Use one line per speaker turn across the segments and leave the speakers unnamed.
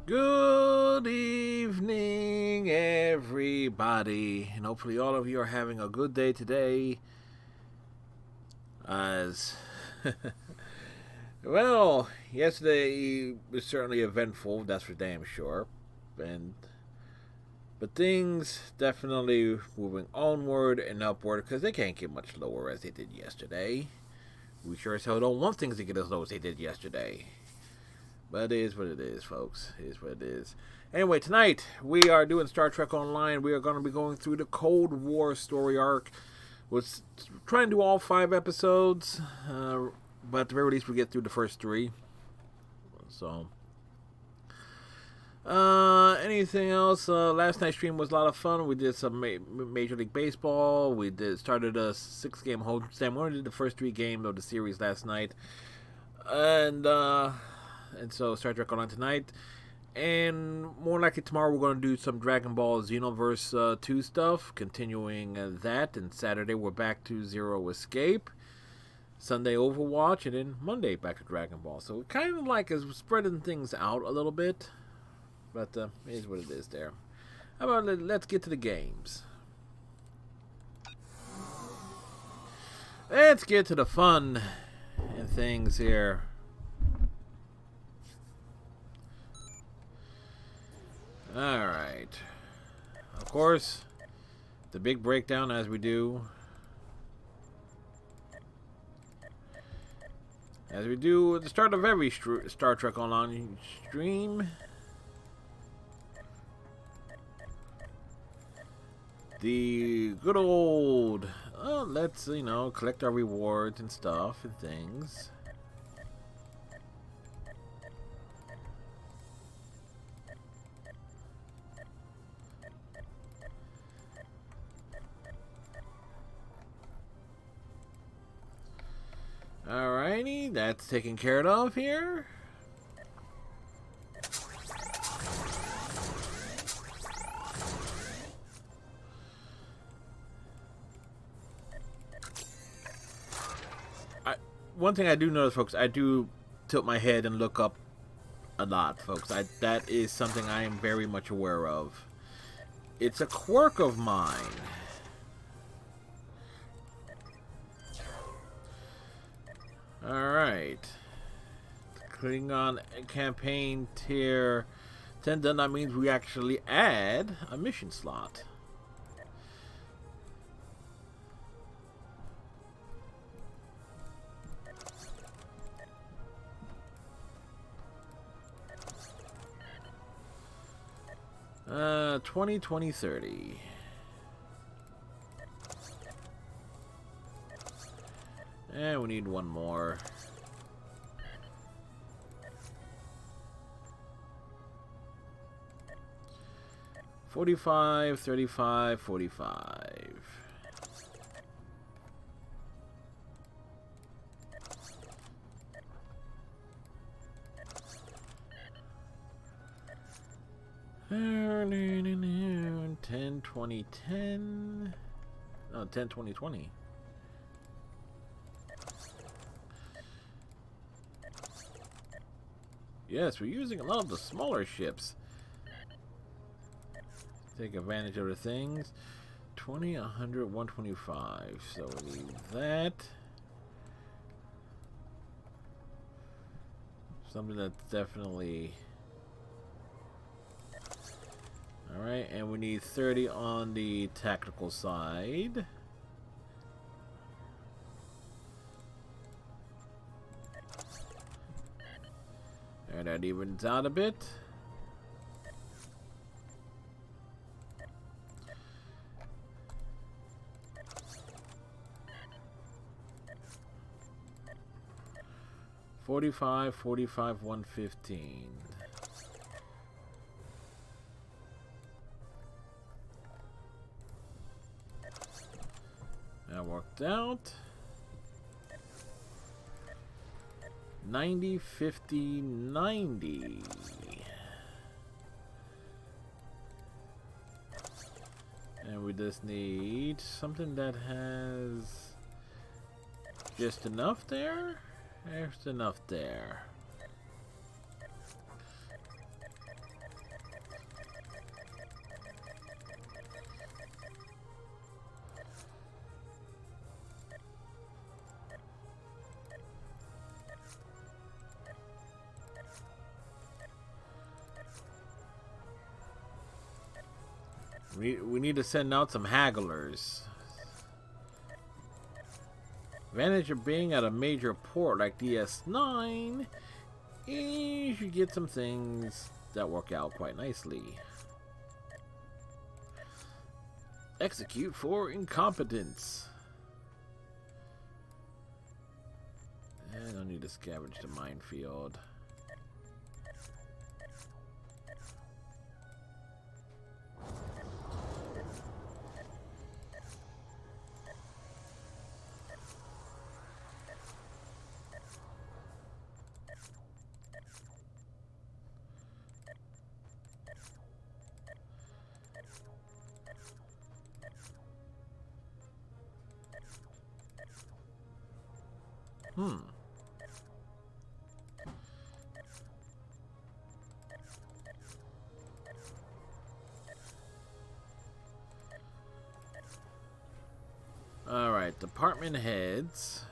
Good evening, everybody, and hopefully all of you are having a good day today. As well, yesterday was certainly eventful. That's for damn sure, and but things definitely moving onward and upward because they can't get much lower as they did yesterday. We sure as hell don't want things to get as low as they did yesterday. But it is what it is, folks. It is what it is. Anyway, tonight we are doing Star Trek Online. We are going to be going through the Cold War story arc. We're trying to do all 5 episodes, but at the very least we get through the first 3. So, anything else? Last night's stream was a lot of fun. We did some Major League Baseball. We started a 6-game homestand. We only did the first 3 games of the series last night, and so Star Trek Online tonight. And more likely tomorrow we're going to do some Dragon Ball Xenoverse 2 stuff, continuing that. And Saturday we're back to Zero Escape. Sunday Overwatch, and then Monday back to Dragon Ball. So it kind of like is spreading things out a little bit. But it is what it is there. How about let's get to the games. Let's get to the fun and things here. Alright. Of course, the big breakdown as we do. As we do at the start of every Star Trek Online stream. The good old, let's, collect our rewards and stuff and things. Alrighty, that's taken care of here. One thing I do notice, folks, I do tilt my head and look up a lot, folks. That is something I am very much aware of. It's a quirk of mine. Alright. Klingon campaign tier 10 done. That means we actually add a mission slot. Uh, 20, 20, 30. And we need one more. $45, $35, $45. $10, $20, $10. Oh, $10, $20, $20. Yes, we're using a lot of the smaller ships. Take advantage of the things. 20, 100, 125. So we need that. Something that's definitely... Alright, and we need 30 on the tactical side. And that evens out a bit. $45, $45, $115. That worked out. 90, 50, 90. And we just need something that has just enough there. There's enough there. We need to send out some hagglers. Advantage of being at a major port like DS9 is you get some things that work out quite nicely. Execute for incompetence. I don't need to scavenge the minefield. Alright, department heads.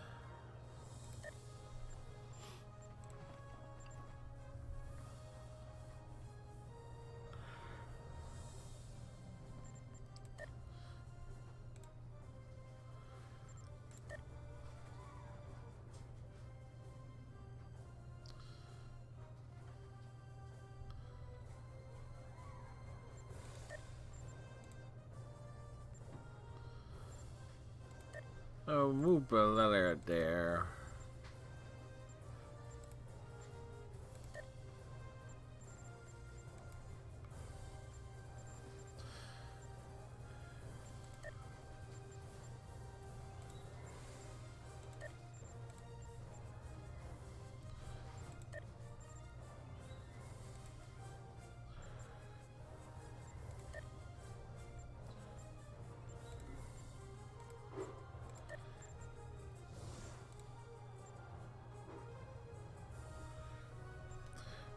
Oh, move Belair there.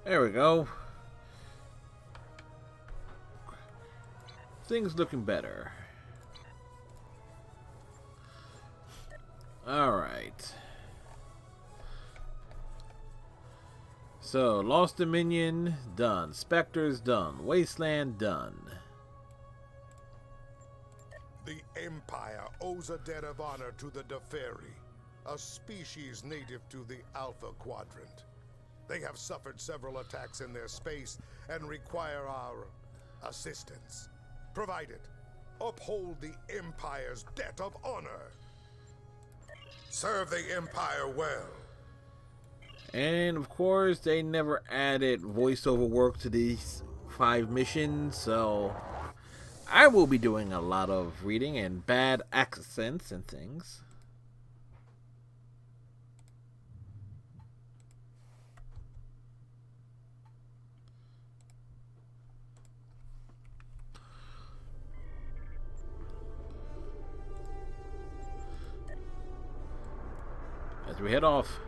There we go. Things looking better. Alright. So, Lost Dominion, done. Spectres, done. Wasteland, done.
The Empire owes a debt of honor to the Deferi, a species native to the Alpha Quadrant. They have suffered several attacks in their space and require our assistance. Provided, uphold the Empire's debt of honor. Serve the Empire well.
And of course, they never added voiceover work to these 5 missions, so I will be doing a lot of reading and bad accents and things. As we head off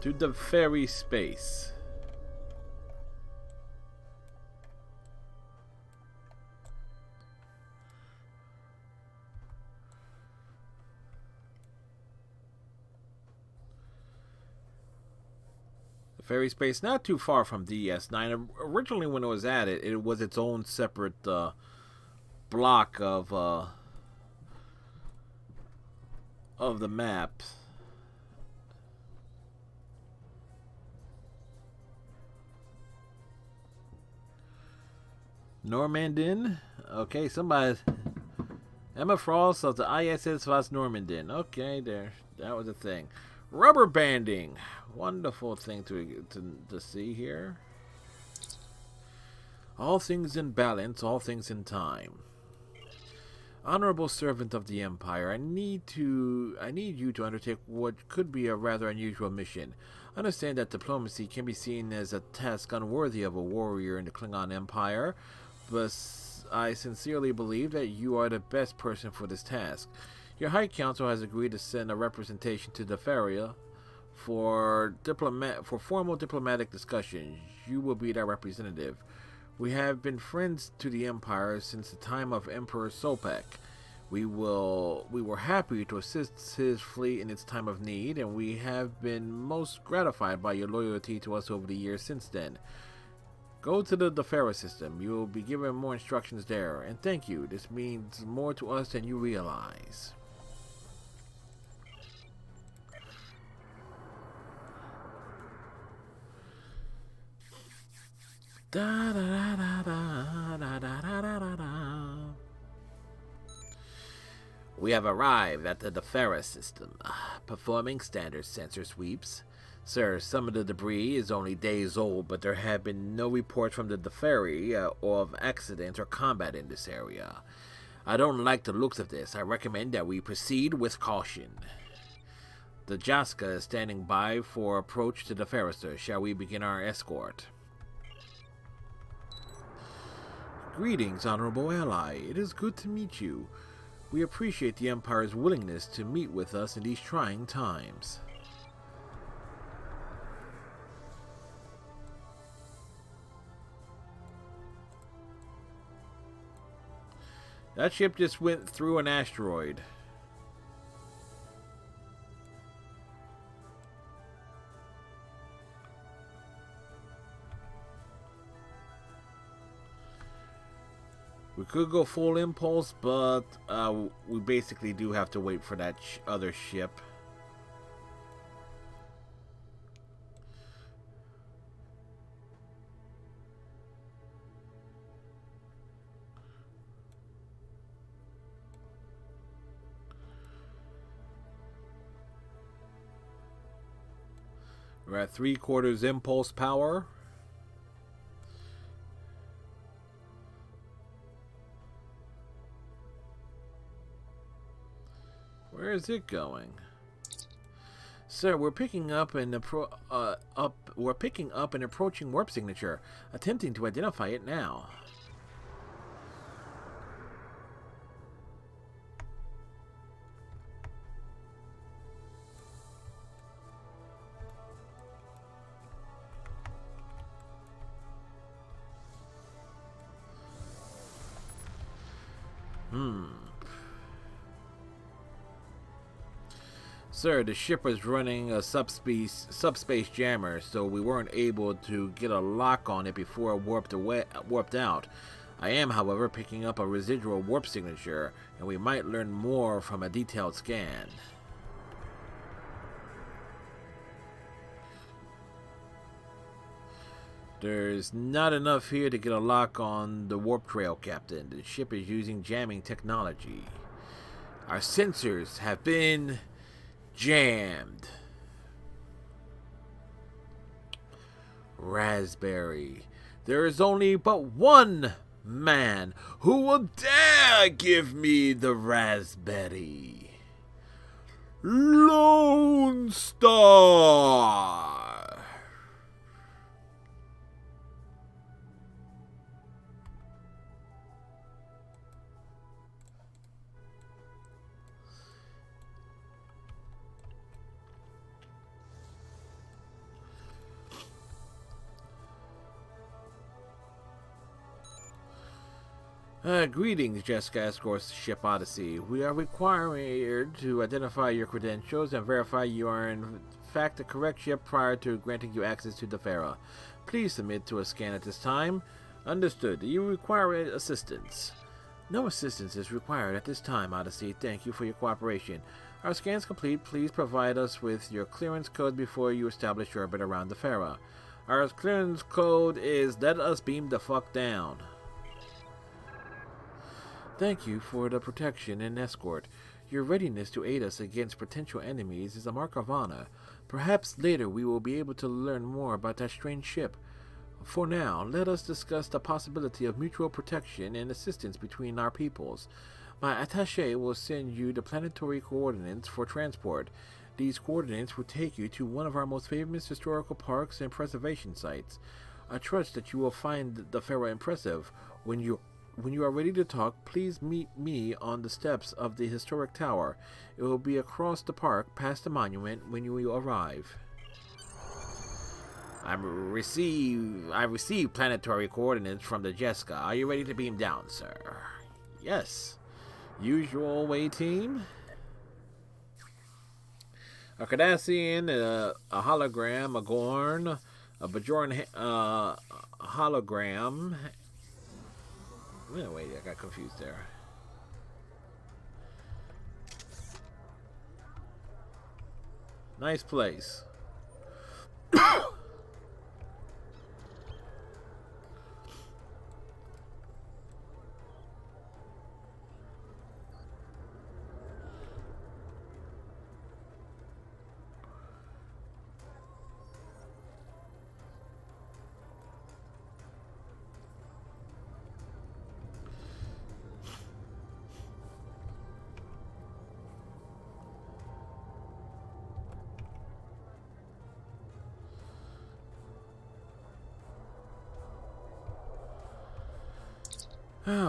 to the ferry space. The ferry space not too far from DS9. Originally when it was added, it was its own separate block of the map. Normandin. Okay, somebody. Emma Frost of the ISS Vos Normandin. Okay, there. That was a thing. Rubber banding. Wonderful thing to see here. All things in balance, all things in time. Honorable servant of the Empire, I need you to undertake what could be a rather unusual mission. Understand that diplomacy can be seen as a task unworthy of a warrior in the Klingon Empire, but I sincerely believe that you are the best person for this task. Your High Council has agreed to send a representation to Deferi for formal diplomatic discussions. You will be their representative. We have been friends to the Empire since the time of Emperor Sopak. We were happy to assist his fleet in its time of need, and we have been most gratified by your loyalty to us over the years since then. Go to the Defera system. You will be given more instructions there. And thank you. This means more to us than you realize. Da da da da da da da da da da. We have arrived at the Defera system, performing standard sensor sweeps. Sir, some of the debris is only days old, but there have been no reports from the Deferi or of accidents or combat in this area. I don't like the looks of this. I recommend that we proceed with caution. The Jaska is standing by for approach to the Defera, sir. Shall we begin our escort? Greetings, honorable ally. It is good to meet you. We appreciate the Empire's willingness to meet with us in these trying times. That ship just went through an asteroid. We could go full impulse, but we basically do have to wait for that other ship. We're at 3/4 impulse power. Where is it going? Sir, we're picking up an approaching warp signature, attempting to identify it now. Sir, the ship was running a subspace jammer, so we weren't able to get a lock on it before it warped out. I am, however, picking up a residual warp signature, and we might learn more from a detailed scan. There's not enough here to get a lock on the warp trail, Captain. The ship is using jamming technology. Our sensors have been jammed. Raspberry. There is only but one man who will dare give me the raspberry. Lone Star. Greetings, Jessica Escort Ship Odyssey. We are required to identify your credentials and verify you are in fact the correct ship prior to granting you access to Defera. Please submit to a scan at this time. Understood. Do you require assistance? No assistance is required at this time, Odyssey. Thank you for your cooperation. Our scan's complete. Please provide us with your clearance code before you establish your orbit around Defera. Our clearance code is let us beam the fuck down. Thank you for the protection and escort. Your readiness to aid us against potential enemies is a mark of honor. Perhaps later we will be able to learn more about that strange ship. For now, let us discuss the possibility of mutual protection and assistance between our peoples. My attaché will send you the planetary coordinates for transport. These coordinates will take you to one of our most famous historical parks and preservation sites. I trust that you will find Defera impressive. When you are ready to talk, please meet me on the steps of the historic tower. It will be across the park, past the monument, when you arrive. I received planetary coordinates from the Jessica. Are you ready to beam down, sir? Yes. Usual way, team. A Cardassian, a hologram, a Gorn, A Bajoran hologram. Wait, I got confused there. Nice place.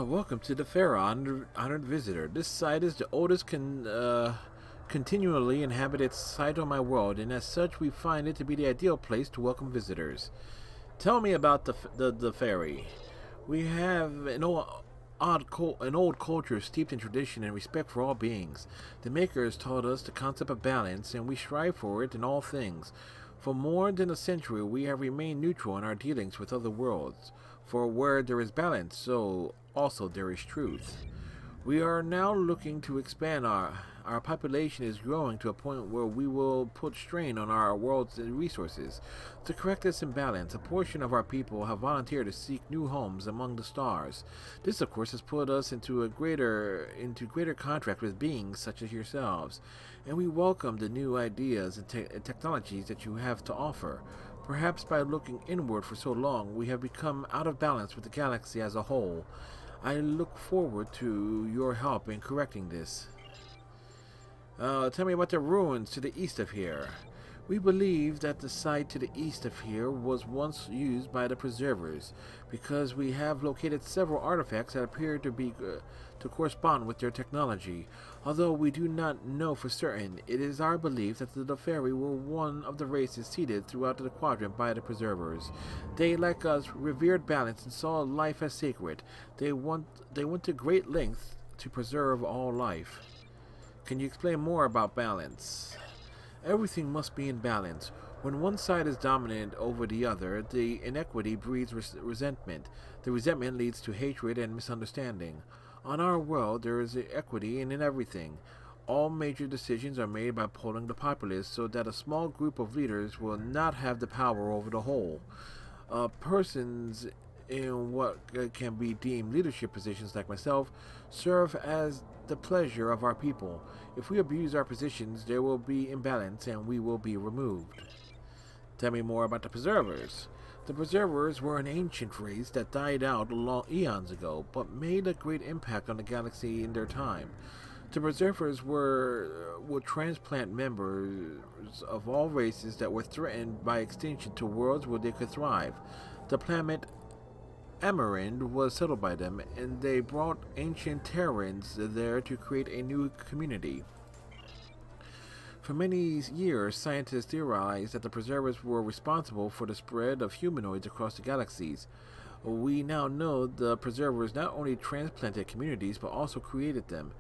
Welcome to the Fair, honored visitor. This site is the oldest continually inhabited site on my world, and as such, we find it to be the ideal place to welcome visitors. Tell me about the ferry. We have an old culture steeped in tradition and respect for all beings. The makers taught us the concept of balance, and we strive for it in all things. For more than a century, we have remained neutral in our dealings with other worlds. For where there is balance, so also there is truth. We are now looking to expand our population is growing to a point where we will put strain on our world's resources. To correct this imbalance, a portion of our people have volunteered to seek new homes among the stars. This, of course, has put us into greater contract with beings such as yourselves, and we welcome the new ideas and technologies that you have to offer. Perhaps by looking inward for so long, we have become out of balance with the galaxy as a whole. I look forward to your help in correcting this. Tell me about the ruins to the east of here. We believe that the site to the east of here was once used by the preservers, because we have located several artifacts that appear to correspond with their technology. Although we do not know for certain, it is our belief that the Deferi were one of the races seeded throughout the quadrant by the preservers. They, like us, revered balance and saw life as sacred. They went to great lengths to preserve all life. Can you explain more about balance? Everything must be in balance. When one side is dominant over the other, the inequity breeds resentment. The resentment leads to hatred and misunderstanding. On our world, there is equity in everything. All major decisions are made by polling the populace so that a small group of leaders will not have the power over the whole. Persons in what can be deemed leadership positions like myself serve as the pleasure of our people. If we abuse our positions, there will be imbalance and we will be removed. Tell me more about the Preservers. The Preservers were an ancient race that died out long eons ago, but made a great impact on the galaxy in their time. The Preservers would transplant members of all races that were threatened by extinction to worlds where they could thrive. The planet Amerind was settled by them, and they brought ancient Terrans there to create a new community. For many years, scientists theorized that the Preservers were responsible for the spread of humanoids across the galaxies. We now know the Preservers not only transplanted communities, but also created them.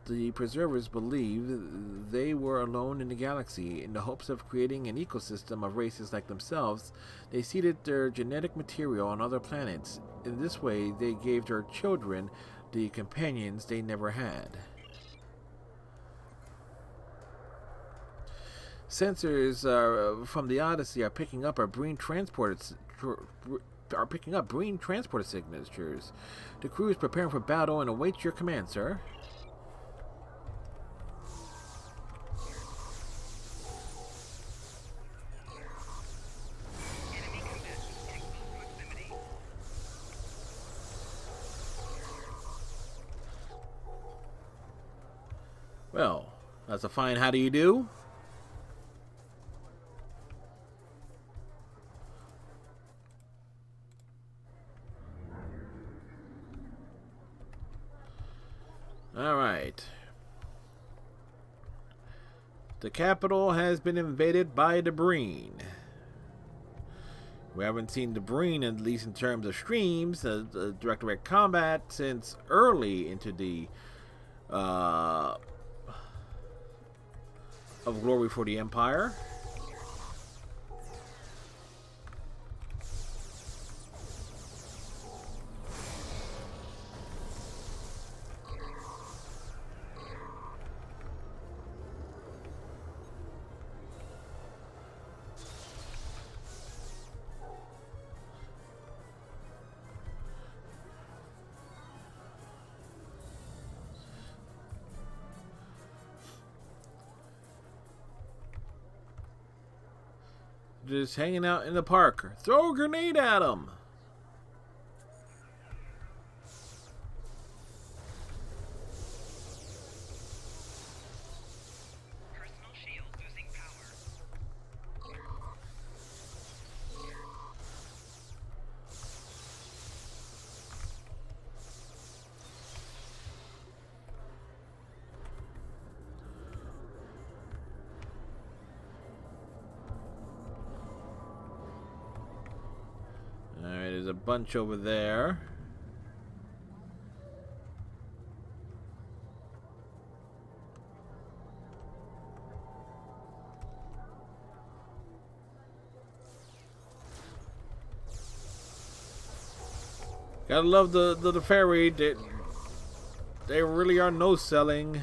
The Preservers believed they were alone in the galaxy. In the hopes of creating an ecosystem of races like themselves, they seeded their genetic material on other planets. In this way, they gave their children the companions they never had. Sensors from the Odyssey are picking up breen transported signatures. The crew is preparing for battle and awaits your command, sir. Well, that's a fine how do you do. Alright. The capital has been invaded by the Breen. We haven't seen the Breen, at least in terms of streams, direct combat, since early into the of Glory for the Empire. Just hanging out in the park. Throw a grenade at them.
Personal shield losing power.
Alright, there's a bunch over there. Gotta love the ferry. They really are no selling.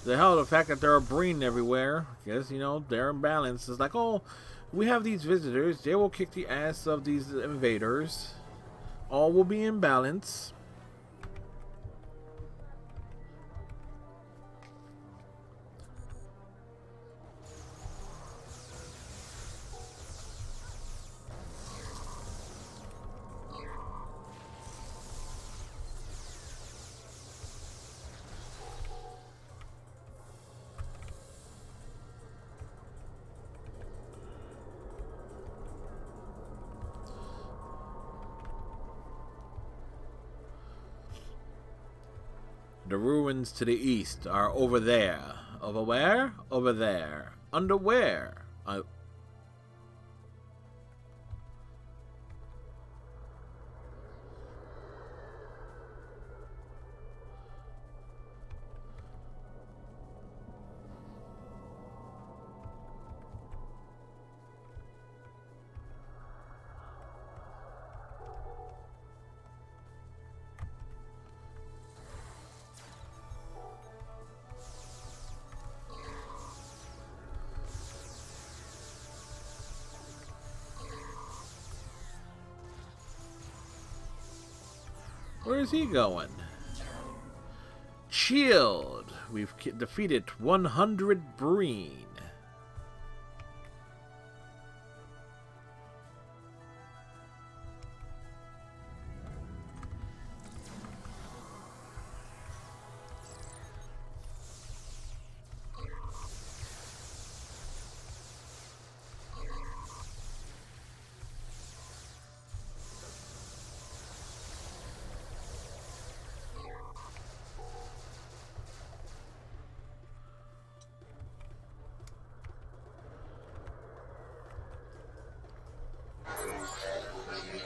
The hell, the fact that there are Breen everywhere. Guess, you know, they're in balance. It's like, oh, we have these visitors. They will kick the ass of these invaders. All will be in balance. The ruins to the east are over there. Over where? Over there. Under where? Where is he going? Shield. We've defeated 100 Breen.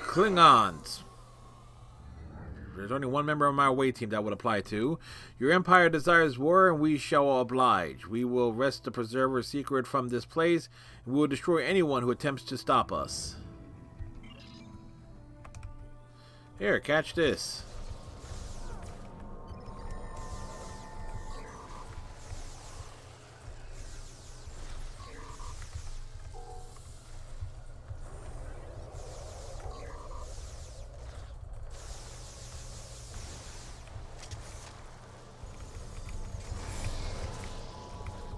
Klingons. There's only one member of my away team that would apply to. Your empire desires war, and we shall oblige. We will wrest the Preserver's secret from this place, and we will destroy anyone who attempts to stop us. Here, catch this.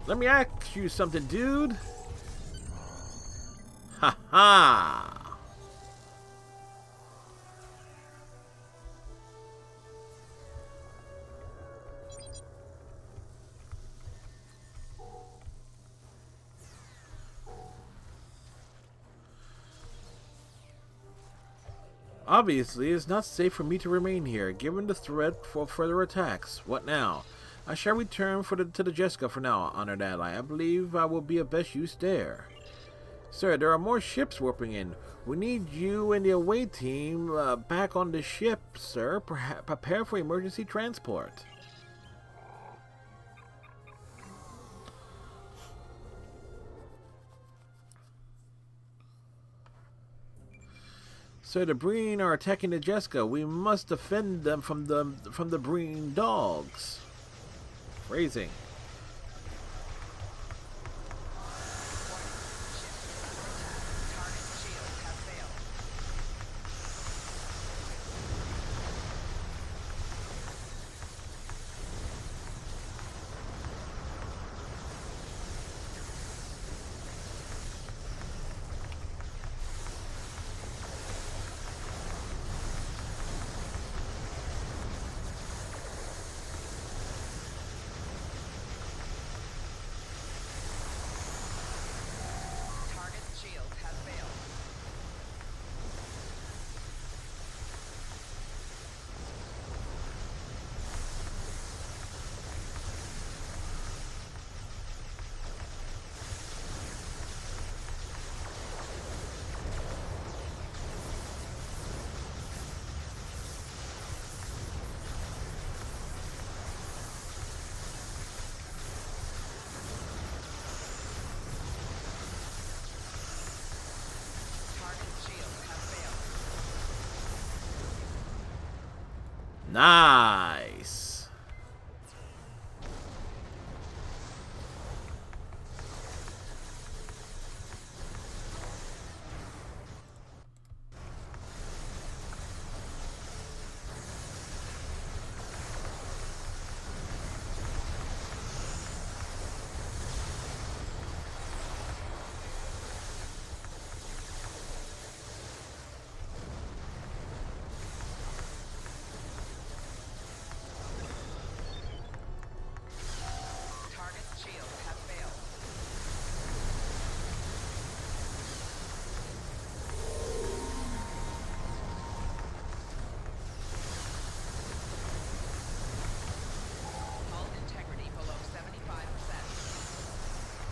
Let me ask you something, dude. Ha ha! Obviously, it's not safe for me to remain here, given the threat for further attacks. What now? I shall return to the Jessica for now, honored ally. I believe I will be of best use there. Sir, there are more ships warping in. We need you and the away team back on the ship, sir. Prepare for emergency transport. Sir, the Breen are attacking the Jessica. We must defend them from the Breen dogs. Phrasing. Nice.
Target's shields have failed. Hull integrity below 75%.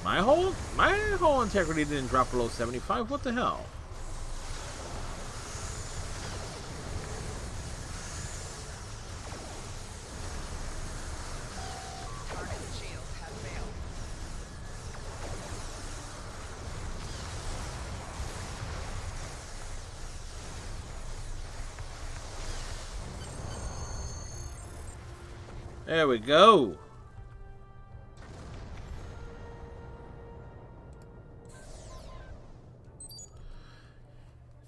My whole integrity didn't drop below 75. What the hell?
Target's shields have failed.
There we go.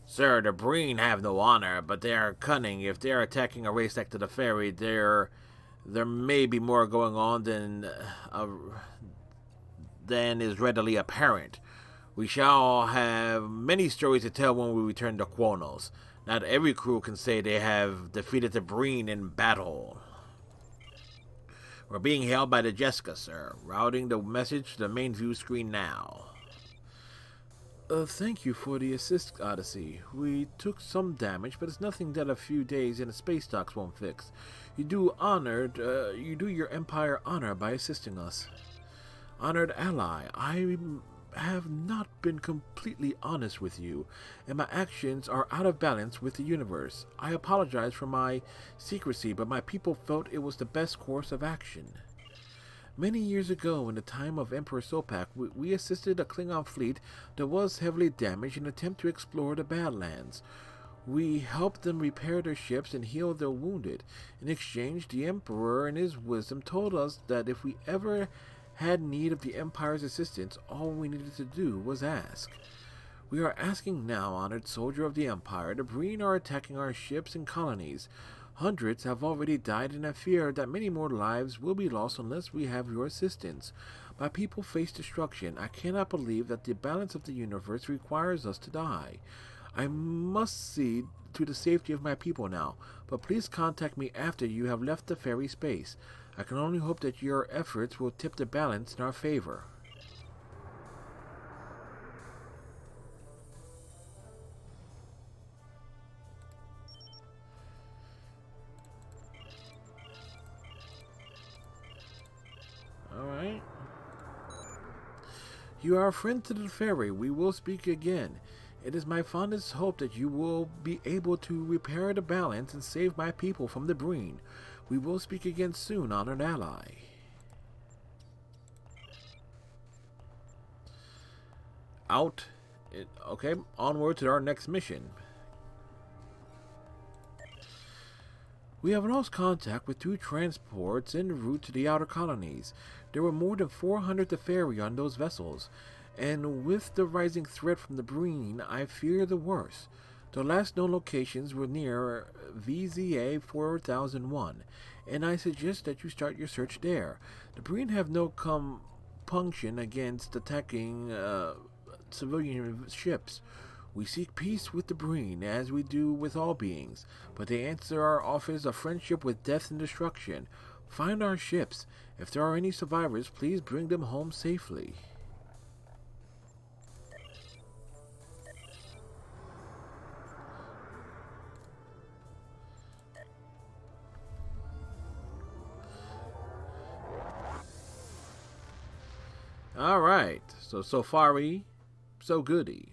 Sir, the Breen have no honor, but they are cunning. If they are attacking a race like the ferry, there may be more going on than is readily apparent. We shall have many stories to tell when we return to Quonos. Not every crew can say they have defeated the Breen in battle. We're being hailed by the Jessica, sir. Routing the message to the main view screen now. Thank you for the assist, Odyssey. We took some damage, but it's nothing that a few days in a space docks won't fix. You do your Empire honor by assisting us. Honored ally, I have not been completely honest with you, and my actions are out of balance with the universe. I apologize for my secrecy, but my people felt it was the best course of action. Many years ago, in the time of Emperor Sopak, we assisted a Klingon fleet that was heavily damaged in an attempt to explore the Badlands. We helped them repair their ships and heal their wounded. In exchange, the Emperor, in his wisdom, told us that if we ever had need of the Empire's assistance, all we needed to do was ask. We are asking now, honored soldier of the Empire. The Breen are attacking our ships and colonies. Hundreds have already died, and I fear that many more lives will be lost unless we have your assistance. My people face destruction. I cannot believe that the balance of the universe requires us to die. I must see to the safety of my people now, but please contact me after you have left the ferry space. I can only hope that your efforts will tip the balance in our favor. Alright. You are a friend to the ferry. We will speak again. It is my fondest hope that you will be able to repair the balance and save my people from the Breen. We will speak again soon, honored ally. Okay, onward to our next mission. We have lost contact with 2 transports en route to the outer colonies. There were more than 400 to ferry on those vessels, and with the rising threat from the Breen, I fear the worst. The last known locations were near VZA 4001, and I suggest that you start your search there. The Breen have no compunction against attacking civilian ships. We seek peace with the Breen, as we do with all beings, but they answer our offers of friendship with death and destruction. Find our ships. If there are any survivors, please bring them home safely. Alright, so far, so goody.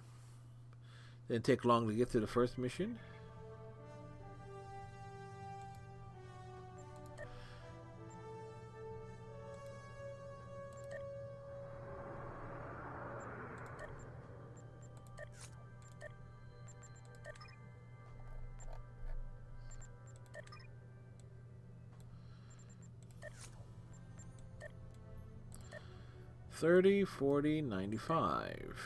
Didn't take long to get to the first mission. 30, 40, 95.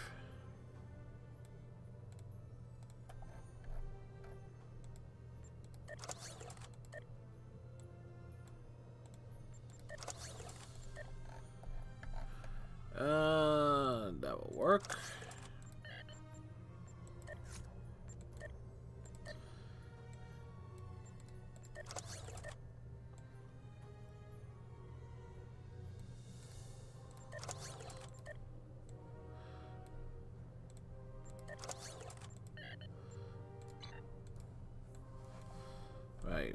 That will work. Right.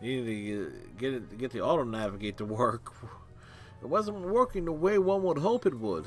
You need to get the auto navigate to work. It wasn't working the way one would hope it would.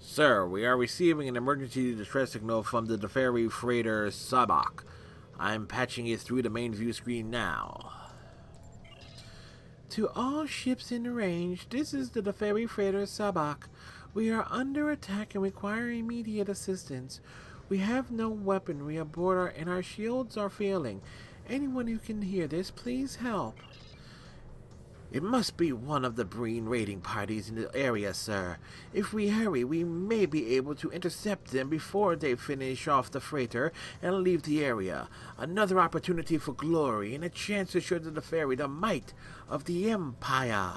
Sir, we are receiving an emergency distress signal from the Deferi freighter Sabak. I'm patching it through the main view screen now. To all ships in range, this is the Deferi freighter Sabak. We are under attack and require immediate assistance. We have no weaponry aboard and our shields are failing. Anyone who can hear this, please help. It must be one of the Breen raiding parties in the area, sir. If we hurry, we may be able to intercept them before they finish off the freighter and leave the area. Another opportunity for glory and a chance to show to the ferry the might of the Empire.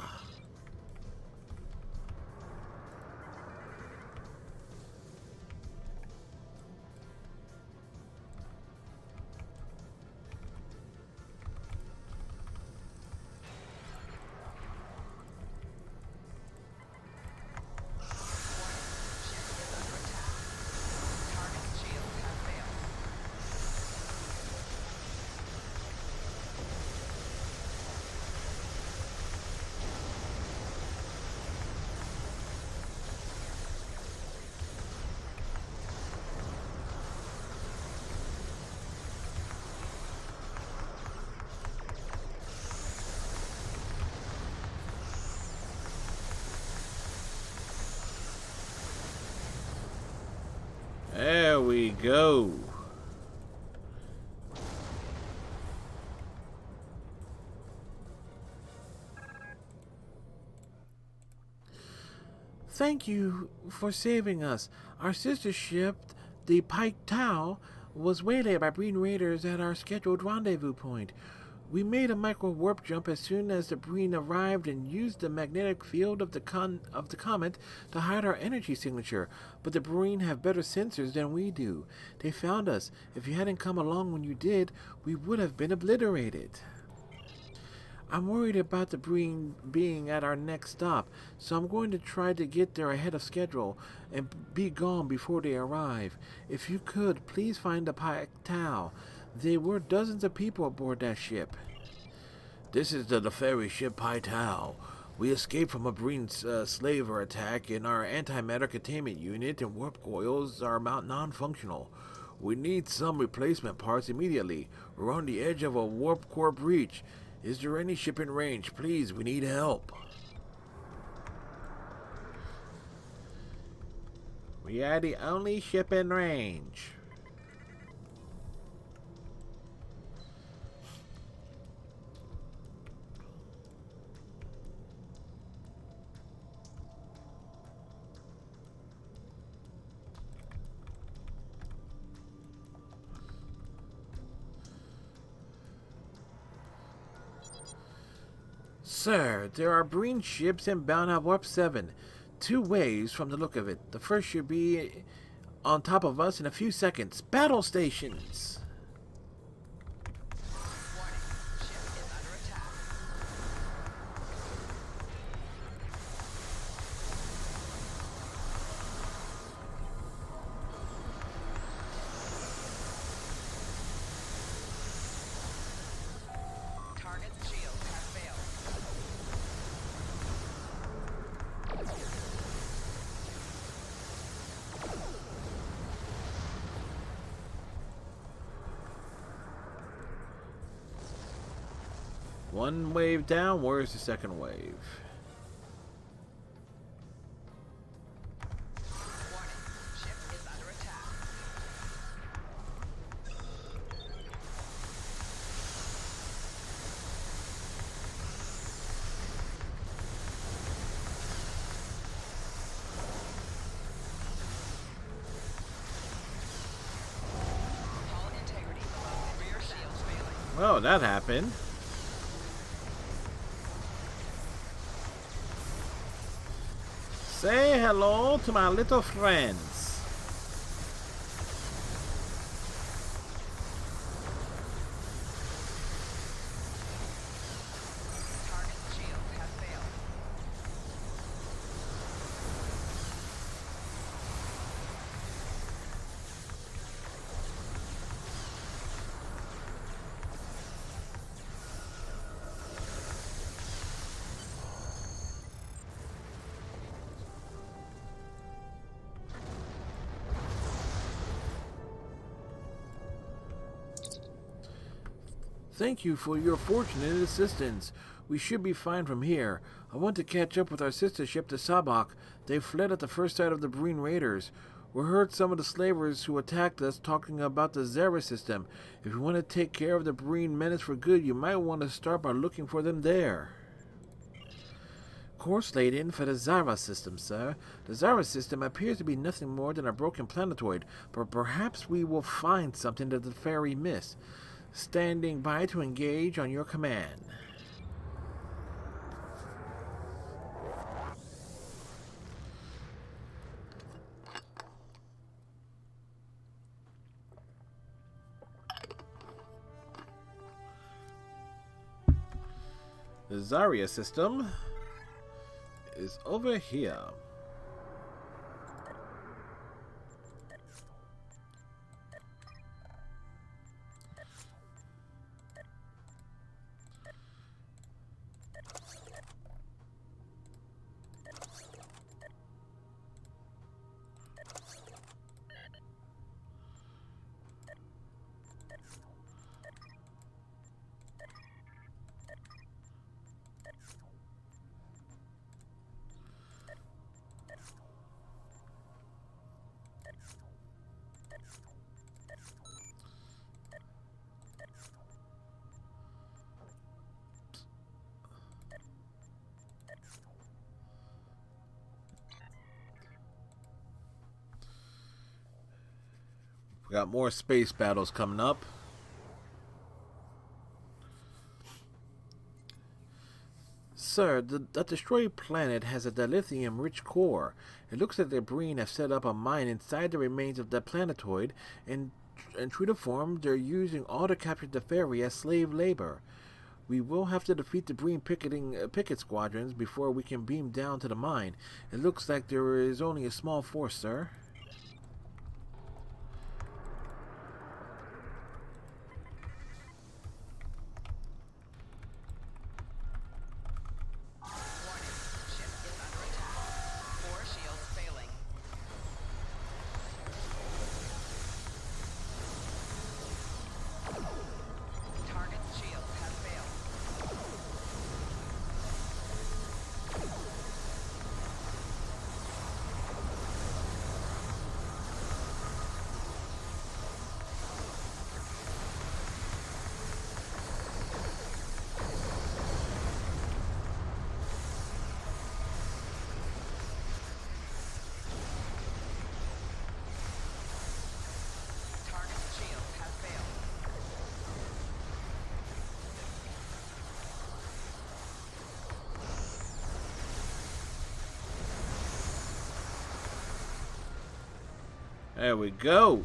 Target's shields have failed.
There we go. Thank you for saving us. Our sister ship, the Pike Tau, was waylaid by Breen raiders at our scheduled rendezvous point. We made a micro warp jump as soon as the Breen arrived and used the magnetic field of the comet to hide our energy signature. But the Breen have better sensors than we do. They found us. If you hadn't come along when you did, we would have been obliterated. I'm worried about the Breen being at our next stop, so I'm going to try to get there ahead of schedule and be gone before they arrive. If you could, please find the Pike Tau. There were dozens of people aboard that ship. This is the ferry ship Pai Tau. We escaped from a Breen slaver attack and our antimatter containment unit and warp coils are about non-functional. We need some replacement parts immediately. We're on the edge of a warp core breach. Is there any ship in range? Please, we need help. We are the only ship in range. Sir, there are Breen ships inbound at Warp 7. 2 waves from the look of it. The first should be on top of us in a few seconds. Battle stations!
Warning, ship is under attack. Target's shields have failed.
One wave down. Where's the second wave?
Warning. Ship is under attack. Hull integrity below. Rear shields failing.
Well, that happened. Say hello to my little friends.
Target's shields have failed.
Thank you for your fortunate assistance. We should be fine from here. I want to catch up with our sister ship, the Sabak. They fled at the first sight of the Breen Raiders. We heard some of the slavers who attacked us talking about the Zara system. If you want to take care of the Breen menace for good, you might want to start by looking for them there. Course laid in for the Zara system, sir. The Zara system appears to be nothing more than a broken planetoid, but perhaps we will find something that the ferry missed. Standing by to engage on your command. The Zarya system is over here. We got more space battles coming up. Sir, the destroyed planet has a dilithium-rich core. It looks like the Breen have set up a mine inside the remains of the planetoid, and true to form, they're using all the captured Deferi as slave labor. We will have to defeat the Breen picket squadrons before we can beam down to the mine. It looks like there is only a small force, sir. There we go.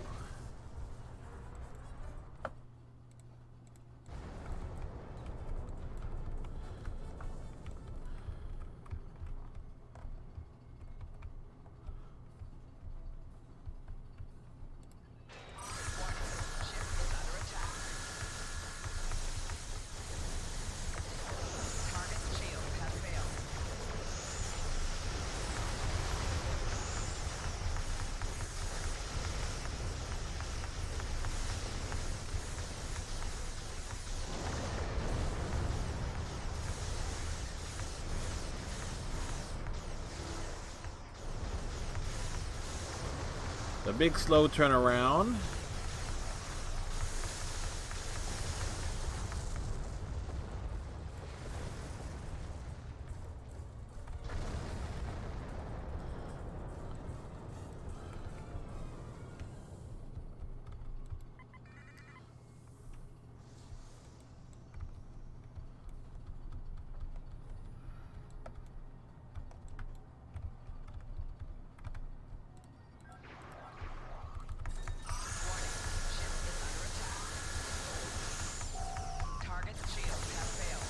The big slow turnaround.
Target's shields have failed.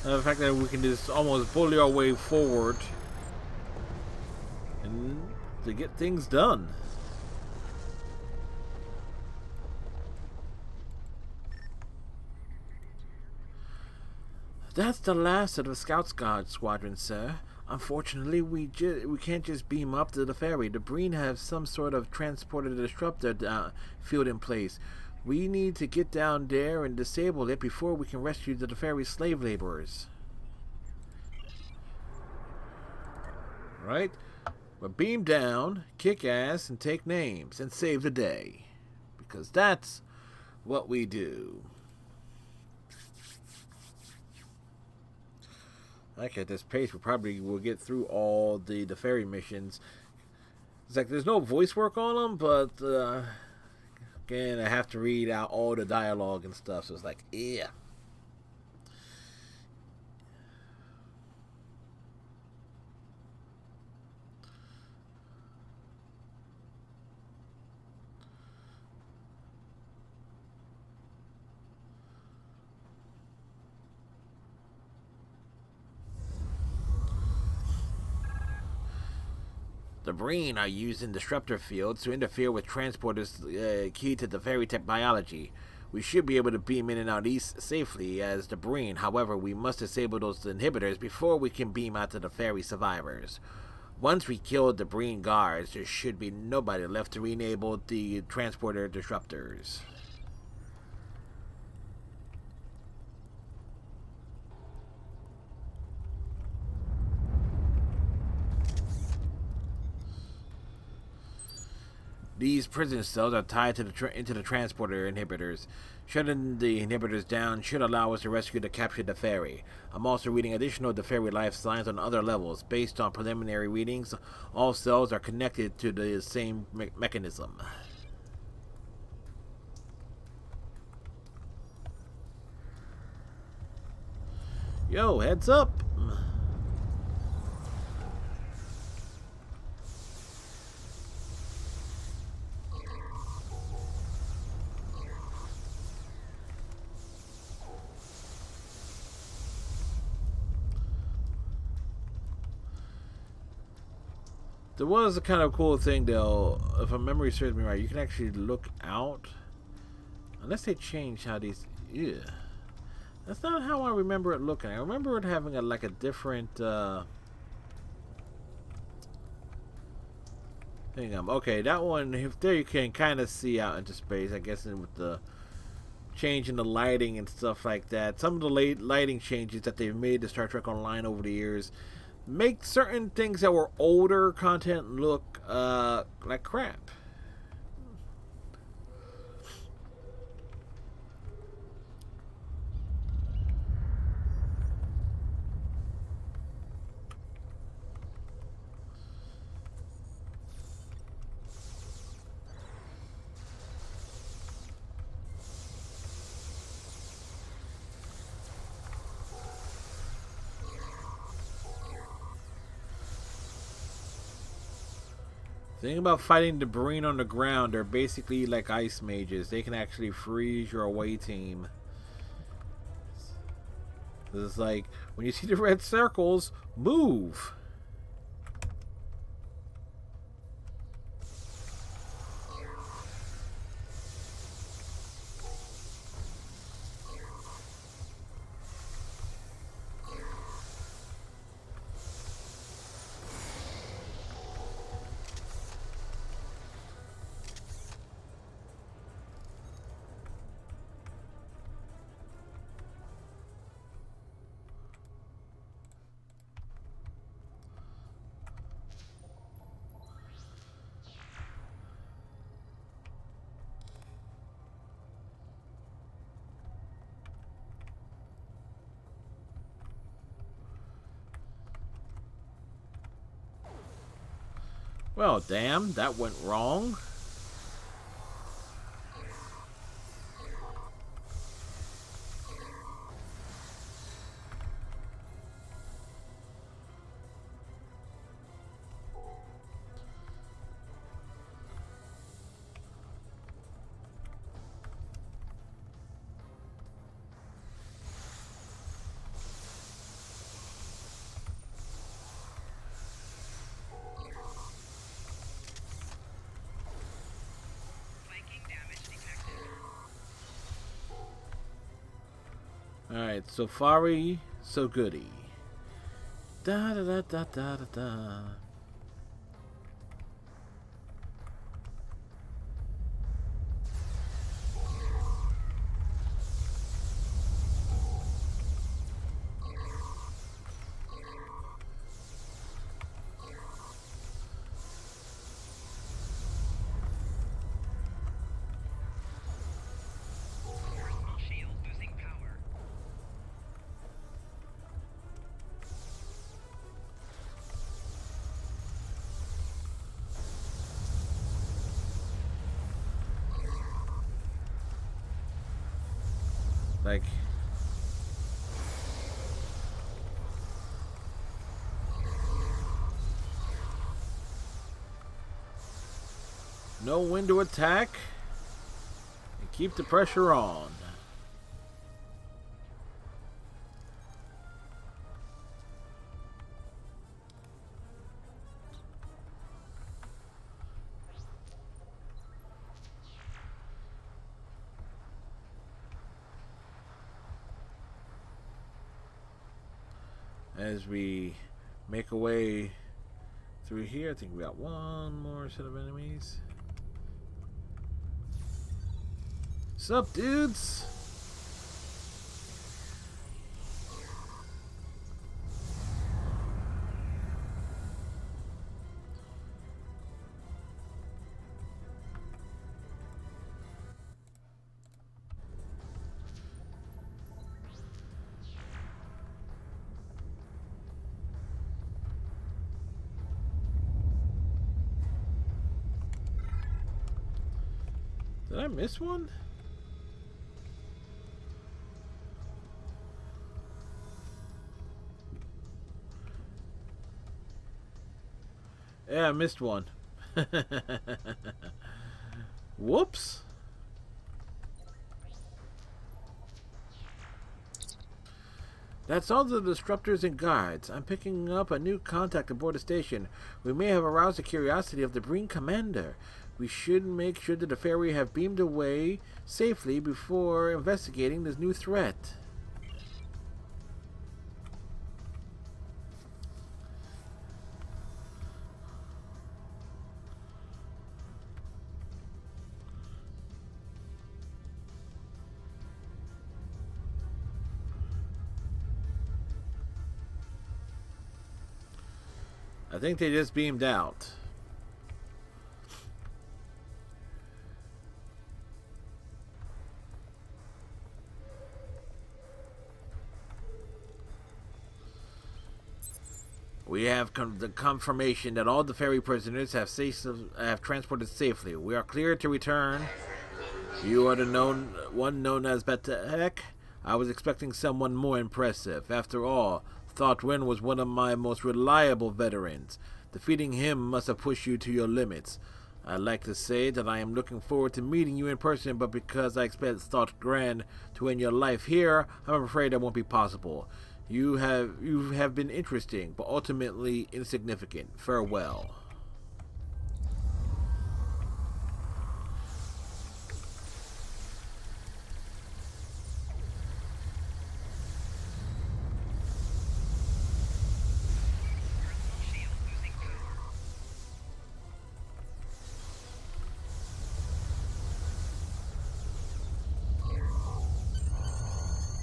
The fact that we can just almost bully our way forward and to get things done. That's the last of the Scout Guard squadron, sir. Unfortunately, we can't just beam up to the ferry. The Breen have some sort of transporter disruptor field in place. We need to get down there and disable it before we can rescue the ferry slave laborers. Right? But beam down, kick ass, and take names, and save the day. Because that's what we do. Like at this pace, we probably will get through all the ferry missions. It's like there's no voice work on them, but again, I have to read out all the dialogue and stuff, so it's like, yeah. The Breen are using disruptor fields to interfere with transporters key to the ferry tech biology. We should be able to beam in and out east safely as the Breen. However, we must disable those inhibitors before we can beam out to the ferry survivors. Once we kill the Breen guards, there should be nobody left to re-enable the transporter disruptors. These prison cells are tied to into the transporter inhibitors. Shutting the inhibitors down should allow us to rescue the captured the ferry. I'm also reading additional the ferry life signs on other levels. Based on preliminary readings, all cells are connected to the same mechanism. Yo, heads up! There was a kind of cool thing though, if my memory serves me right, you can actually look out. Unless they change how these, yeah. That's not how I remember it looking. I remember it having a like a different thing. Okay, that one, if there you can kind of see out into space, I guess, and with the change in the lighting and stuff like that. Some of the lighting changes that they've made to Star Trek Online over the years make certain things that were older content look like crap. The thing about fighting the Breen on the ground, they're basically like ice mages. They can actually freeze your away team. It's like, when you see the red circles, move! Well, damn, that went wrong. Alright, so far, so goody. Da da da da da da da.
Shield losing power.
Like, know when to attack and keep the pressure on. As we make our way through here, I think we got one more set of enemies. Sup, dudes? Did I miss one? Yeah, I missed one. Whoops. That's all the disruptors and guards. I'm picking up a new contact aboard the station. We may have aroused the curiosity of the Breen commander. We should make sure that the ferry have beamed away safely before investigating this new threat. I think they just beamed out. We have the confirmation that all the ferry prisoners have transported safely. We are clear to return. You are the one known as Batek. I was expecting someone more impressive. After all, Thoth Wen was one of my most reliable veterans. Defeating him must have pushed you to your limits. I'd like to say that I am looking forward to meeting you in person, but because I expect Thoth Gran to end your life here, I'm afraid that won't be possible. You have been interesting, but ultimately insignificant. Farewell.
Shield losing power.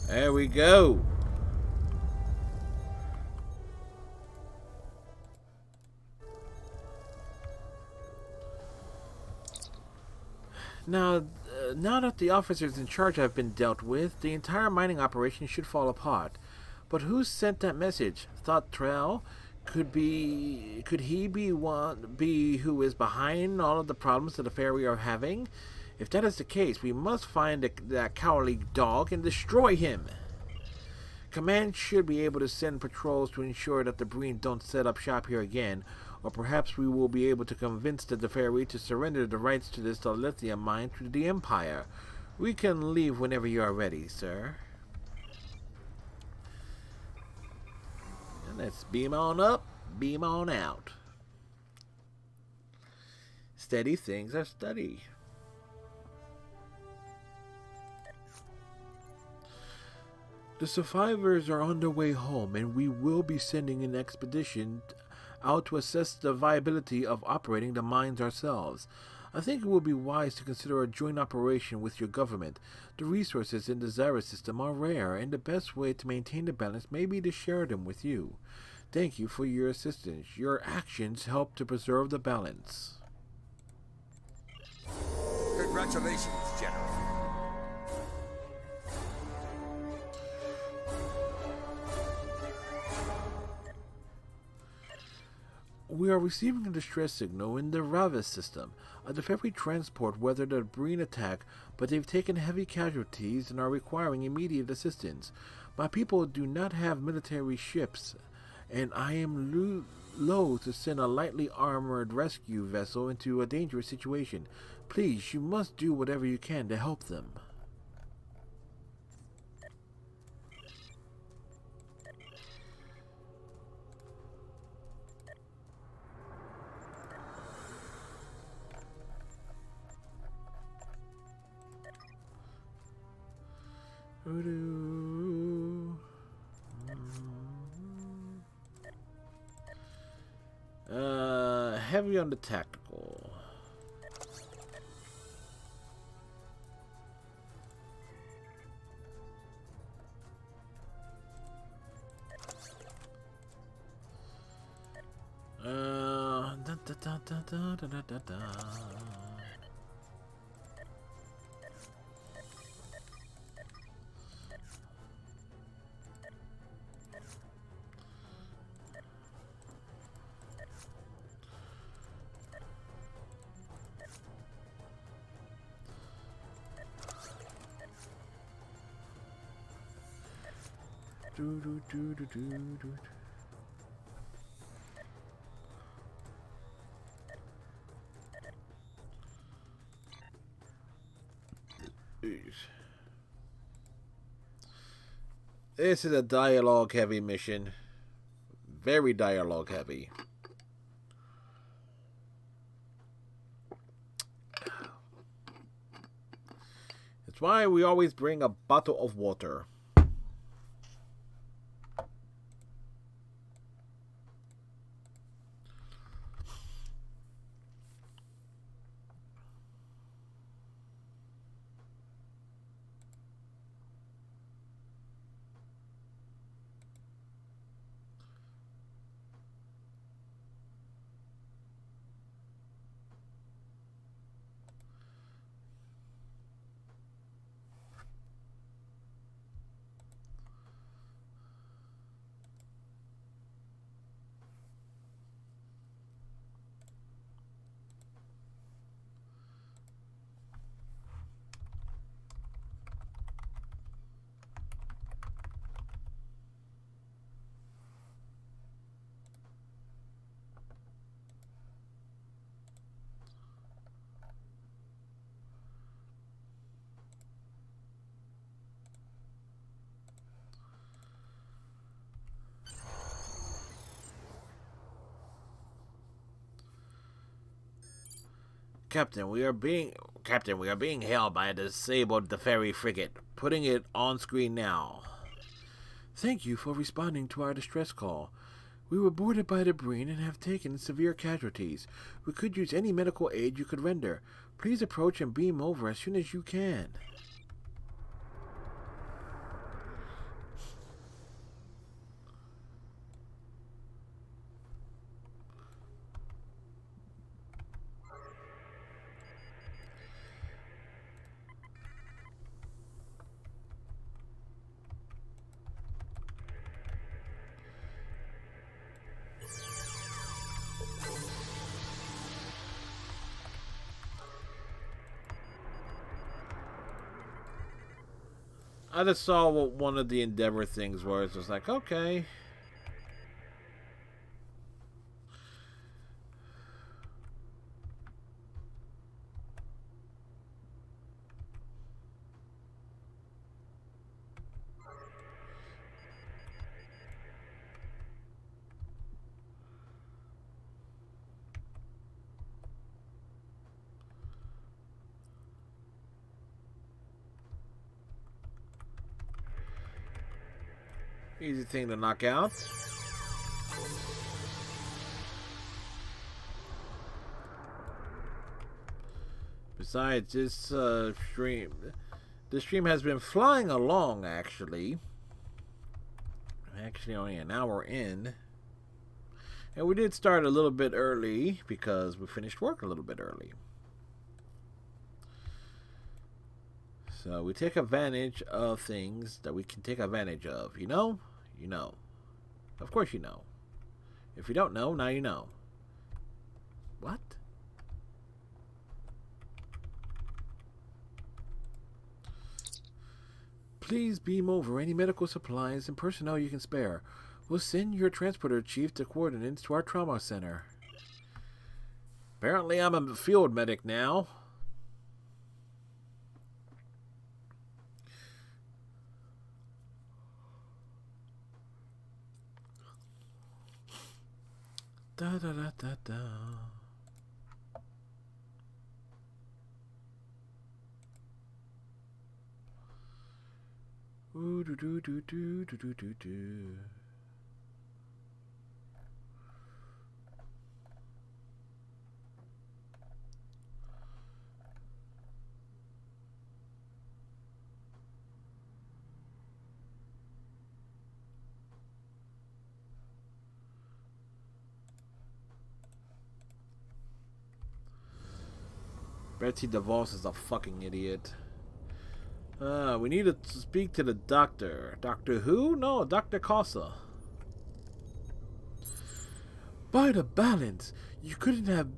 There we go. Now that the officers in charge have been dealt with, the entire mining operation should fall apart. But who sent that message? Thoth Trell? Could he be who is behind all of the problems that the ferry are having? If that is the case, we must find that cowardly dog and destroy him. Command should be able to send patrols to ensure that the Breen don't set up shop here again, or perhaps we will be able to convince the Deferi to surrender the rights to this lithium mine to the Empire. We can leave whenever you are ready, sir. And let's beam on up, beam on out. Steady things are steady. The survivors are on their way home, and we will be sending an expedition out to assess the viability of operating the mines ourselves. I think it would be wise to consider a joint operation with your government. The resources in the Zara system are rare, and the best way to maintain the balance may be to share them with you. Thank you for your assistance. Your actions help to preserve the balance.
Congratulations, General.
We are receiving a distress signal in the Ravis system. A Deferi transport weathered a Breen attack, but they've taken heavy casualties and are requiring immediate assistance. My people do not have military ships, and I am loath to send a lightly armored rescue vessel into a dangerous situation. Please, you must do whatever you can to help them. Heavy on the tactical. Da, da, da, da, da, da, da, da. Do, do, do, do, do, do. This is a dialogue heavy mission. Very dialogue heavy. That's why we always bring a bottle of water. Captain, we are being hailed by a disabled Deferi frigate. Putting it on screen now. Thank you for responding to our distress call. We were boarded by the Breen and have taken severe casualties. We could use any medical aid you could render. Please approach and beam over as soon as you can. I just saw what one of the Endeavor things was. It was like, okay. Easy thing to knock out. Besides, this stream has been flying along, actually. Actually, only an hour in. And we did start a little bit early because we finished work a little bit early. So we take advantage of things that we can take advantage of. You know? You know. Of course you know. If you don't know, now you know. What? Please beam over any medical supplies and personnel you can spare. We'll send your transporter chief the coordinates to our trauma center. Apparently I'm a field medic now. Da da da da da. Ooh do do do do do do do do. Betsy DeVos is a fucking idiot. We need to speak to the doctor. Doctor who? No, Dr. Casa. By the balance, you couldn't have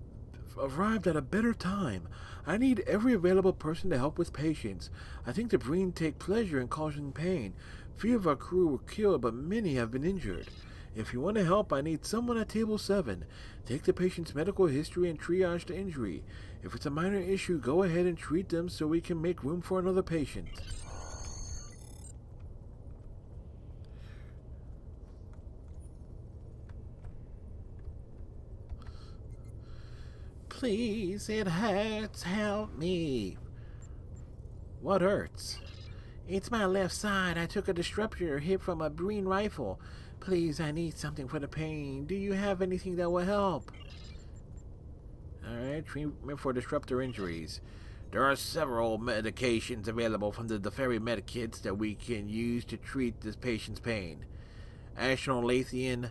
arrived at a better time. I need every available person to help with patients. I think the Breen take pleasure in causing pain. Few of our crew were killed, but many have been injured. If you want to help, I need someone at table 7. Take the patient's medical history and triage the injury. If it's a minor issue, go ahead and treat them so we can make room for another patient. Please, it hurts. Help me. What hurts? It's my left side. I took a disruptor hit from a Breen rifle. Please, I need something for the pain. Do you have anything that will help? Alright, treatment for disruptor injuries. There are several medications available from the Deferi medikits that we can use to treat this patient's pain. Ashnolathian,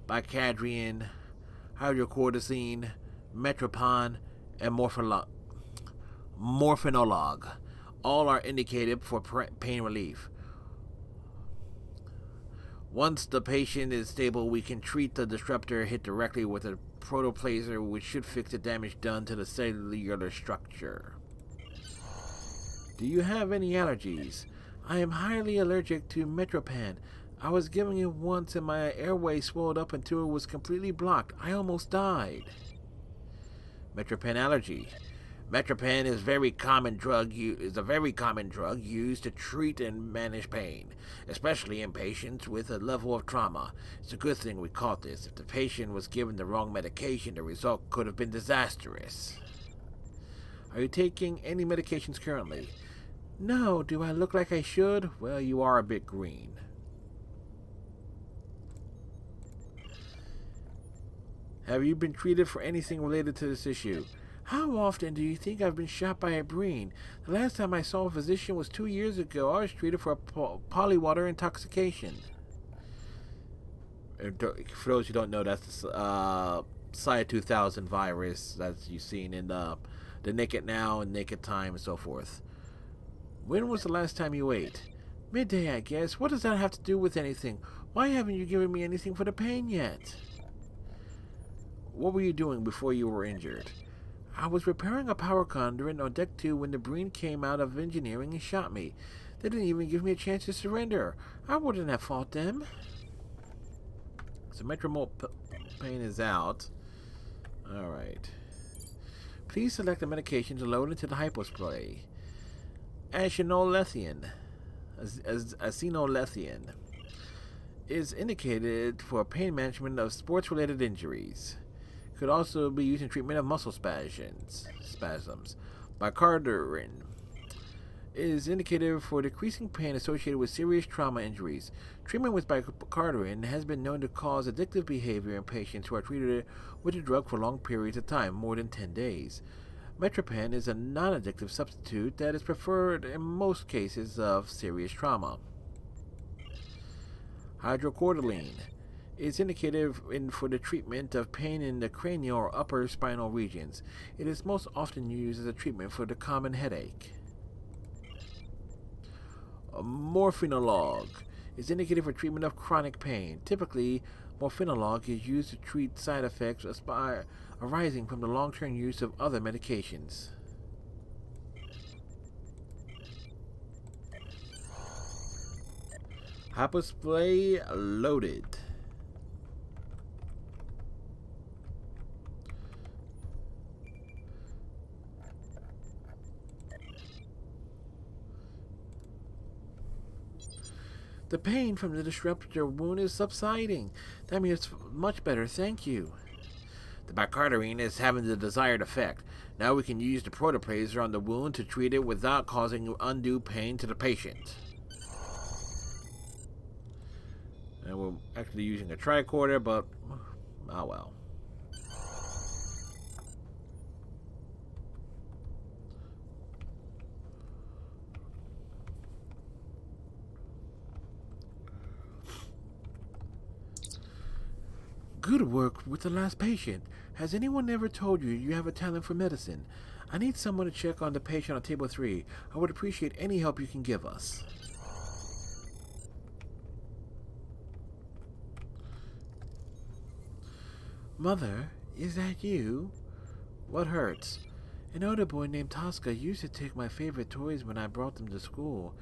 Bicadrian, hydrocortisone, metropon, and morphinolog. All are indicated for pain relief. Once the patient is stable, we can treat the disruptor hit directly with a protoplaser, which should fix the damage done to the cellular structure. Do you have any allergies? I am highly allergic to Metropan. I was given it once and my airway swelled up until it was completely blocked. I almost died. Metropan allergy. Metropan is a very common drug used to treat and manage pain, especially in patients with a level of trauma. It's a good thing we caught this. If the patient was given the wrong medication, the result could have been disastrous. Are you taking any medications currently? No. Do I look like I should? Well, you are a bit green. Have you been treated for anything related to this issue? How often do you think I've been shot by a Breen? The last time I saw a physician was 2 years ago. I was treated for a polywater intoxication. For those who don't know, that's the Psi 2000 virus that you've seen in the Naked Now and Naked Time and so forth. When was the last time you ate? Midday, I guess. What does that have to do with anything? Why haven't you given me anything for the pain yet? What were you doing before you were injured? I was repairing a power conduit on Deck 2 when the Breen came out of engineering and shot me. They didn't even give me a chance to surrender. I wouldn't have fought them. So Metro Pain is out. Alright. Please select the medication to load into the hypospray. Acinolethian is indicated for pain management of sports-related injuries. Could also be used in treatment of muscle spasms. Bicardiran is indicated for decreasing pain associated with serious trauma injuries. Treatment with bicardiran has been known to cause addictive behavior in patients who are treated with the drug for long periods of time, more than 10 days. Metropan is a non-addictive substitute that is preferred in most cases of serious trauma. Hydrocortisone is indicated for the treatment of pain in the cranial or upper spinal regions. It is most often used as a treatment for the common headache. Morphinolog is indicated for treatment of chronic pain. Typically, morphinolog is used to treat side effects arising from the long-term use of other medications. Hypospray loaded. The pain from the disruptor wound is subsiding. That means much better, thank you. The bicardiran is having the desired effect. Now we can use the protoplaser on the wound to treat it without causing undue pain to the patient. And we're actually using a tricorder, but oh well. Good work with the last patient. Has anyone ever told you you have a talent for medicine? I need someone to check on the patient on table 3. I would appreciate any help you can give us. Mother, is that you? What hurts? An older boy named Tosca used to take my favorite toys when I brought them to school.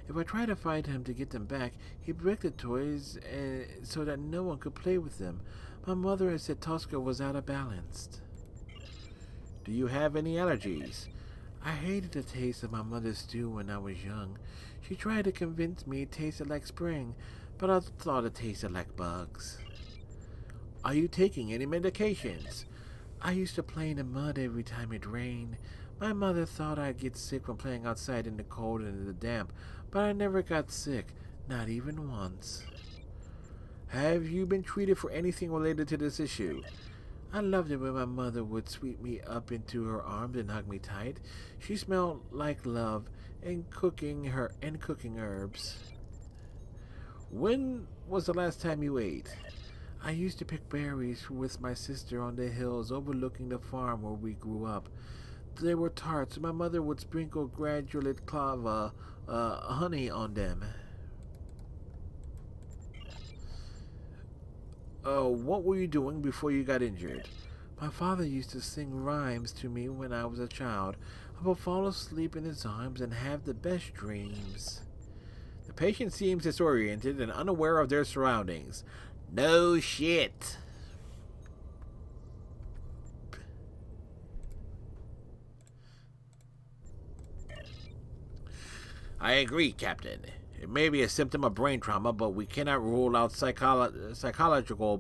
If I tried to fight him to get them back, he'd break the toys so that no one could play with them. My mother had said Tosca was out of balance. Do you have any allergies? I hated the taste of my mother's stew when I was young. She tried to convince me it tasted like spring, but I thought it tasted like bugs. Are you taking any medications? I used to play in the mud every time it rained. My mother thought I'd get sick from playing outside in the cold and in the damp, but I never got sick, not even once. Have you been treated for anything related to this issue? I loved it when my mother would sweep me up into her arms and hug me tight. She smelled like love and cooking herbs. When was the last time you ate? I used to pick berries with my sister on the hills overlooking the farm where we grew up. They were tarts, and my mother would sprinkle granulate clava honey on them. What were you doing before you got injured? My father used to sing rhymes to me when I was a child. I would fall asleep in his arms and have the best dreams. The patient seems disoriented and unaware of their surroundings. No shit. I agree, Captain. It may be a symptom of brain trauma, but we cannot rule out psychological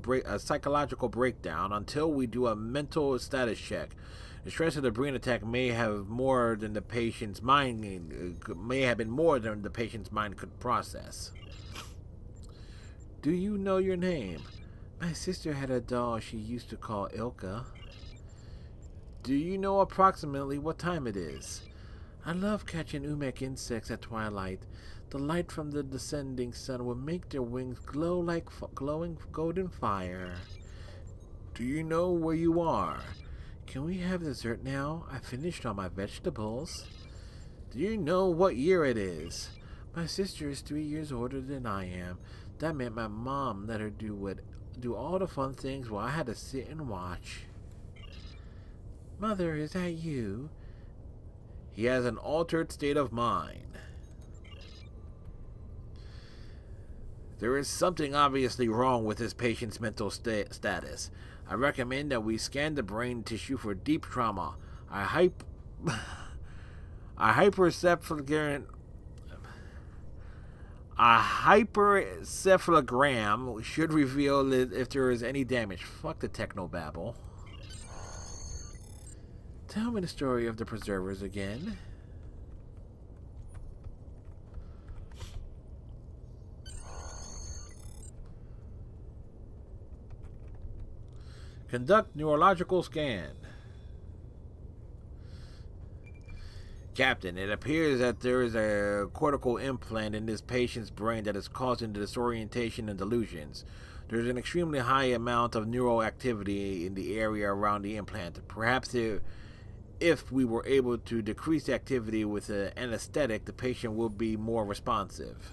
breakdown until we do a mental status check. The stress of the brain attack may have been more than the patient's mind could process. Do you know your name? My sister had a doll she used to call Ilka. Do you know approximately what time it is? I love catching Umek insects at twilight. The light from the descending sun will make their wings glow like glowing golden fire. Do you know where you are? Can we have dessert now? I finished all my vegetables. Do you know what year it is? My sister is 3 years older than I am. That meant my mom let her do all the fun things while I had to sit and watch. Mother, is that you? He has an altered state of mind. There is something obviously wrong with this patient's mental status. I recommend that we scan the brain tissue for deep trauma. A hypercephalogram should reveal if there is any damage. Fuck the technobabble. Tell me the story of the preservers again. Conduct neurological scan. Captain, it appears that there is a cortical implant in this patient's brain that is causing the disorientation and delusions. There's an extremely high amount of neural activity in the area around the implant. Perhaps if we were able to decrease the activity with an anesthetic, the patient will be more responsive.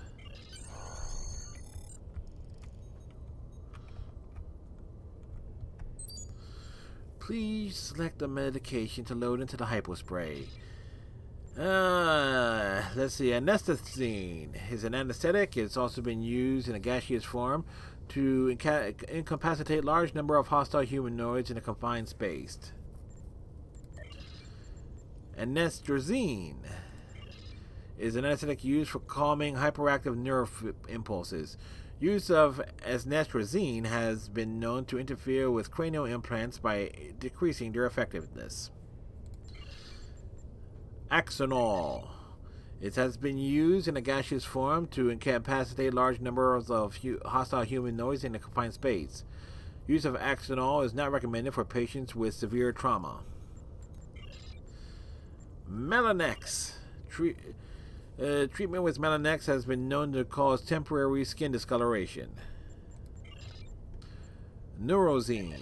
Please select the medication to load into the hypospray. Let's see. Anesthetine is an anesthetic. It's also been used in a gaseous form to incapacitate large number of hostile humanoids in a confined space. Anestrazine is an anesthetic used for calming hyperactive nerve impulses. Use of anestrazine has been known to interfere with cranial implants by decreasing their effectiveness. Axonol. It has been used in a gaseous form to incapacitate large numbers of hostile humanoids in a confined space. Use of Axonol is not recommended for patients with severe trauma. Melanex. Treatment with Melanex has been known to cause temporary skin discoloration. Neurozine.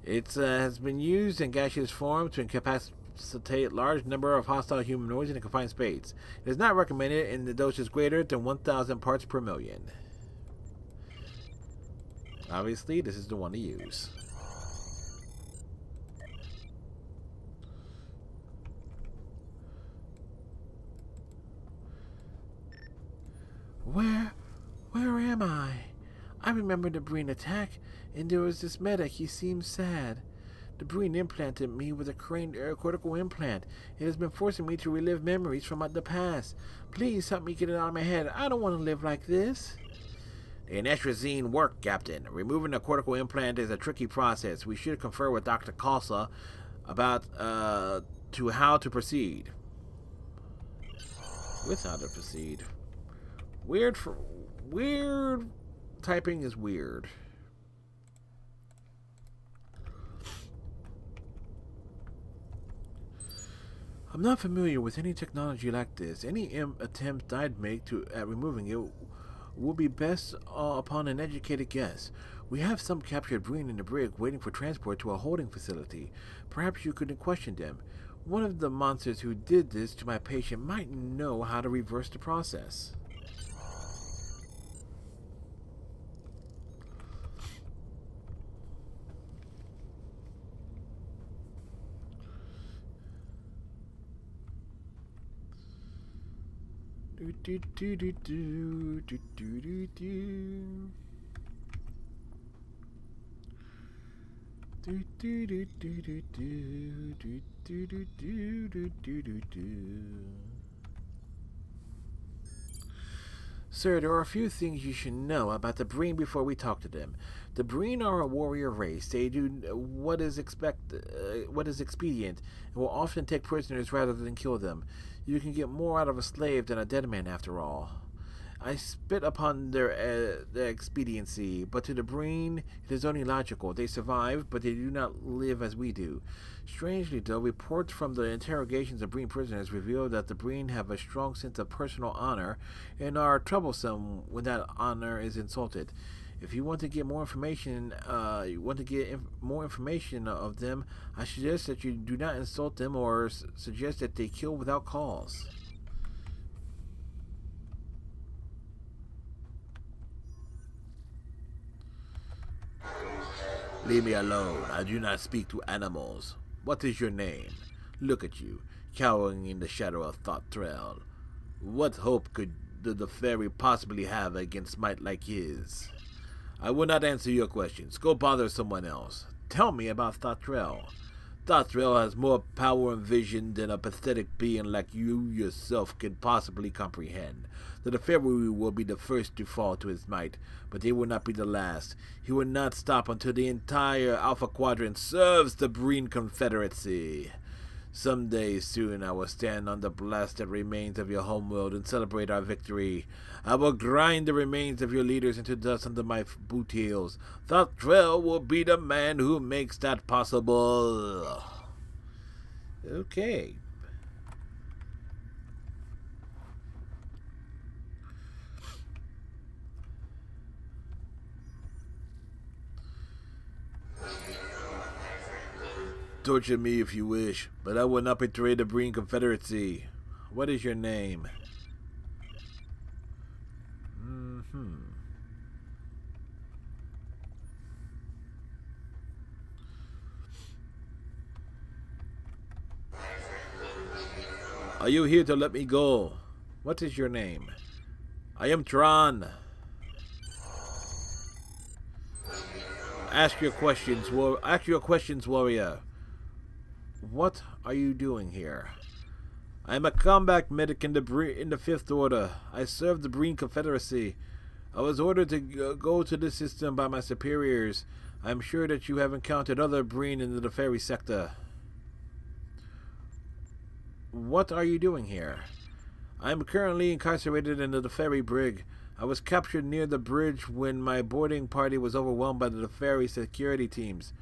It has been used in gaseous form to incapacitate large number of hostile humanoids in a confined space. It is not recommended in the doses greater than 1,000 parts per million. Obviously, this is the one to use. Where am I? I remember the Breen attack, and there was this medic. He seemed sad. The Breen implanted me with a cortical implant. It has been forcing me to relive memories from the past. Please help me get it out of my head. I don't want to live like this. The anestrazine worked, Captain. Removing the cortical implant is a tricky process. We should confer with Dr. Kalsa about to how to proceed. With how to proceed. Weird typing is weird. I'm not familiar with any technology like this. Any attempt I'd make at removing it will be best upon an educated guess. We have some captured Breen in the brig waiting for transport to a holding facility. Perhaps you could question them. One of the monsters who did this to my patient might know how to reverse the process. Sir, there are a few things you should know about the Breen before we talk to them. The Breen are a warrior race. They do what is expedient, and will often take prisoners rather than kill them. You can get more out of a slave than a dead man, after all. I spit upon their expediency, but to the Breen it is only logical. They survive, but they do not live as we do. Strangely, though, reports from the interrogations of Breen prisoners reveal that the Breen have a strong sense of personal honor and are troublesome when that honor is insulted. If you want to get more information, more information of them, I suggest that you do not insult them or suggest that they kill without cause. Leave me alone. I do not speak to animals. What is your name? Look at you, cowering in the shadow of Thought Trail. What hope could the fairy possibly have against might like his? I will not answer your questions. Go bother someone else. Tell me about Thatrell. Thatrell has more power and vision than a pathetic being like you yourself can possibly comprehend. The Teferi will be the first to fall to his might, but they will not be the last. He will not stop until the entire Alpha Quadrant serves the Breen Confederacy. Someday soon I will stand on the blasted remains of your homeworld and celebrate our victory. I will grind the remains of your leaders into dust under my boot heels. Thatrell will be the man who makes that possible. Okay. Torture me if you wish, but I will not betray the Breen Confederacy. What is your name? Are you here to let me go? What is your name? I am Tron. Ask your questions, warrior. What are you doing here? I am a combat medic in the Fifth Order. I serve the Breen Confederacy. I was ordered to go to this system by my superiors. I am sure that you have encountered other Breen in the Teferi sector. What are you doing here? I am currently incarcerated in the Teferi brig. I was captured near the bridge when my boarding party was overwhelmed by the Teferi security teams.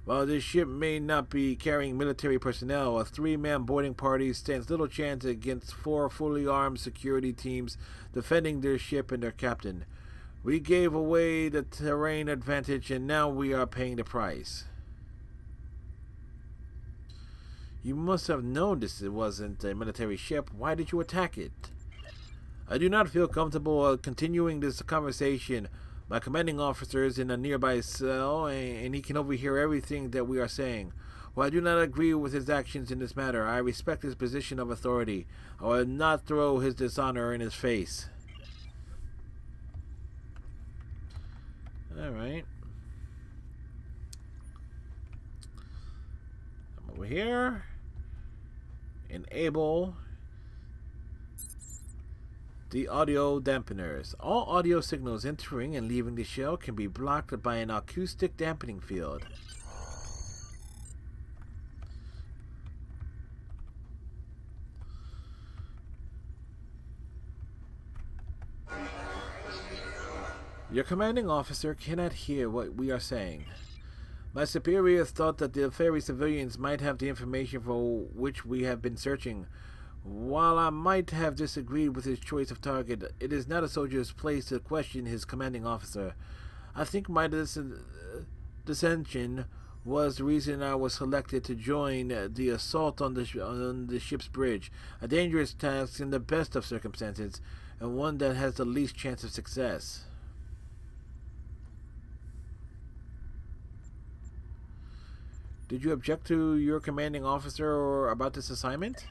While this ship may not be carrying military personnel, a 3-man boarding party stands little chance against 4 fully armed security teams defending their ship and their captain. We gave away the terrain advantage and now we are paying the price. You must have known this wasn't a military ship. Why did you attack it? I do not feel comfortable continuing this conversation. My commanding officer is in a nearby cell, and he can overhear everything that we are saying. While I do not agree with his actions in this matter, I respect his position of authority. I will not throw his dishonor in his face. Alright. Come over here. Enable the audio dampeners. All audio signals entering and leaving the shell can be blocked by an acoustic dampening field. Your commanding officer cannot hear what we are saying. My superiors thought that the Teferi civilians might have the information for which we have been searching. While I might have disagreed with his choice of target, it is not a soldier's place to question his commanding officer. I think my dissension was the reason I was selected to join the assault on the ship's bridge, a dangerous task in the best of circumstances, and one that has the least chance of success. Did you object to your commanding officer or about this assignment?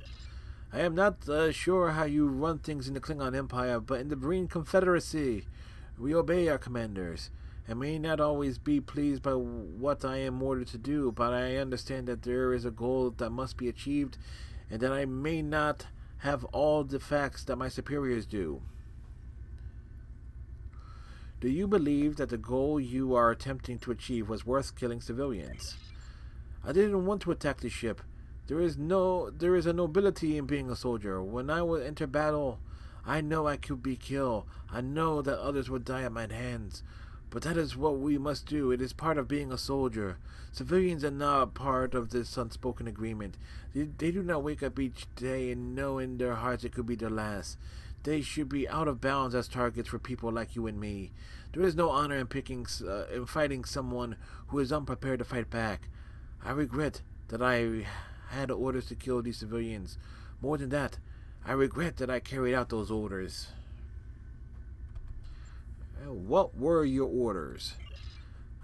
I am not sure how you run things in the Klingon Empire, but in the Breen Confederacy, we obey our commanders. I may not always be pleased by what I am ordered to do, but I understand that there is a goal that must be achieved, and that I may not have all the facts that my superiors do. Do you believe that the goal you are attempting to achieve was worth killing civilians? I didn't want to attack the ship. There is a nobility in being a soldier. When I will enter battle, I know I could be killed. I know that others would die at my hands. But that is what we must do. It is part of being a soldier. Civilians are not part of this unspoken agreement. They do not wake up each day and know in their hearts it could be their last. They should be out of bounds as targets for people like you and me. There is no honor in fighting someone who is unprepared to fight back. I regret that I had orders to kill these civilians. More than that, I regret that I carried out those orders. What were your orders?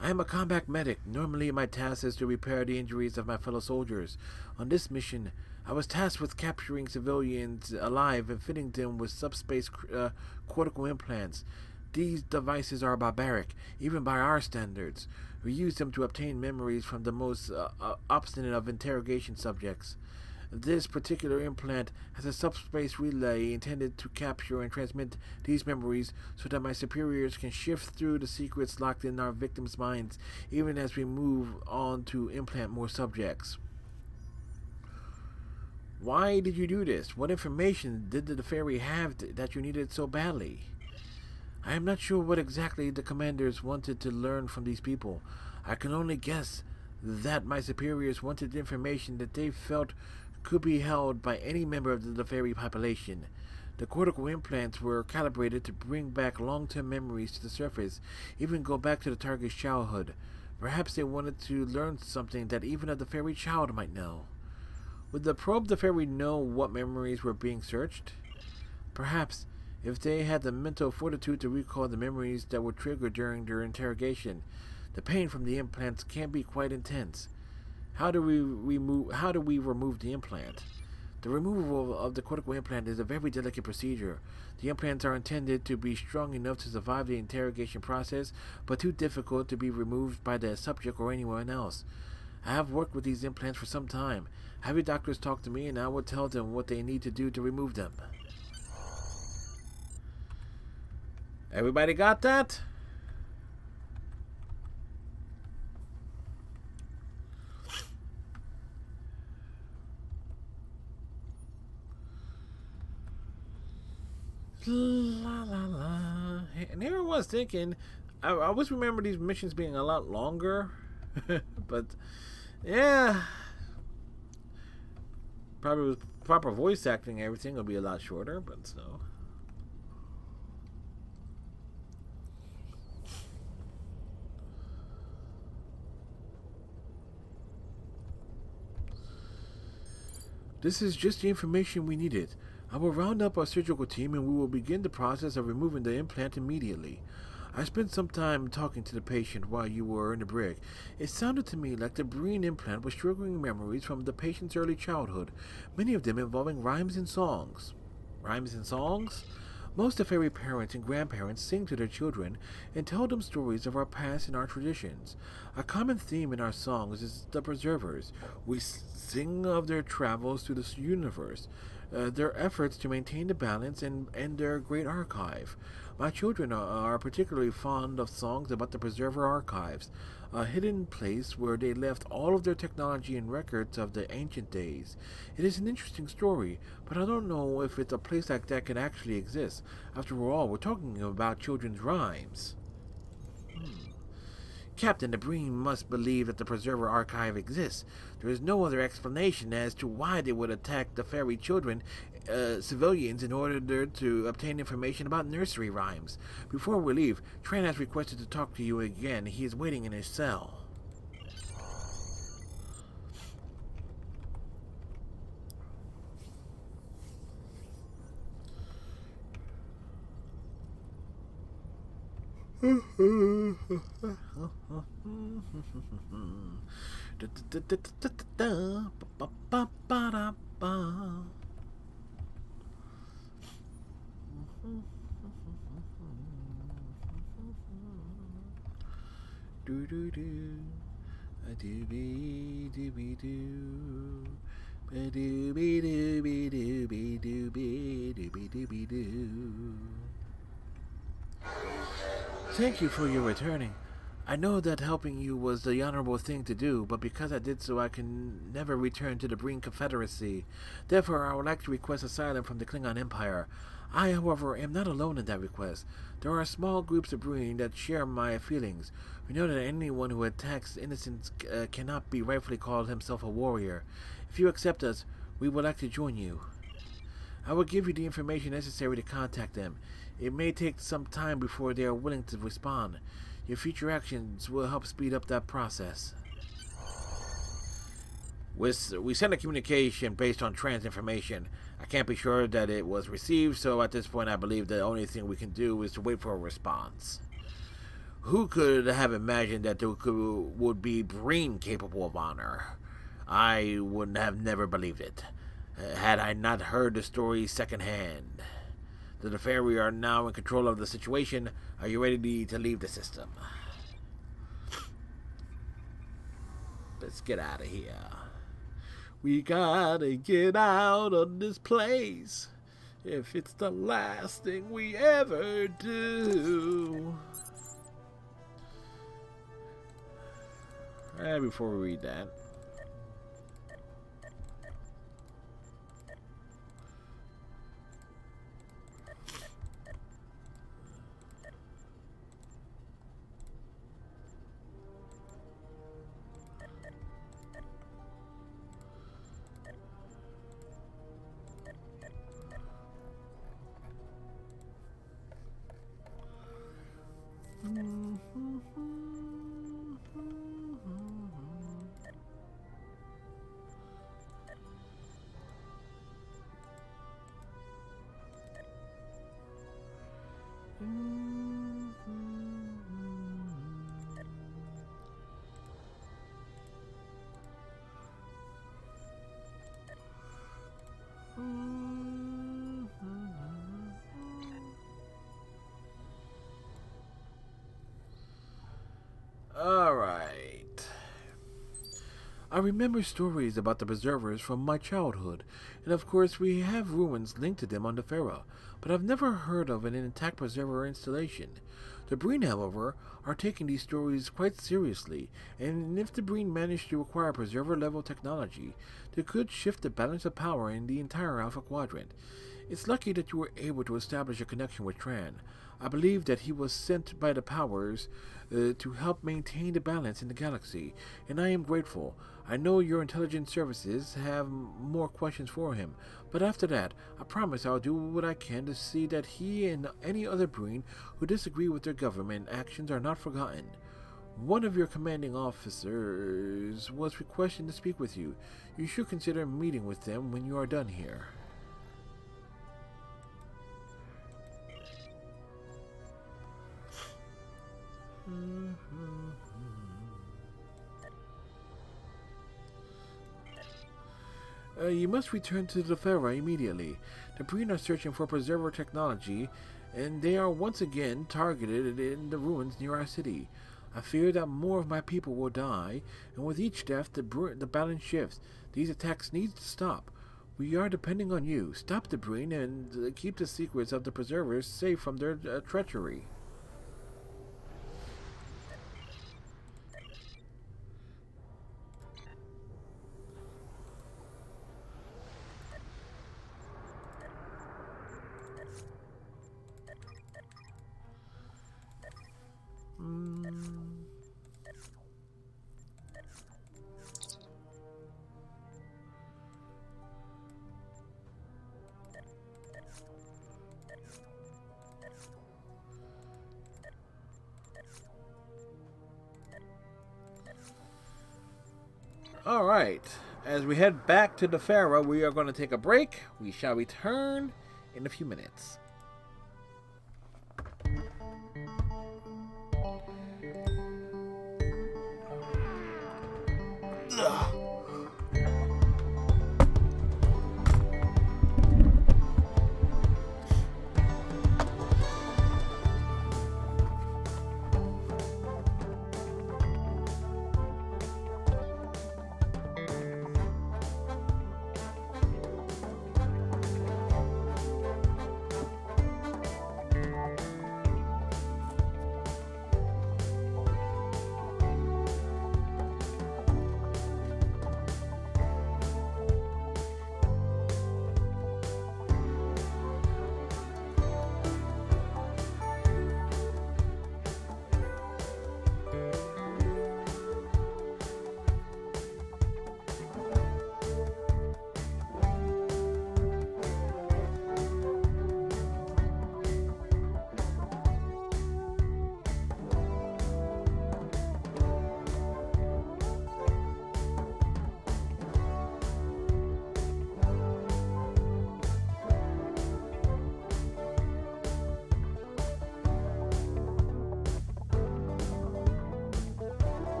I am a combat medic. Normally my task is to repair the injuries of my fellow soldiers. On this mission, I was tasked with capturing civilians alive and fitting them with subspace cortical implants. These devices are barbaric, even by our standards. We use them to obtain memories from the most obstinate of interrogation subjects. This particular implant has a subspace relay intended to capture and transmit these memories so that my superiors can shift through the secrets locked in our victims' minds even as we move on to implant more subjects. Why did you do this? What information did the Fairy have that you needed so badly? I am not sure what exactly the commanders wanted to learn from these people. I can only guess that my superiors wanted information that they felt could be held by any member of the Fairy population. The cortical implants were calibrated to bring back long-term memories to the surface, even go back to the target's childhood. Perhaps they wanted to learn something that even a Fairy child might know. Would the probe the Fairy know what memories were being searched? Perhaps, if they had the mental fortitude to recall the memories that were triggered during their interrogation. The pain from the implants can be quite intense. How do we remove the implant? The removal of the cortical implant is a very delicate procedure. The implants are intended to be strong enough to survive the interrogation process, but too difficult to be removed by the subject or anyone else. I have worked with these implants for some time. Have your doctors talk to me and I will tell them what they need to do to remove them. Everybody got that? La la la. And here I was thinking, I always remember these missions being a lot longer. But, yeah. Probably with proper voice acting and everything, it'll be a lot shorter, but still. This is just the information we needed. I will round up our surgical team and we will begin the process of removing the implant immediately. I spent some time talking to the patient while you were in the brig. It sounded to me like the Breen implant was triggering memories from the patient's early childhood, many of them involving rhymes and songs. Rhymes and songs? Most of Fairy parents and grandparents sing to their children and tell them stories of our past and our traditions. A common theme in our songs is the preservers. We sing of their travels through the universe, their efforts to maintain the balance, and their great archive. My children are particularly fond of songs about the Preserver Archives, a hidden place where they left all of their technology and records of the ancient days. It is an interesting story, but I don't know if it's a place like that can actually exist. After all, we're talking about children's rhymes. Captain, the Breen must believe that the Preserver Archive exists. There is no other explanation as to why they would attack the Fairy children, civilians, in order to obtain information about nursery rhymes. Before we leave, Tran has requested to talk to you again. He is waiting in his cell. Do do do, a doobie doobie doo, a doobie doobie doobie doobie doobie doobie doo. Thank you for your returning. I know that helping you was the honorable thing to do, but because I did so, I can never return to the Breen Confederacy. Therefore, I would like to request asylum from the Klingon Empire. I, however, am not alone in that request. There are small groups of Breen that share my feelings. We know that anyone who attacks innocents cannot be rightfully called himself a warrior. If you accept us, we would like to join you. I will give you the information necessary to contact them. It may take some time before they are willing to respond. Your future actions will help speed up that process. We sent a communication based on Tran's information. I can't be sure that it was received, so at this point I believe the only thing we can do is to wait for a response. Who could have imagined that there would be Breen capable of honor? I would have never believed it. had I not heard the story secondhand. The Deferi are now in control of the situation. Are you ready to leave the system? Let's get out of here. We gotta get out of this place if it's the last thing we ever do. Before we read that, alright. I remember stories about the Preservers from my childhood, and of course we have ruins linked to them on the Farah, but I've never heard of an intact Preserver installation. The Breen, however, are taking these stories quite seriously, and if the Breen manage to acquire Preserver-level technology, they could shift the balance of power in the entire Alpha Quadrant. It's lucky that you were able to establish a connection with Tran. I believe that he was sent by the powers to help maintain the balance in the galaxy, and I am grateful. I know your intelligence services have more questions for him, but after that, I promise I'll do what I can to see that he and any other Breen who disagree with their government actions are not forgotten. One of your commanding officers was requesting to speak with you. You should consider meeting with them when you are done here. You must return to the Farah immediately. The Breen are searching for Preserver technology, and they are once again targeted in the ruins near our city. I fear that more of my people will die, and with each death the balance shifts. These attacks need to stop. We are depending on you. Stop the Breen and keep the secrets of the Preservers safe from their treachery. Alright, as we head back to the Farah, we are going to take a break. We shall return in a few minutes.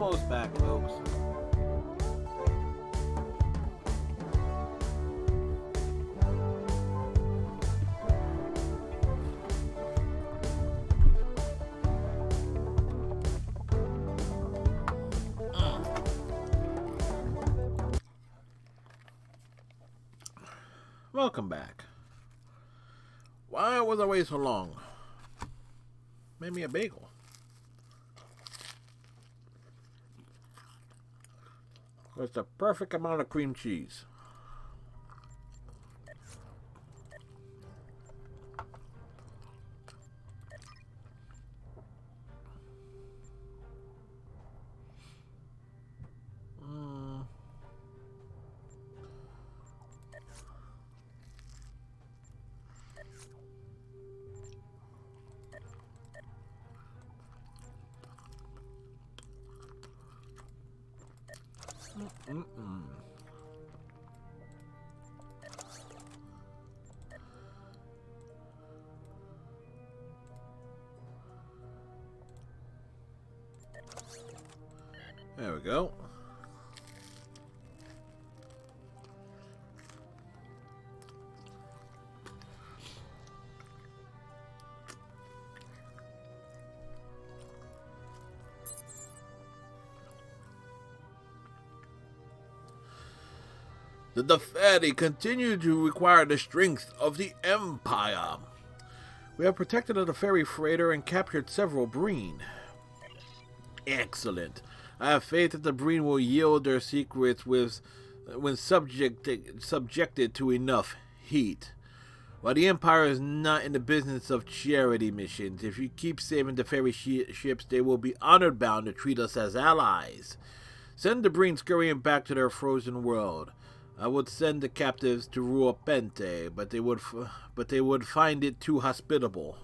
almost back, folks. Welcome back. Why was I waiting so long? Made me a bagel. With the perfect amount of cream cheese. There we go. The Deferi continue to require the strength of the Empire. We have protected the Deferi freighter and captured several Breen. Excellent. I have faith that the Breen will yield their secrets when subjected to enough heat. While the Empire is not in the business of charity missions, if you keep saving Deferi ships, they will be honored bound to treat us as allies. Send the Breen scurrying back to their frozen world. I would send the captives to Ruopente, but they would find it too hospitable.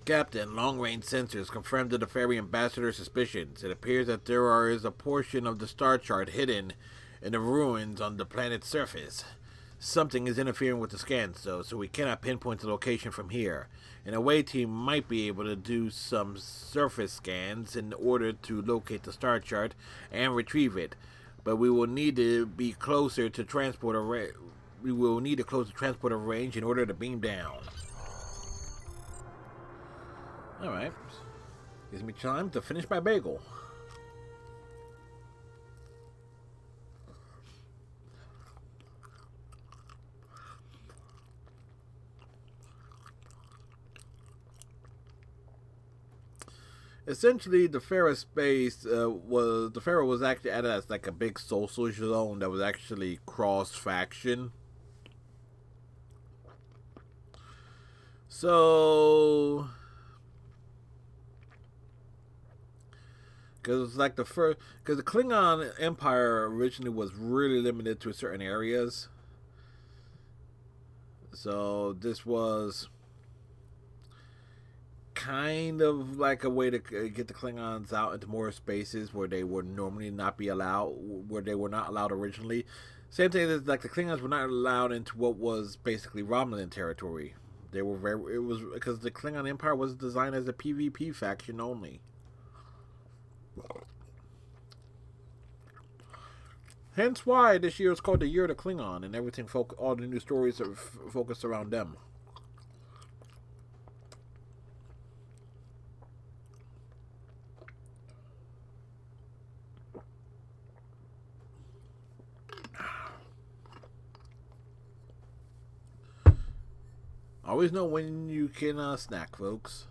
Captain, long-range sensors confirmed the Deferi ambassador's suspicions. It appears that there is a portion of the star chart hidden in the ruins on the planet's surface. Something is interfering with the scans, though, so we cannot pinpoint the location from here. An away team might be able to do some surface scans in order to locate the star chart and retrieve it, but we will need to be closer to transporter range in order to beam down. Alright. Gives me time to finish my bagel. Essentially, the Deferi space was actually added as like a big social zone that was actually cross-faction. So, because like the Klingon Empire originally was really limited to certain areas. So this was kind of like a way to get the Klingons out into more spaces where they would normally not be allowed, where they were not allowed originally. Same thing as like the Klingons were not allowed into what was basically Romulan territory. They were it was because the Klingon Empire was designed as a PvP faction only. Hence why this year is called the Year of the Klingon, and everything all the new stories are focused around them. Always know when you can snack, folks.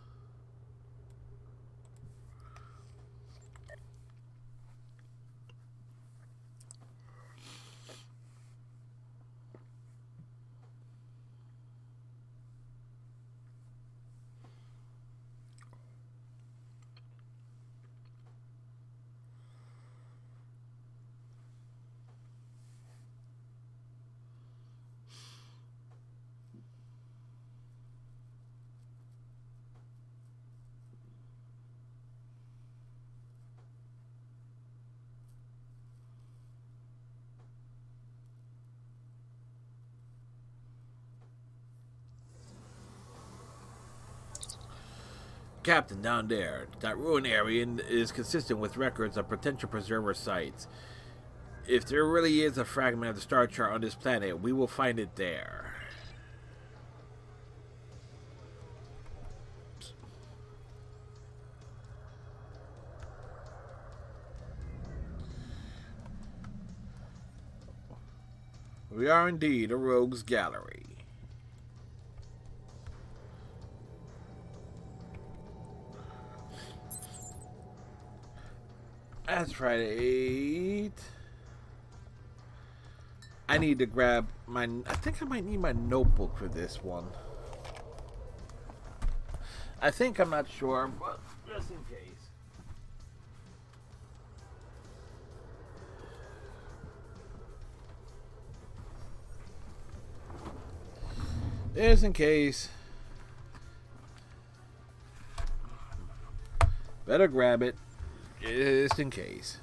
Captain, down there. That ruin area is consistent with records of potential preserver sites. If there really is a fragment of the star chart on this planet, we will find it there. We are indeed a rogues gallery. That's Friday 8. I need to grab my... I think I might need my notebook for this one. I think, I'm not sure, but just in case. Just in case. Better grab it. Just in case.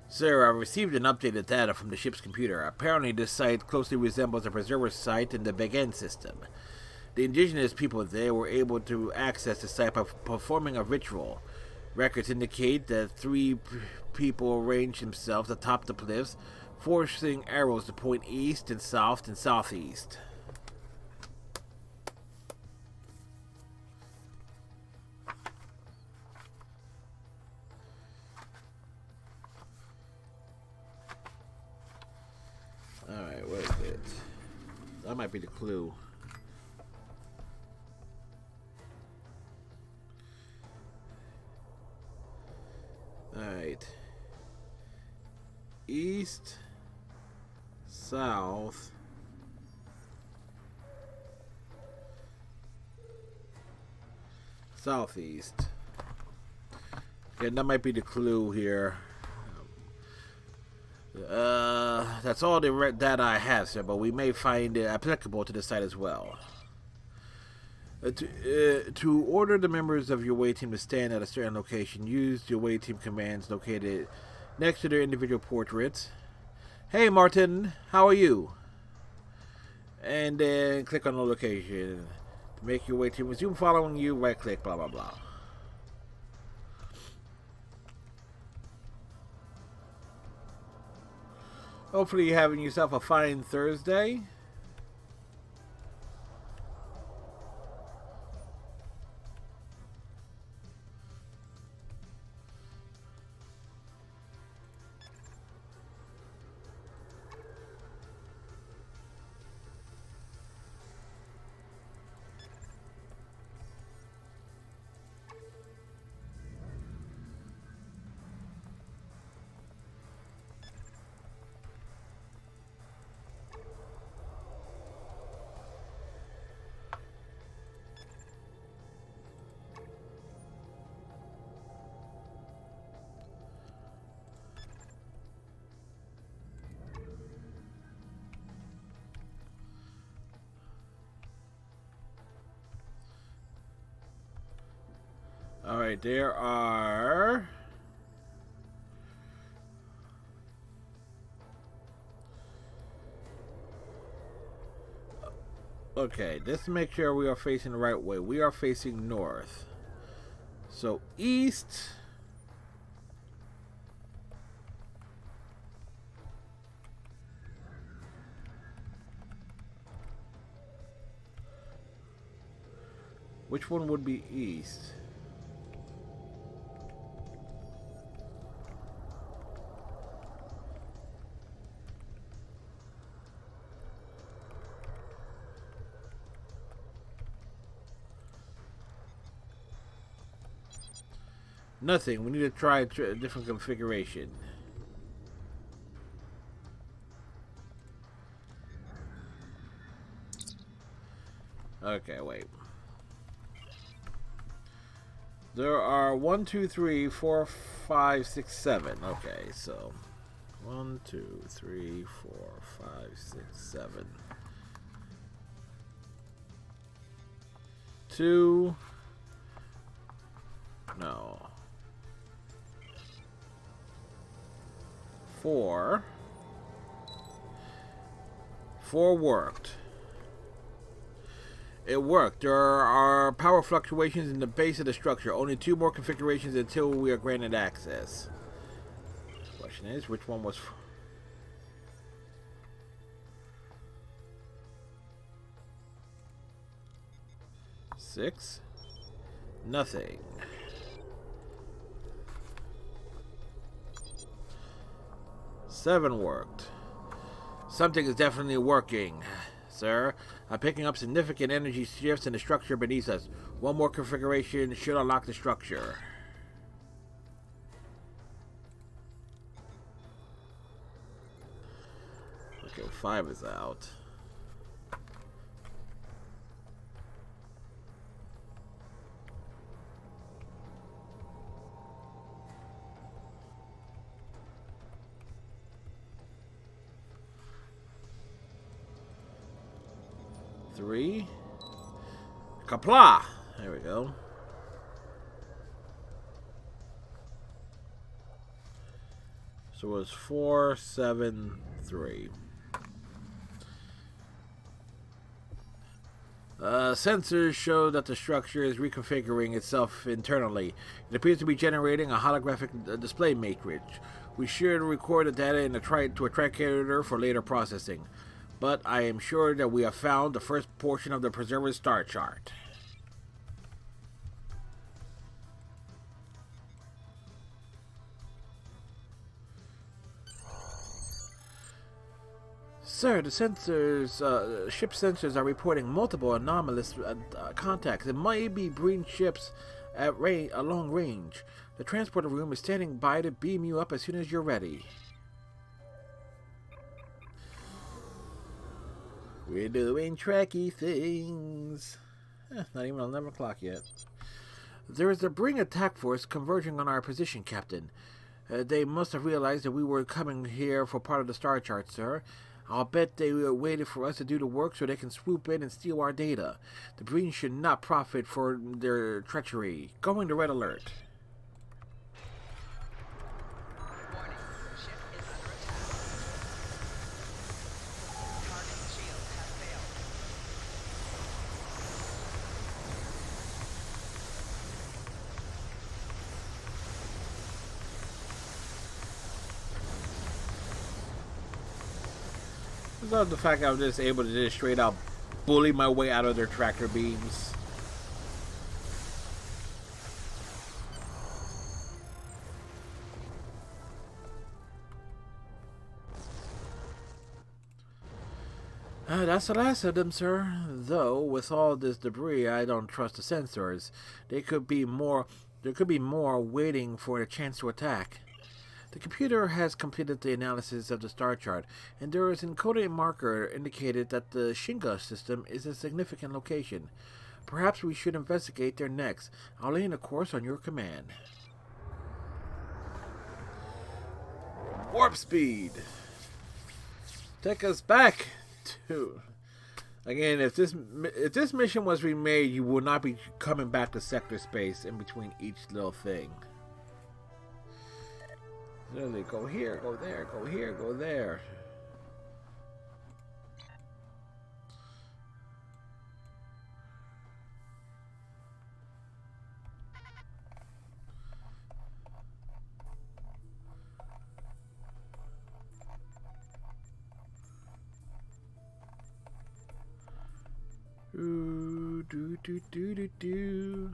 Sir, I received an updated data from the ship's computer. Apparently this site closely resembles a preserver site in the Begen system. The indigenous people there were able to access the site by performing a ritual. Records indicate that three people arranged themselves atop the cliffs, forcing arrows to point east and southeast. Alright, what is it? That might be the clue. Alright. East, south, southeast. Again, that might be the clue here. That's all the data I have, sir, but we may find it applicable to the site as well. To order the members of your away team to stand at a certain location, use the away team commands located next to their individual portraits. Hey Martin, how are you? And then click on the location. To make your away team resume following you, right click, blah blah blah. Hopefully you're having yourself a fine Thursday. Alright, there are... Okay, let's make sure we are facing the right way. We are facing north. So, east... Which one would be east? Nothing. We need to try a different configuration. Okay, wait. There are 1, 2, 3, 4, 5, 6, 7. Okay, so 1, 2, 3, 4, 5, 6, 7. 2. No. 4. 4 worked. It worked. There are power fluctuations in the base of the structure. Only 2 more configurations until we are granted access. The question is, which one was... 6? Nothing. 7 worked. Something is definitely working, sir. I'm picking up significant energy shifts in the structure beneath us. 1 more configuration should unlock the structure. Okay, 5 is out. Three. Kapla! There we go. So it was 4, 7, 3. Sensors show that the structure is reconfiguring itself internally. It appears to be generating a holographic display matrix. We should record the data in to a tricorder for later processing. But I am sure that we have found the first portion of the Preserver's star chart. Sir, the sensors, ship sensors are reporting multiple anomalous contacts. It might be Breen ships at long range. The transporter room is standing by to beam you up as soon as you're ready. We're doing Trekkie things. Not even 11 o'clock yet. There is a Breen attack force converging on our position, Captain. They must have realized that we were coming here for part of the star chart, sir. I'll bet they waited for us to do the work so they can swoop in and steal our data. The Breen should not profit for their treachery. Going to red alert.
Warning. Ship is under attack. Target shields have failed.
I love the fact I'm just able to just straight out bully my way out of their tractor beams. That's the last of them, sir. Though, with all this debris, I don't trust the sensors. There could be more waiting for a chance to attack. The computer has completed the analysis of the star chart, and there is an encoded marker indicated that the Shinga system is a significant location. Perhaps we should investigate there next. I'll lay in a course on your command. Warp speed! Take us back to... Again, if this mission was remade, you will not be coming back to sector space in between each little thing. Literally, go here, go there, go here, go there. Ooh, do do do do do.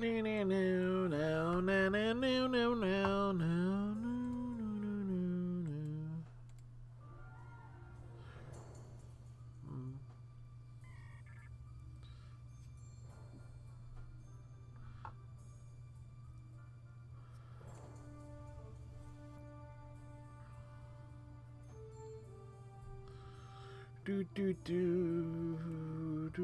No, no, no, no, no, no, no, no, no, no, no. Do do do do.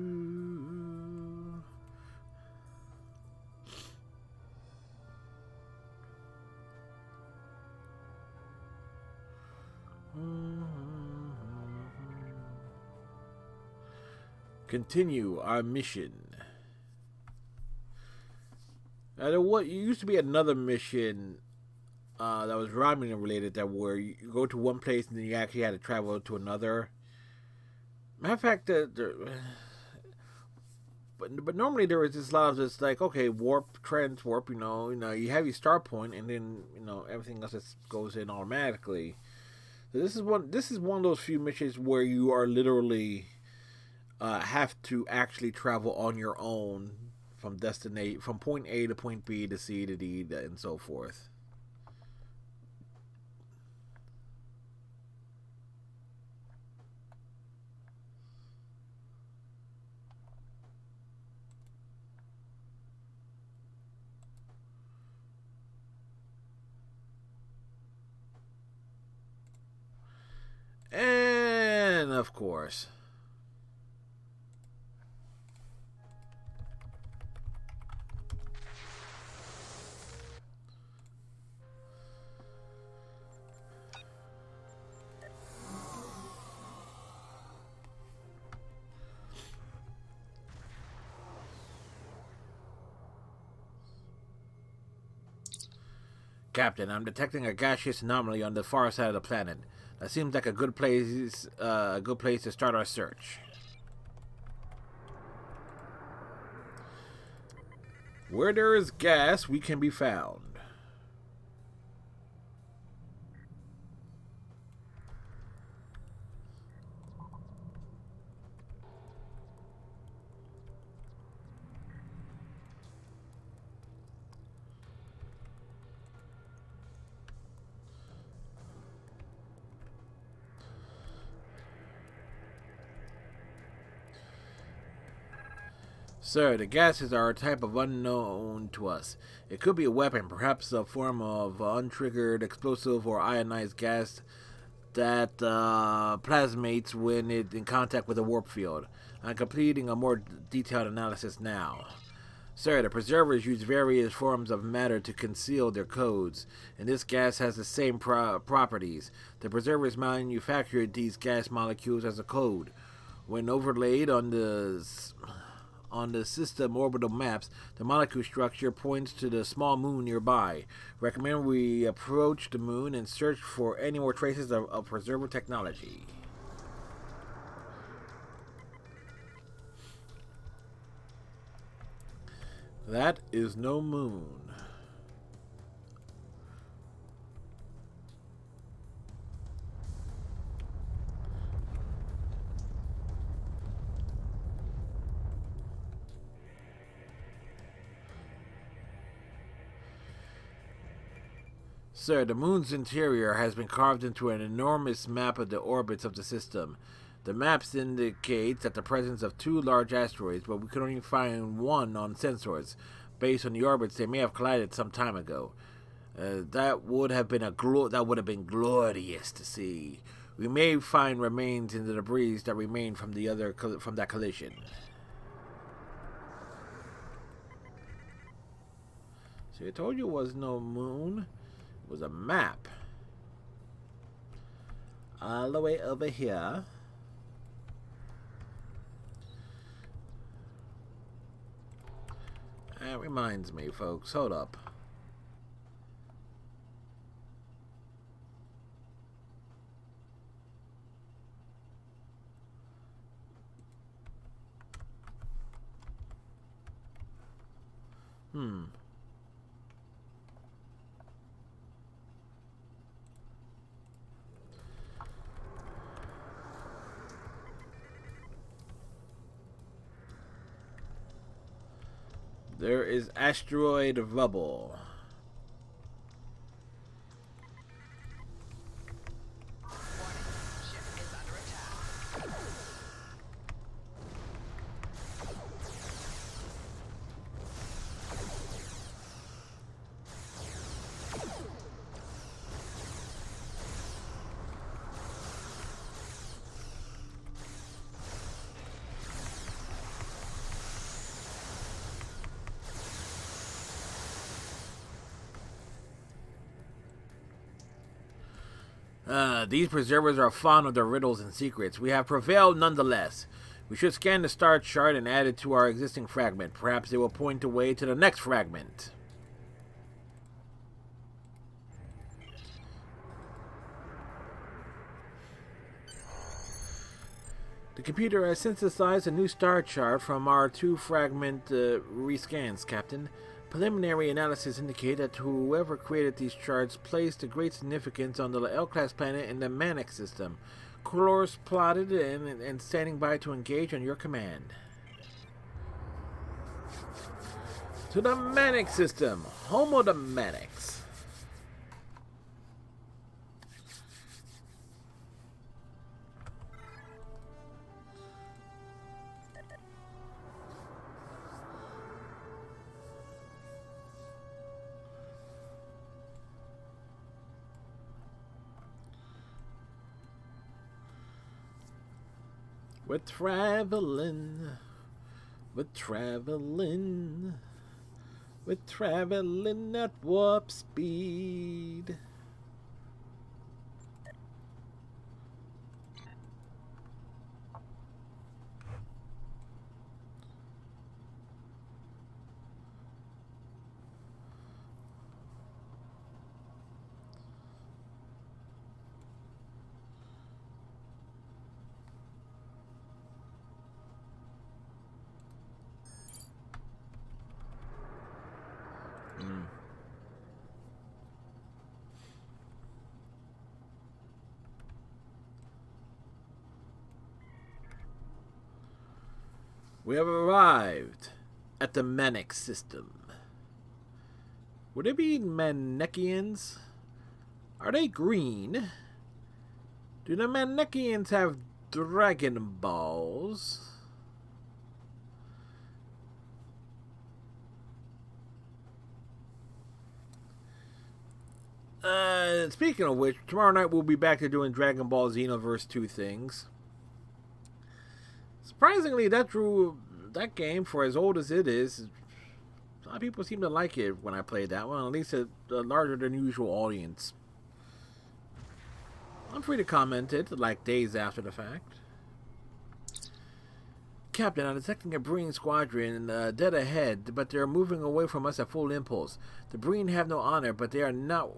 Continue our mission. There used to be another mission that was Romulus related, that where you go to one place and then you actually had to travel to another. Matter of fact, but normally there was just a lot of this like, okay, warp, transwarp, you have your start point and then everything else just goes in automatically. So this is one of those few missions where you are literally have to actually travel on your own from point A to point B to C to D and so forth. And of course, Captain, I'm detecting a gaseous anomaly on the far side of the planet. That seems like a good place to start our search. Where there is gas, we can be found. Sir, the gases are a type of unknown to us. It could be a weapon, perhaps a form of untriggered explosive or ionized gas that plasmates when it in contact with a warp field. I'm completing a more detailed analysis now. Sir, the preservers use various forms of matter to conceal their codes, and this gas has the same properties. The preservers manufactured these gas molecules as a code. When overlaid on the system orbital maps, the molecule structure points to the small moon nearby. Recommend we approach the moon and search for any more traces of preserver technology. That is no moon. Sir, the moon's interior has been carved into an enormous map of the orbits of the system. The maps indicate that the presence of two large asteroids, but we could only find one on sensors. Based on the orbits, they may have collided some time ago. That would have been glorious to see. We may find remains in the debris that remain from that collision. See, I told you it was no moon. It was a map. All the way over here. That reminds me, folks. Hold up. There is asteroid rubble. These preservers are fond of their riddles and secrets. We have prevailed nonetheless. We should scan the star chart and add it to our existing fragment. Perhaps it will point the way to the next fragment. The computer has synthesized a new star chart from our two-fragment rescans, Captain. Preliminary analysis indicate that whoever created these charts placed a great significance on the L-class planet in the Manic system. Course plotted and standing by to engage on your command. To the Manic system, home of the Manics. We're traveling at warp speed. We have arrived at the Manic system. Would it be Manikians? Are they green? Do the Manikians have Dragon Balls? Speaking of which, tomorrow night we'll be back to doing Dragon Ball Xenoverse 2 things. Surprisingly, that game, for as old as it is, a lot of people seem to like it when I played that one, at least a larger than usual audience. I'm free to comment it, like days after the fact. Captain, I'm detecting a Breen squadron dead ahead, but they're moving away from us at full impulse. The Breen have no honor, but they are not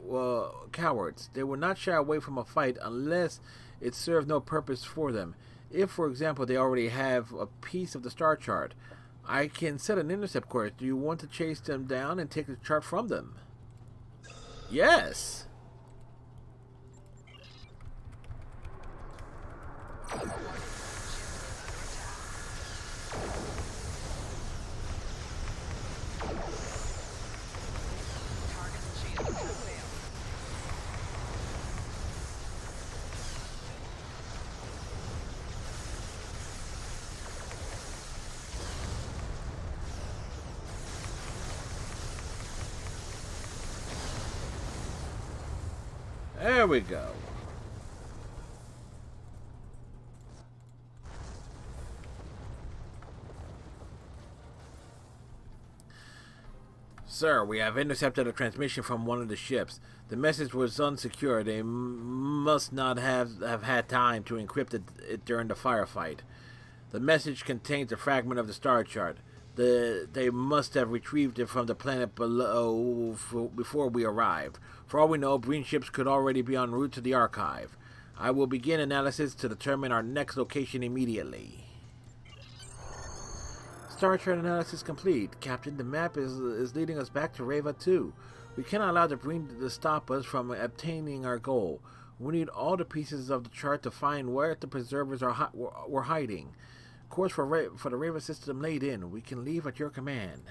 cowards. They will not shy away from a fight unless it serves no purpose for them. If, for example, they already have a piece of the star chart, I can set an intercept course. Do you want to chase them down and take the chart from them? Yes! There we go. Sir, we have intercepted a transmission from one of the ships. The message was unsecure. They must not have had time to encrypt it during the firefight. The message contains a fragment of the star chart. They must have retrieved it from the planet below before we arrived. For all we know, Breen ships could already be en route to the archive. I will begin analysis to determine our next location immediately. Star chart analysis complete. Captain, the map is leading us back to Reva 2. We cannot allow the Breen to stop us from obtaining our goal. We need all the pieces of the chart to find where the preservers were hiding. Course for the Reva system laid in. We can leave at your command.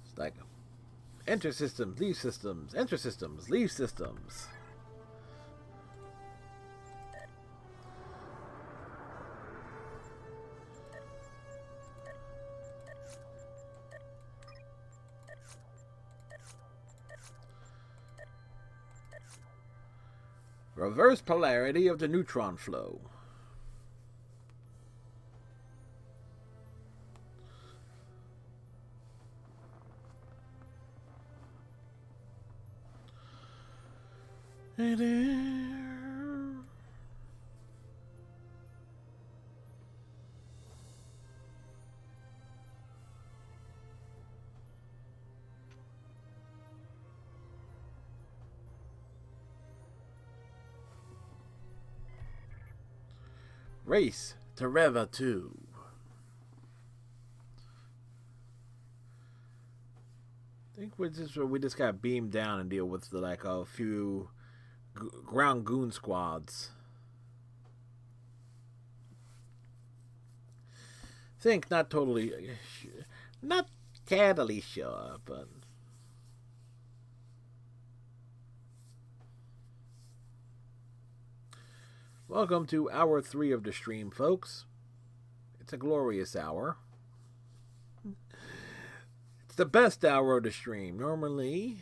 It's like enter systems, leave systems, enter systems, leave systems. Reverse polarity of the neutron flow. Race to Reva 2. I think we just got beamed down and deal with like a few ground goon squads. Think not totally sure, but welcome to hour 3 of the stream, folks. It's a glorious hour. It's the best hour of the stream. Normally,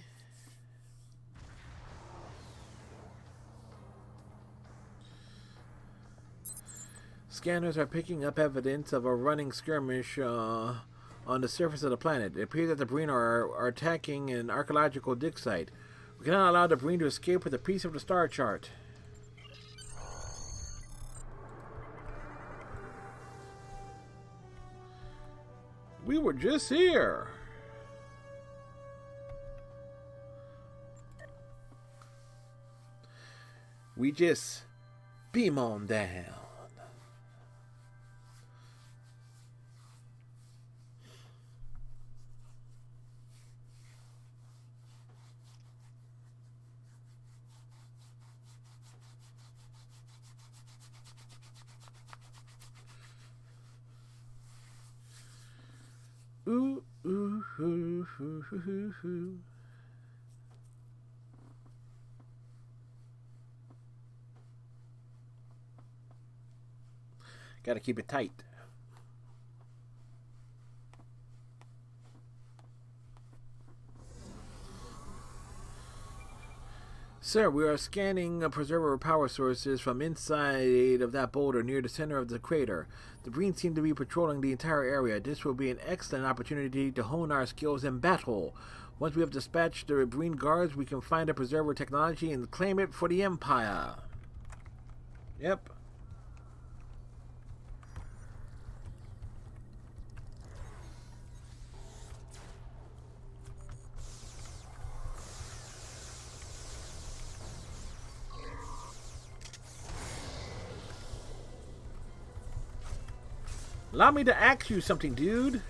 scanners are picking up evidence of a running skirmish on the surface of the planet. It appears that the Breen are attacking an archaeological dig site. We cannot allow the Breen to escape with a piece of the star chart. We were just here. We just beam on down. Ooh, ooh, ooh, ooh, ooh, ooh. Gotta keep it tight. Sir, we are scanning preserver power sources from inside of that boulder near the center of the crater. The Breen seem to be patrolling the entire area. This will be an excellent opportunity to hone our skills in battle. Once we have dispatched the Breen guards, we can find the preserver technology and claim it for the Empire. Yep. Allow me to ask you something, dude.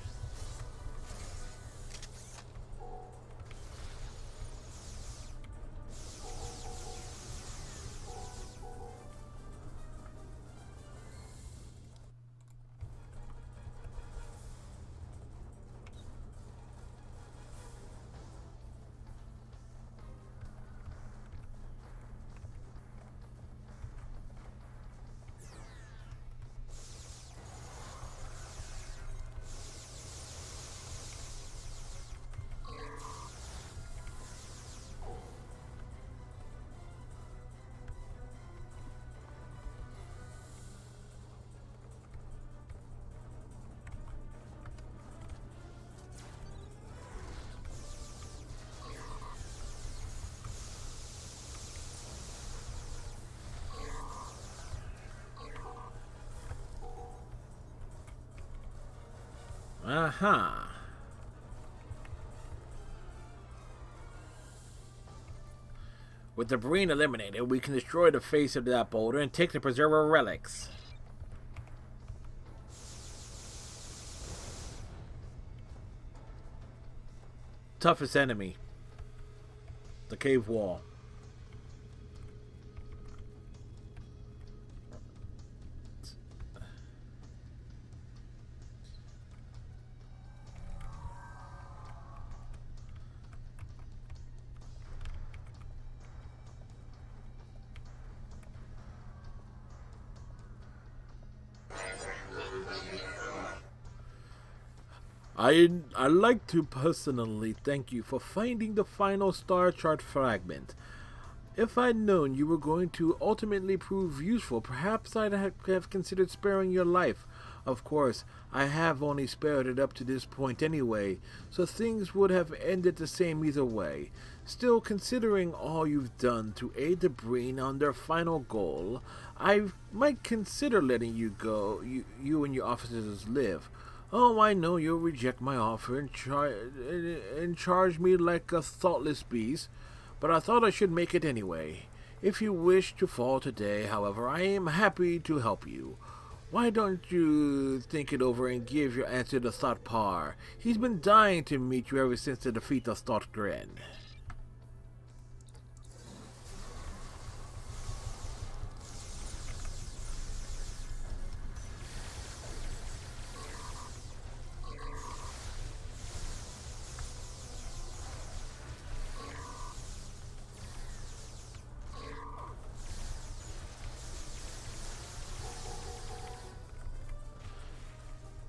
Uh-huh. With the Breen eliminated, we can destroy the face of that boulder and take the preserver relics. Toughest enemy. The cave wall. I'd like to personally thank you for finding the final star chart fragment. If I'd known you were going to ultimately prove useful, perhaps I'd have considered sparing your life. Of course, I have only spared it up to this point anyway, so things would have ended the same either way. Still, considering all you've done to aid the Breen on their final goal, I might consider letting you go, you and your officers live. Oh, I know you'll reject my offer and charge me like a thoughtless beast, but I thought I should make it anyway. If you wish to fall today, however, I am happy to help you. Why don't you think it over and give your answer to Thotpar? He's been dying to meet you ever since the defeat of Thotgren.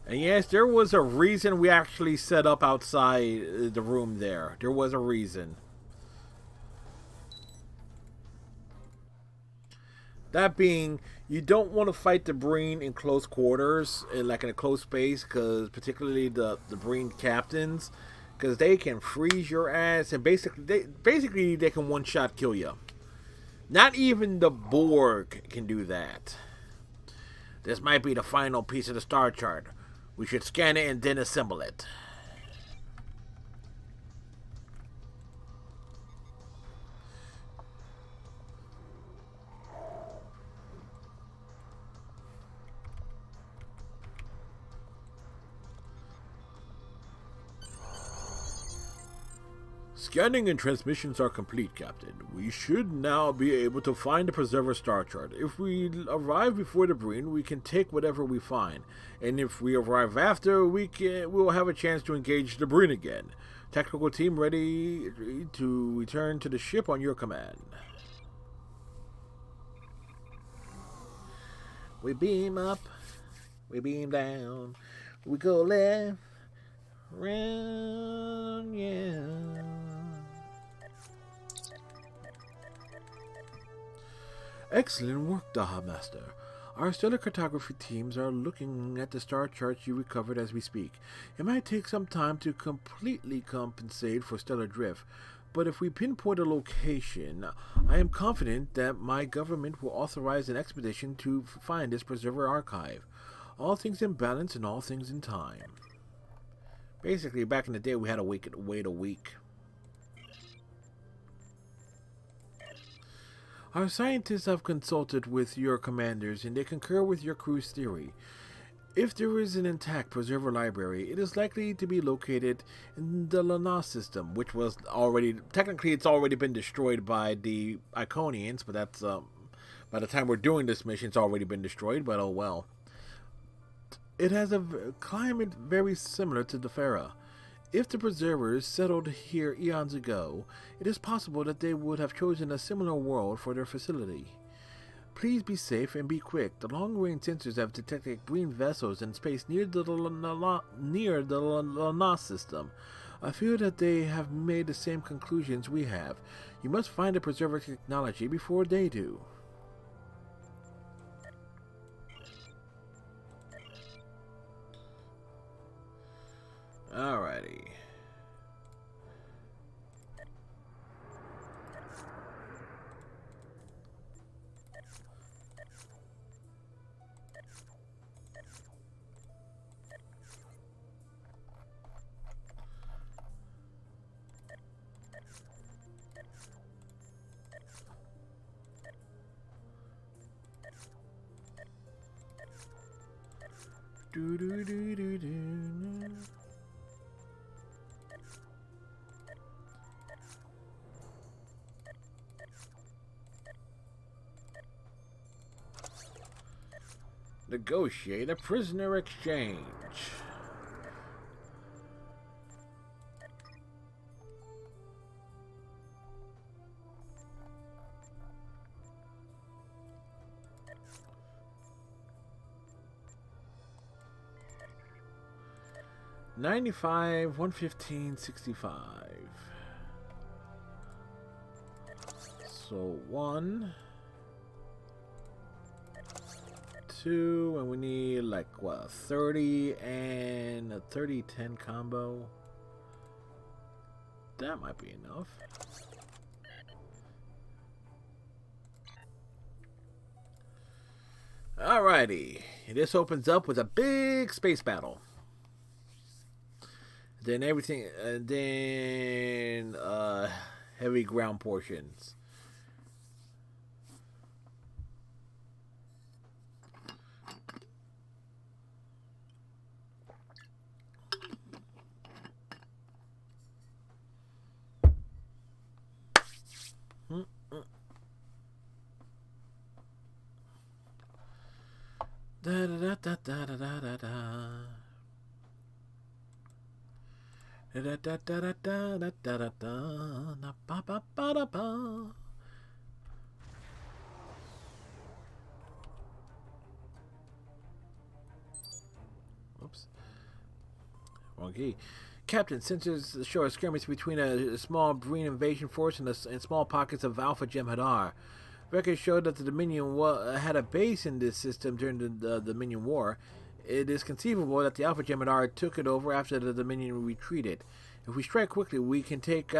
And yes, there was a reason we actually set up outside the room there. There was a reason. That being, you don't want to fight the Breen in close quarters, like in a close space, because particularly the Breen captains, because they can freeze your ass and basically they can one shot kill you. Not even the Borg can do that. This might be the final piece of the star chart. We should scan it and then assemble it. Scanning and transmissions are complete, Captain. We should now be able to find the Preserver star chart. If we arrive before the Breen, we can take whatever we find. And if we arrive after, we'll have a chance to engage the Breen again. Technical team ready to return to the ship on your command. We beam up, we beam down, we go left, round, yeah. Excellent work, Daha Master. Our stellar cartography teams are looking at the star charts you recovered as we speak. It might take some time to completely compensate for stellar drift, but if we pinpoint a location, I am confident that my government will authorize an expedition to find this preserver archive. All things in balance and all things in time. Basically, back in the day, we had to wait a week. Our scientists have consulted with your commanders, and they concur with your crew's theory. If there is an intact preserver library, it is likely to be located in the Lana system, which was technically it's already been destroyed by the Iconians, but that's, by the time we're doing this mission, it's already been destroyed, but oh well. It has a climate very similar to Defera. If the preservers settled here eons ago, it is possible that they would have chosen a similar world for their facility. Please be safe and be quick. The long-range sensors have detected green vessels in space near the Lana system. I feel that they have made the same conclusions we have. You must find the preserver technology before they do. Alrighty. Do do do do do. Negotiate a prisoner exchange. $95, $115, $65. So 1, 2, and we need like what, 30 and a 30-10 combo. That might be enough. Alrighty, this opens up with a big space battle. Then everything, then heavy ground portions. Da da da da da da da da. Da da da da da da da da da. Ba ba ba da ba. Oops. Wrong key. Captain, sensors show a skirmish between a small Breen invasion force and small pockets of Alpha Jem'Hadar. Records show that the Dominion had a base in this system during the Dominion War. It is conceivable that the Alpha Jem'Hadar took it over after the Dominion retreated. If we strike quickly, we can take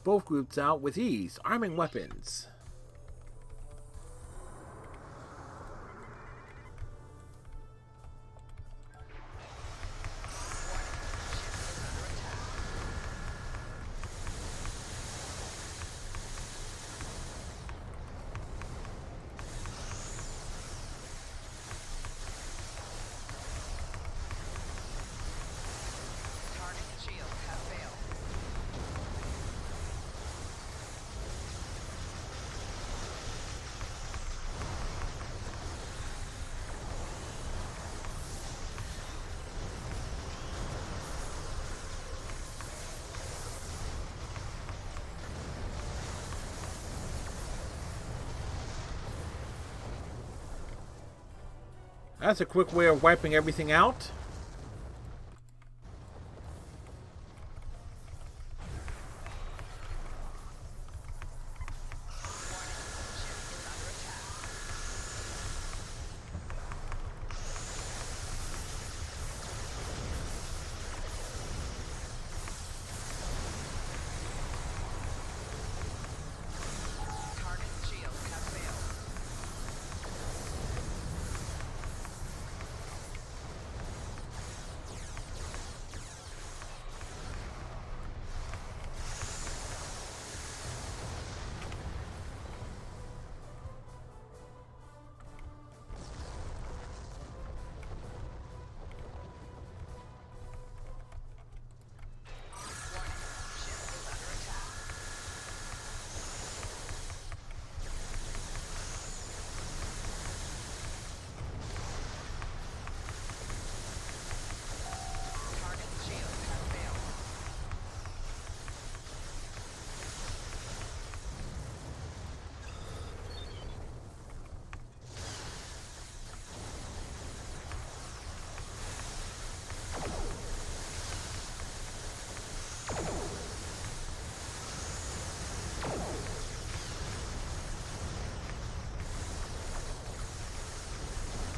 both groups out with ease, arming weapons. That's a quick way of wiping everything out.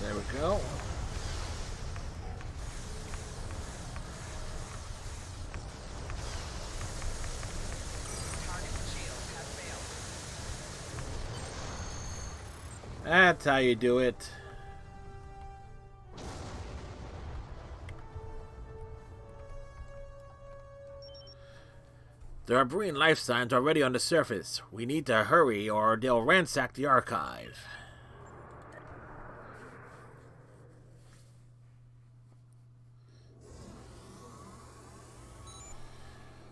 There we go. That's how you do it. There are Breen life signs already on the surface. We need to hurry or they'll ransack the archive.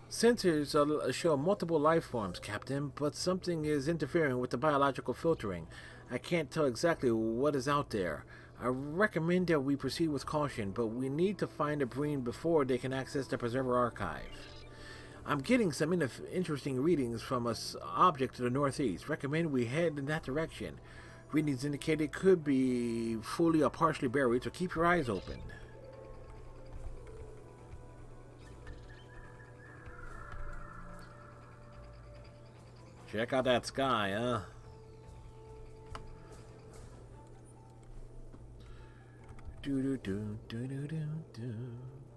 Sensors show multiple life forms, Captain, but something is interfering with the biological filtering. I can't tell exactly what is out there. I recommend that we proceed with caution, but we need to find the Breen before they can access the Preserver archive. I'm getting some interesting readings from an object to the northeast. Recommend we head in that direction. Readings indicate it could be fully or partially buried, so keep your eyes open. Check out that sky, huh? Do do do do do do do,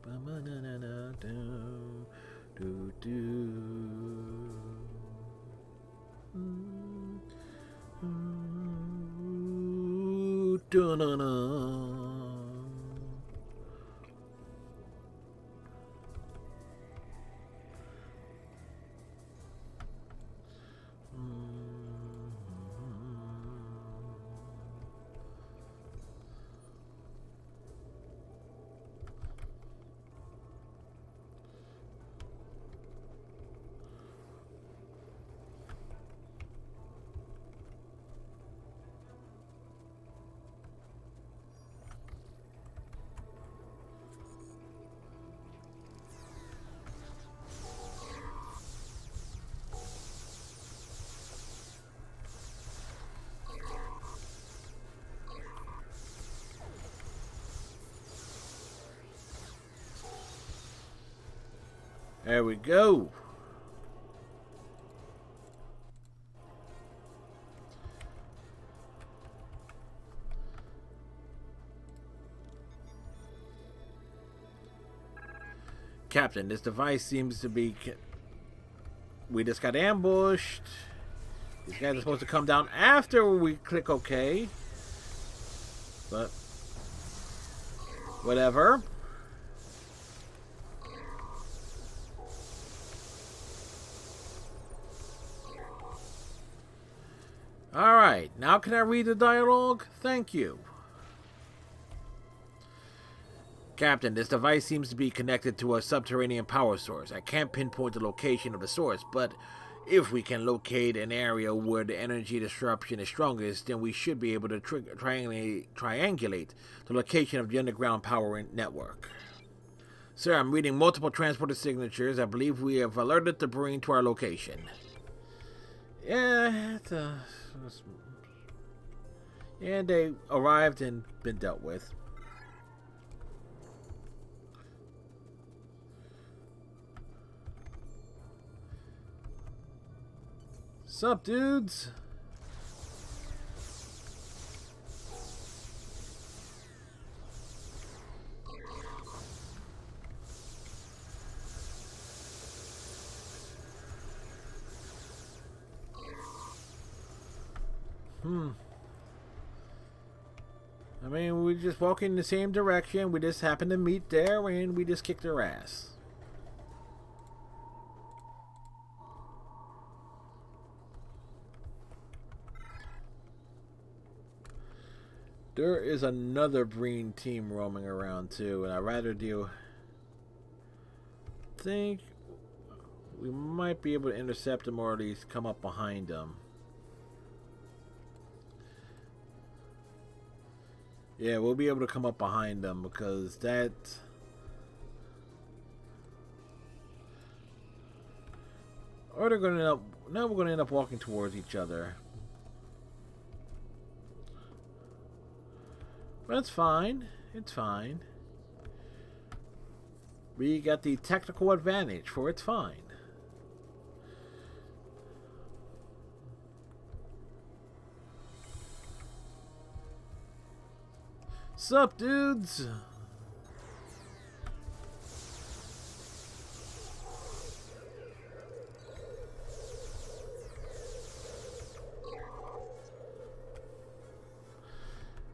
ba ba na na na do do do. Do na na. There we go. Captain, this device seems to be... We just got ambushed. These guys are supposed to come down after we click OK. But... whatever. Alright, now can I read the dialogue? Thank you. Captain, this device seems to be connected to a subterranean power source. I can't pinpoint the location of the source, but if we can locate an area where the energy disruption is strongest, then we should be able to triangulate the location of the underground power network. Sir, I'm reading multiple transporter signatures. I believe we have alerted the Marine to our location. Yeah, yeah, they arrived and been dealt with. Sup, dudes? I mean, we just walk in the same direction. We just happened to meet there, and we just kicked their ass. There is another Breen team roaming around too, and I'd rather do... think we might be able to intercept them or at least come up behind them. Yeah, we'll be able to come up behind them because that... or they're going to end up... now we're going to end up walking towards each other. But it's fine. It's fine. We got the technical advantage, for it's fine. Sup, dudes?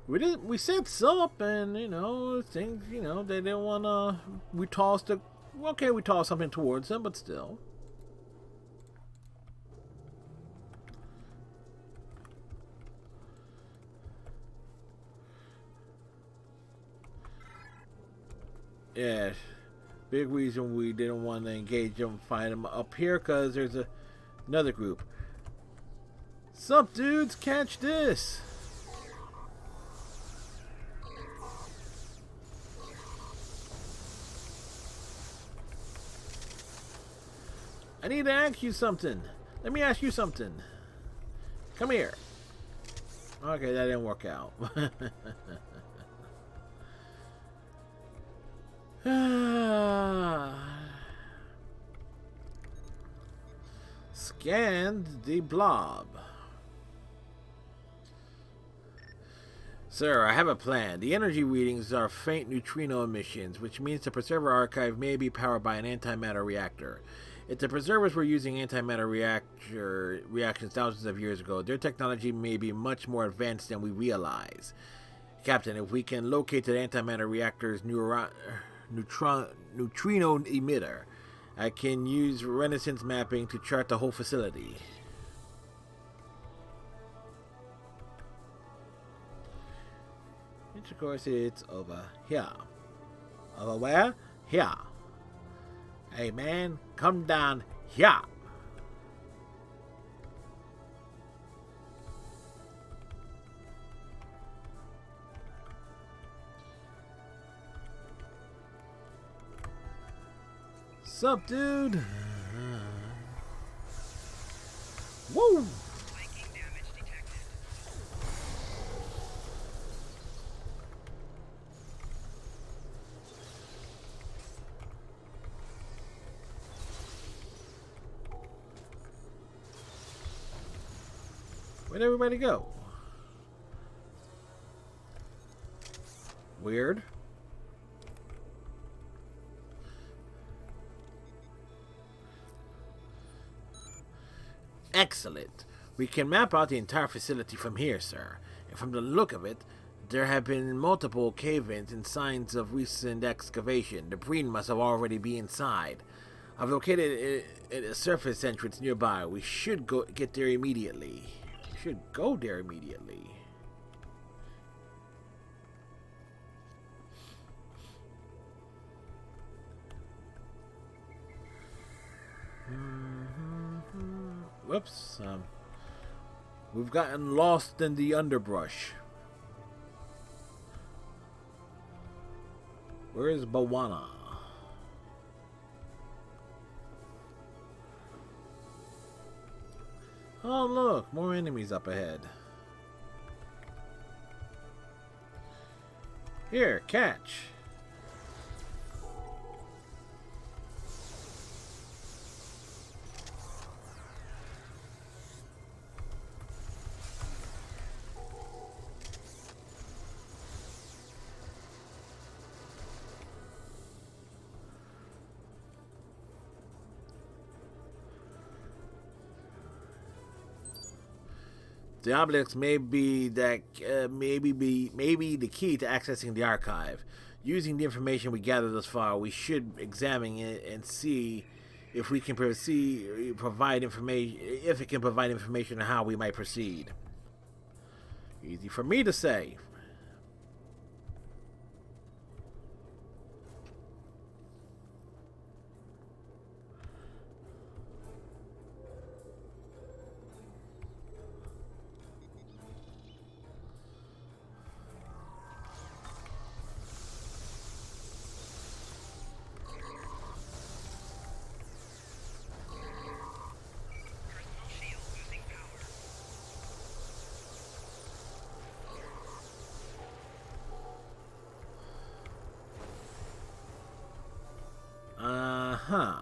We said sup, and you know, things, you know, they didn't wanna. We tossed a. Okay, we tossed something towards them, but still. Yeah, big reason we didn't want to engage them, find them up here, because there's another group. Sup, dudes? Catch this! I need to ask you something. Let me ask you something. Come here. Okay, that didn't work out. Scanned the blob. Sir, I have a plan. The energy readings are faint neutrino emissions, which means the Preserver Archive may be powered by an antimatter reactor. If the Preservers were using antimatter reactions thousands of years ago, their technology may be much more advanced than we realize. Captain, if we can locate the antimatter reactor's neutrino emitter, I can use Renaissance mapping to chart the whole facility. Which of course it's over here. Over where? Here. Hey man, come down here. Sup, dude? Woo!
Viking damage detected.
Where'd everybody go? Weird. Excellent. We can map out the entire facility from here, sir. And from the look of it, there have been multiple cave-ins and signs of recent excavation. The Breen must have already been inside. I've located a surface entrance nearby. We should get there immediately. We should go there immediately. Whoops. We've gotten lost in the underbrush. Where is Bawana? Oh look, more enemies up ahead. Here, catch. The obelisk may be that maybe the key to accessing the archive. Using the information we gathered thus far, we should examine it and see if we can provide information. If it can provide information on how we might proceed. Easy for me to say. Uh-huh.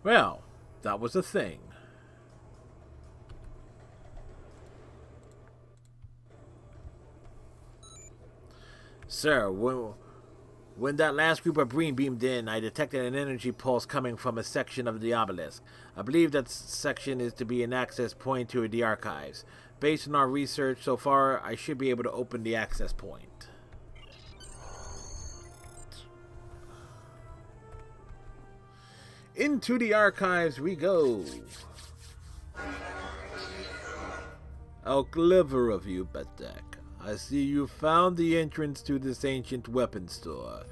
Well, that was a thing. Sir, when that last group of Breen beamed in, I detected an energy pulse coming from a section of the obelisk. I believe that section is to be an access point to the archives. Based on our research so far, I should be able to open the access point. Into the archives we go. How clever of you, Batek. I see you found the entrance to this ancient weapon store.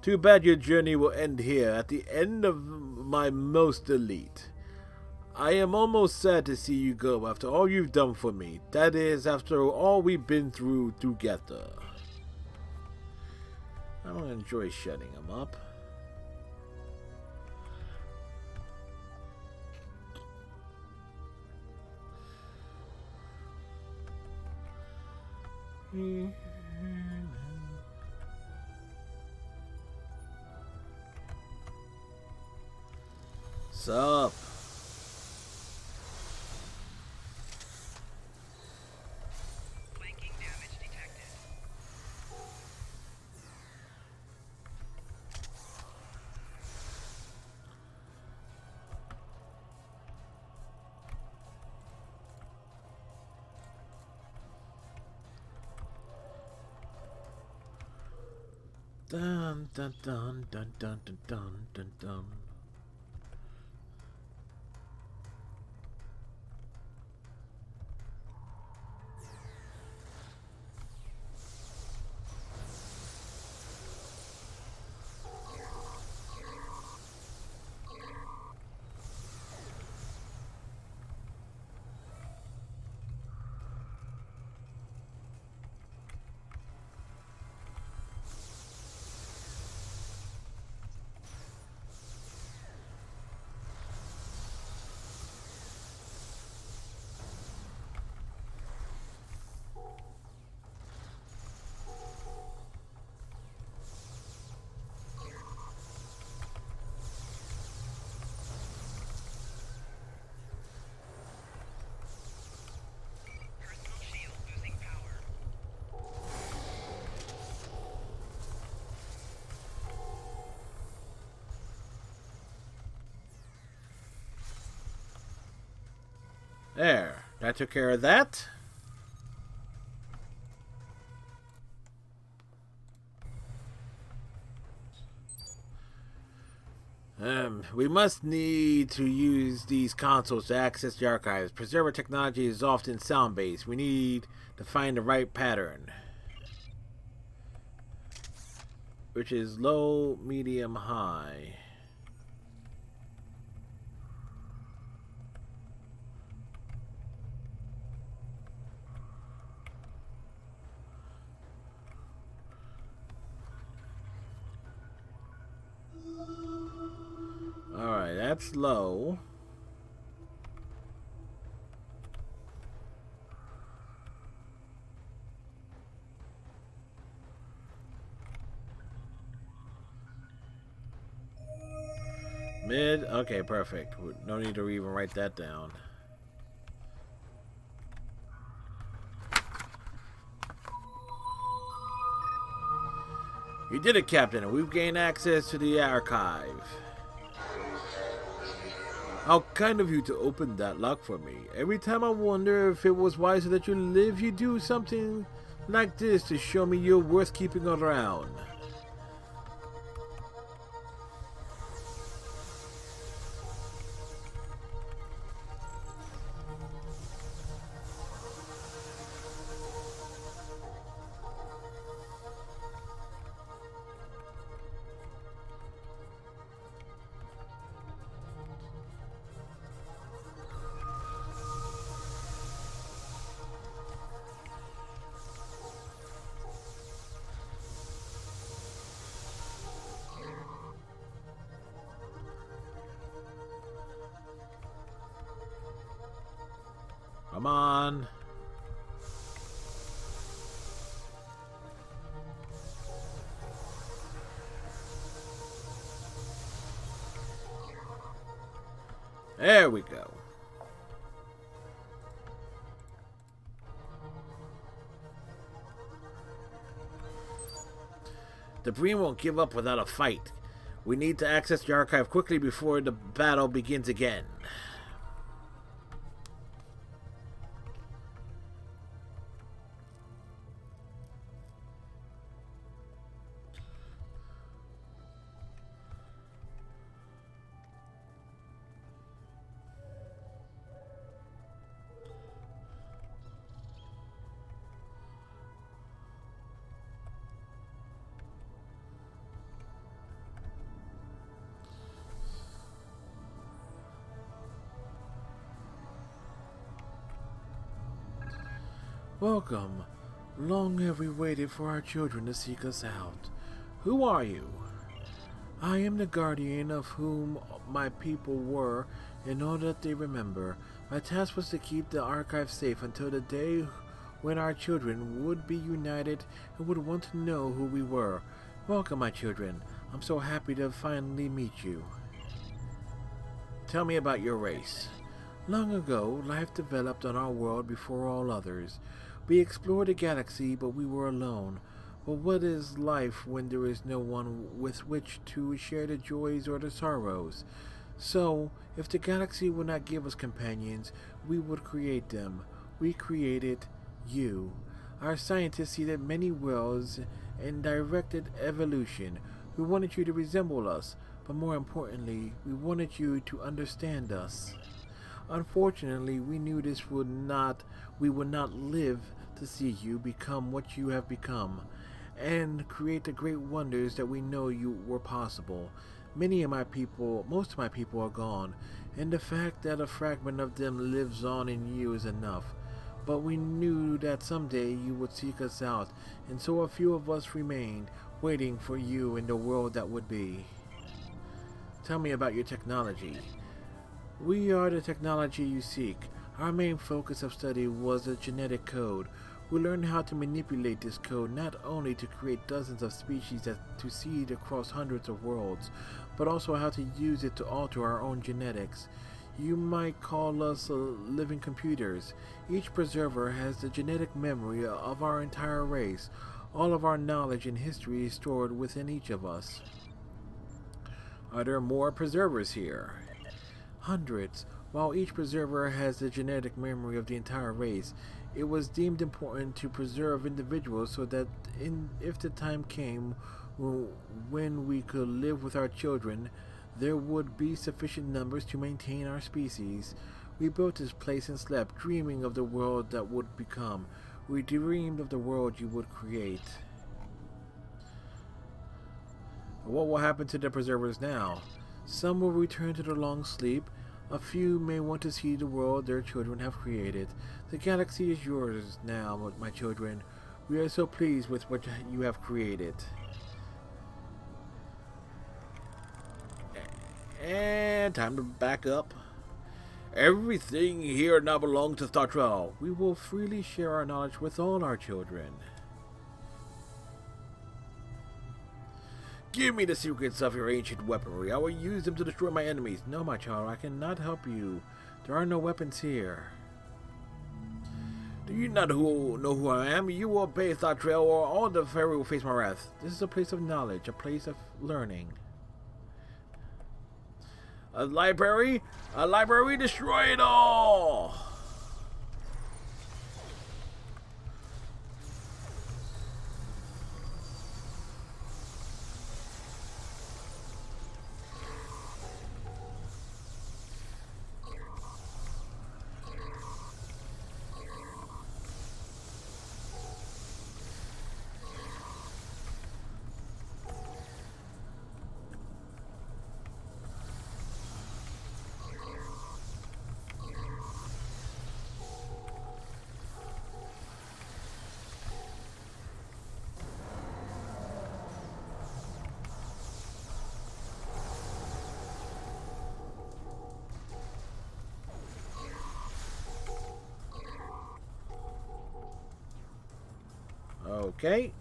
Too bad your journey will end here at the end of my most elite. I am almost sad to see you go after all you've done for me. That is, after all we've been through together. I'm gonna enjoy shutting him up. Sup?
Flanking damage detected.
Dun dun dun dun dun dun dun dun dun. That took care of that. We must need to use these consoles to access the archives. Preserver technology is often sound-based. We need to find the right pattern, which is low, medium, high. Alright, that's low. Mid, okay, perfect. No need to even write that down. You did it, Captain. We've gained access to the archive. How kind of you to open that lock for me. Every time I wonder if it was wiser that you live, you do something like this to show me you're worth keeping around. Come on. There we go. The Breen won't give up without a fight. We need to access the archive quickly before the battle begins again. Welcome. Long have we waited for our children to seek us out. Who are you? I am the guardian of whom my people were, in order that they remember. My task was to keep the archive safe until the day when our children would be united and would want to know who we were. Welcome, my children. I'm so happy to finally meet you. Tell me about your race. Long ago, life developed on our world before all others. We explored the galaxy, but we were alone. But what is life when there is no one with which to share the joys or the sorrows? So, if the galaxy would not give us companions, we would create them. We created you. Our scientists seeded many worlds and directed evolution. We wanted you to resemble us, but more importantly, we wanted you to understand us. Unfortunately, we knew we would not live to see you become what you have become, and create the great wonders that we know you were possible. Most of my people are gone, and the fact that a fragment of them lives on in you is enough. But we knew that someday you would seek us out, and so a few of us remained, waiting for you in the world that would be. Tell me about your technology. We are the technology you seek. Our main focus of study was the genetic code. We learned how to manipulate this code not only to create dozens of species to seed across hundreds of worlds, but also how to use it to alter our own genetics. You might call us living computers. Each preserver has the genetic memory of our entire race. All of our knowledge and history is stored within each of us. Are there more preservers here? Hundreds. While each preserver has the genetic memory of the entire race, it was deemed important to preserve individuals so that if the time came when we could live with our children, there would be sufficient numbers to maintain our species. We built this place and slept, dreaming of the world that would become. We dreamed of the world you would create. What will happen to the preservers now? Some will return to their long sleep. A few may want to see the world their children have created. The galaxy is yours now, my children. We are so pleased with what you have created. And time to back up. Everything here now belongs to Startrell. We will freely share our knowledge with all our children. Give me the secrets of your ancient weaponry. I will use them to destroy my enemies. No, my child, I cannot help you. There are no weapons here. Do you not know who I am? You will obey Startrell, or all the Fairy will face my wrath. This is a place of knowledge, a place of learning. A library? A library, destroy it all! Okay.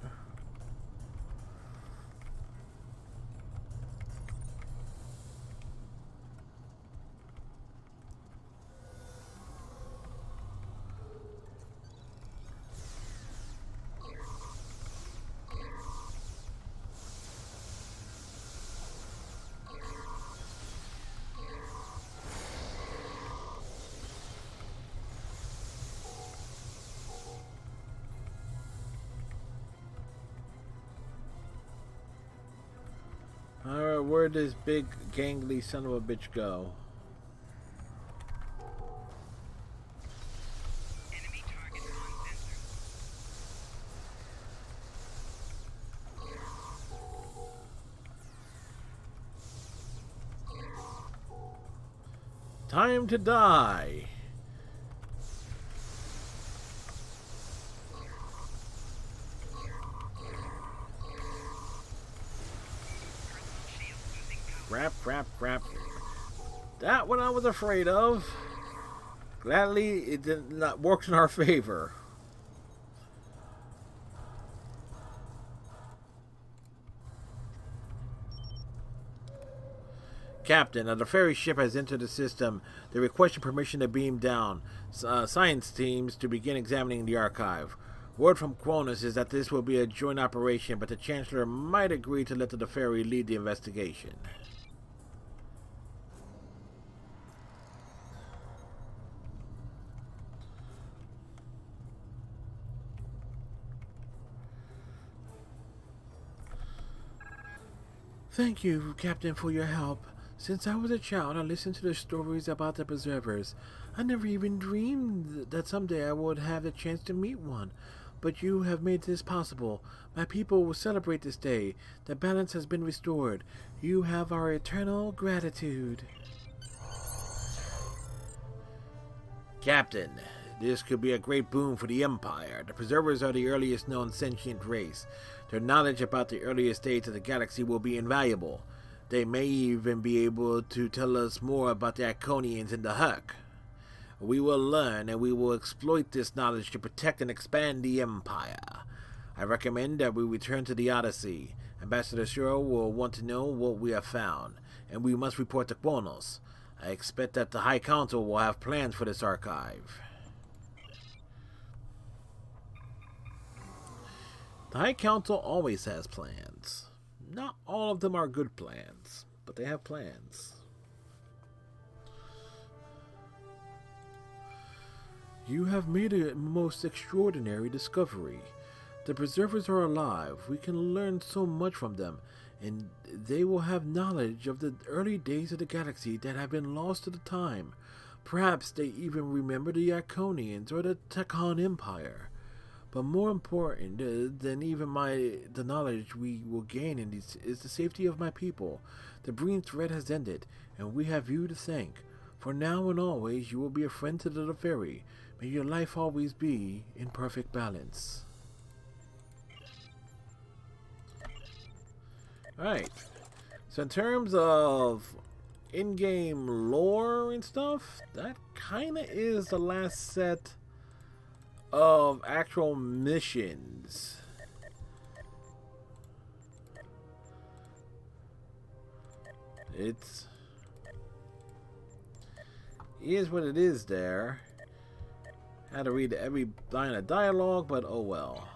Alright, where'd this big gangly son of a bitch go?
Enemy target on sensor.
Time to die! Crap, crap, crap. That one I was afraid of. Gladly, it did not work in our favor. Captain, the ferry ship has entered the system. They requested permission to beam down. Science teams to begin examining the archive. Word from Cronus is that this will be a joint operation, but the Chancellor might agree to let the ferry lead the investigation. Thank you, Captain, for your help. Since I was a child, I listened to the stories about the preservers. I never even dreamed that someday I would have the chance to meet one. But you have made this possible. My people will celebrate this day. The balance has been restored. You have our eternal gratitude. Captain, this could be a great boon for the Empire. The preservers are the earliest known sentient race. Their knowledge about the earliest states of the galaxy will be invaluable. They may even be able to tell us more about the Iconians and the Hurk. We will learn and we will exploit this knowledge to protect and expand the Empire. I recommend that we return to the Odyssey. Ambassador Shiro will want to know what we have found, and we must report to Kronos. I expect that the High Council will have plans for this archive. The High Council always has plans. Not all of them are good plans, but they have plans. You have made a most extraordinary discovery. The Preservers are alive. We can learn so much from them, and they will have knowledge of the early days of the galaxy that have been lost to the time. Perhaps they even remember the Iconians or the Tekon Empire. But more important than even the knowledge we will gain in these is the safety of my people. The Breen threat has ended, and we have you to thank. For now and always, you will be a friend to the Fairy. May your life always be in perfect balance. Alright. So in terms of in-game lore and stuff, that kind of is the last set of actual missions. It's is what it is there. Had to read every line of dialogue, but oh well.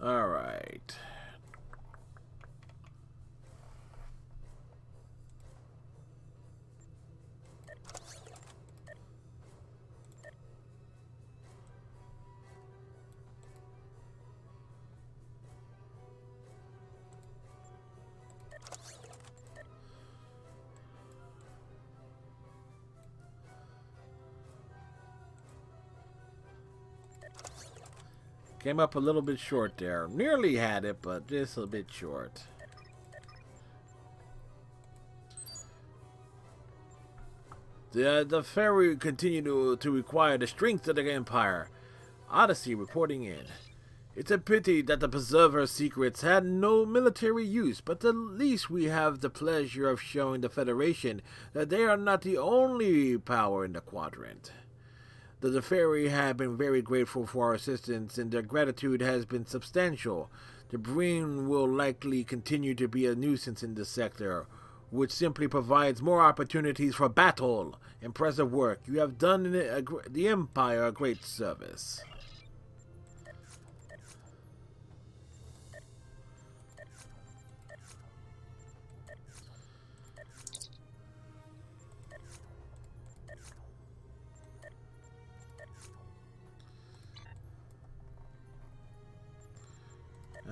All right. Came up a little bit short there. Nearly had it, but just a bit short. The Fairy continue to require the strength of the Empire. Odyssey reporting in. It's a pity that the Preserver secrets had no military use, but at least we have the pleasure of showing the Federation that they are not the only power in the quadrant. The Fairy have been very grateful for our assistance, and their gratitude has been substantial. The Breen will likely continue to be a nuisance in this sector, which simply provides more opportunities for battle. Impressive work. You have done the Empire a great service.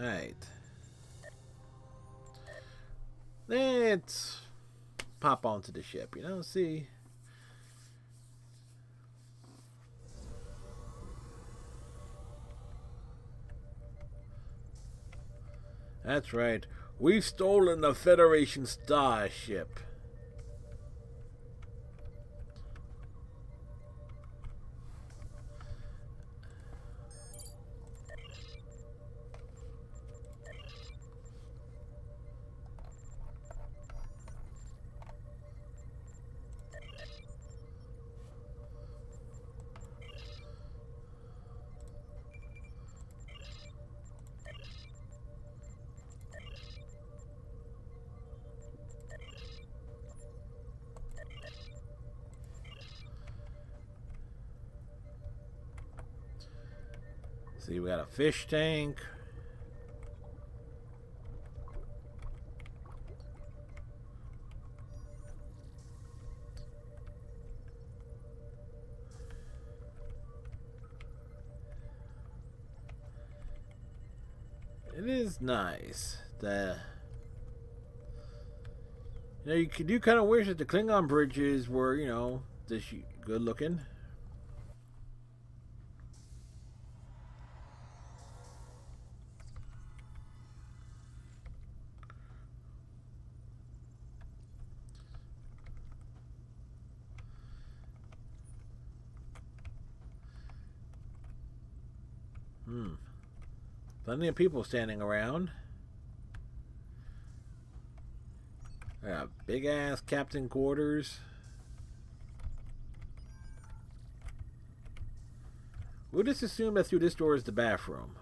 Alright. Let's pop onto the ship, you know, see. That's right. We've stolen the Federation starship. See, we got a fish tank. It is nice. You do kind of wish that the Klingon bridges were, you know, this good looking. Plenty of people standing around. Big ass captain quarters. We'll just assume that through this door is the bathroom.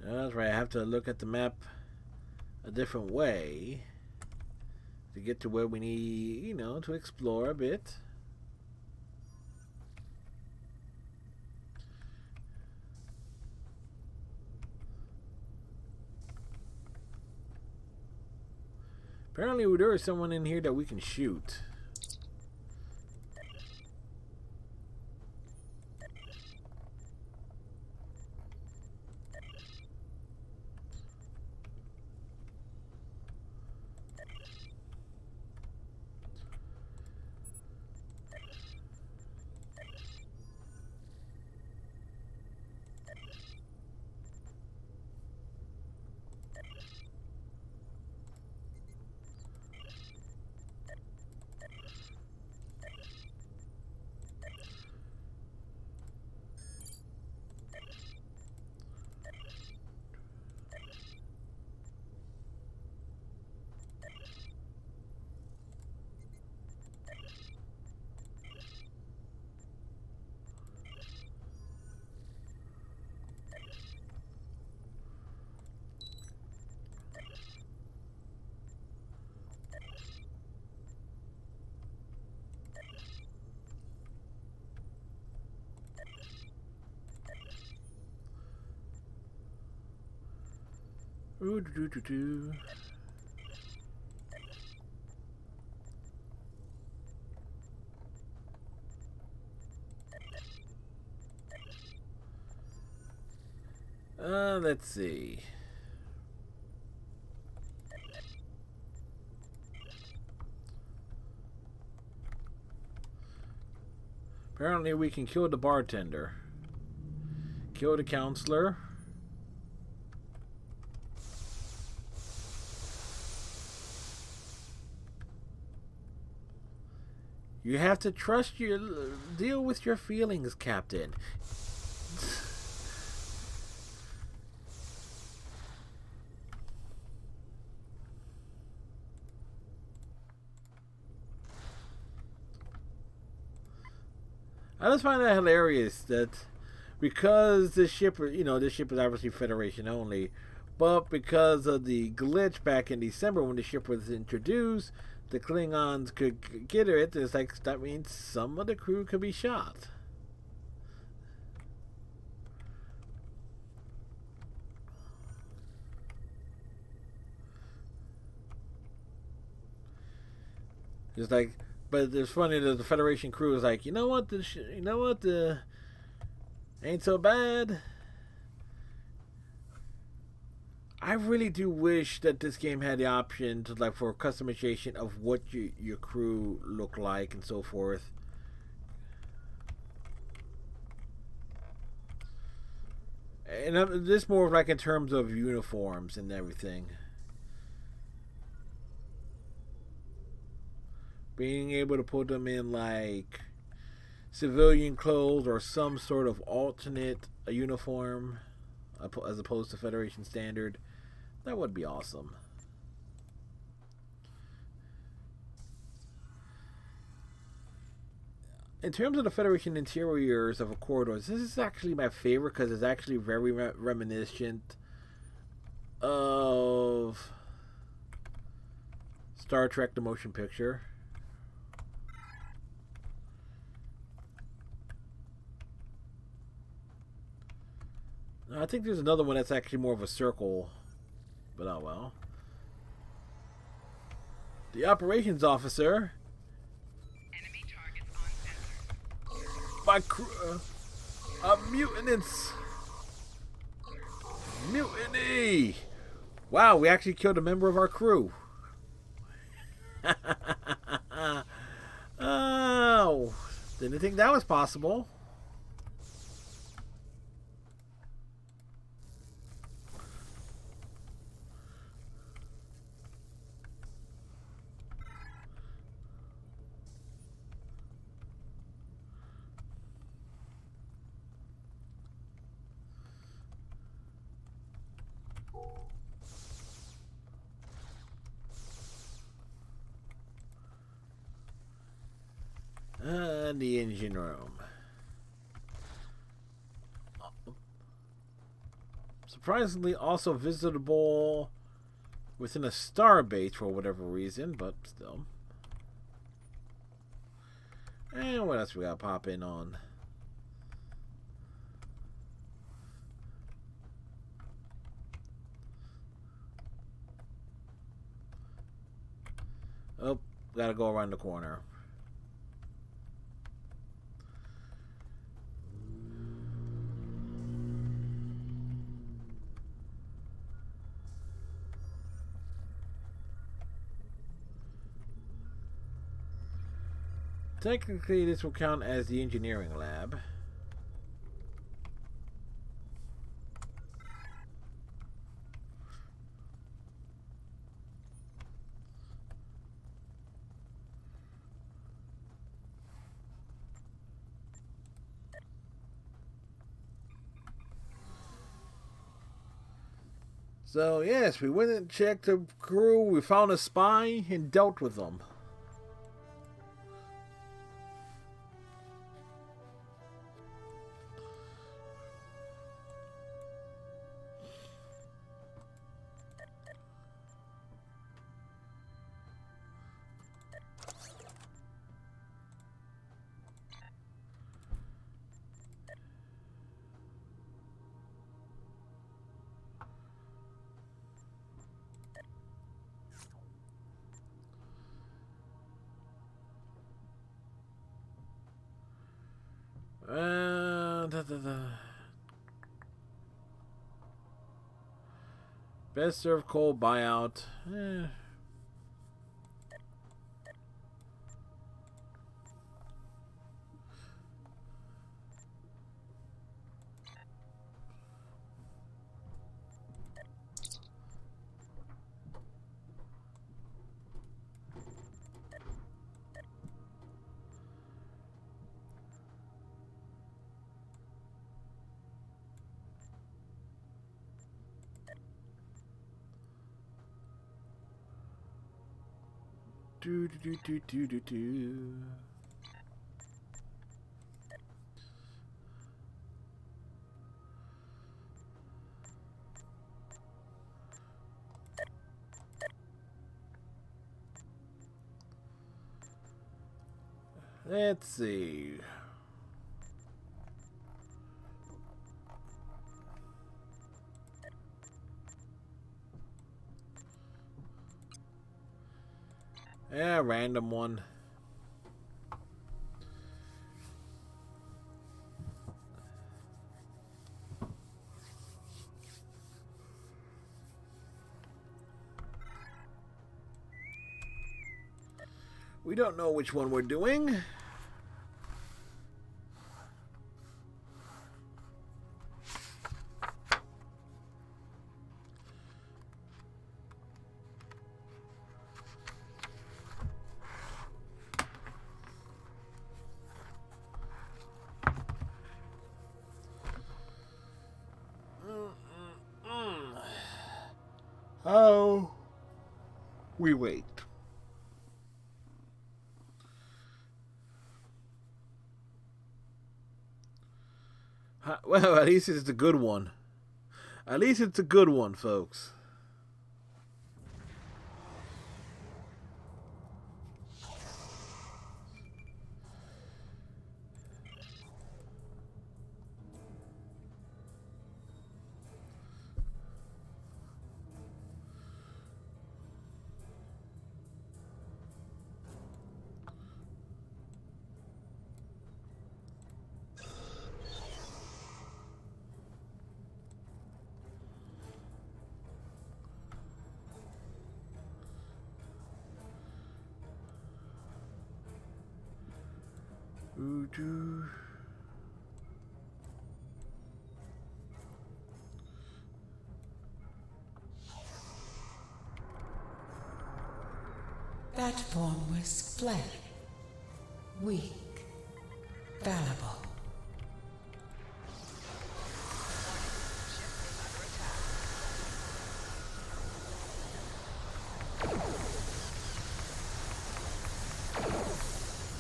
That's right. I have to look at the map a different way to get to where we need, you know, to explore a bit. Apparently there is someone in here that we can shoot. Ooh, doo, doo, doo, doo. Let's see. Apparently we can kill the bartender. Kill the counselor. You have to trust your... Deal with your feelings, Captain. I just find that hilarious that because this ship, you know, this ship is obviously Federation only, but because of the glitch back in December when the ship was introduced, the Klingons could get it. It's like, that means some of the crew could be shot. It's like, but it's funny that the Federation crew is like, you know what, ain't so bad. I really do wish that this game had the option to, like, for customization of what your crew look like and so forth. And this more like in terms of uniforms and everything. Being able to put them in like civilian clothes or some sort of alternate uniform as opposed to Federation standard. That would be awesome. In terms of the Federation interiors of a corridors, this is actually my favorite because it's actually very reminiscent of Star Trek: The Motion Picture. I think there's another one that's actually more of a circle. But oh well. The operations officer.
Enemy targets on sensor.
My crew. Mutants. Mutiny. Wow, we actually killed a member of our crew. Oh, didn't think that was possible. The engine room. surprisingly also visitable within a star base for whatever reason, but still. And what else we got pop in on? Oh, gotta go around the corner. Technically, this will count as the engineering lab. So, yes, we went and checked the crew, we found a spy, and dealt with them. Best served coal buyout. Do do do do do do. Let's see. Yeah, random one. We don't know which one we're doing. Oh, we wait. Well, at least it's a good one. At least it's a good one, folks. Ooh,
That formless flame, weak, fallible.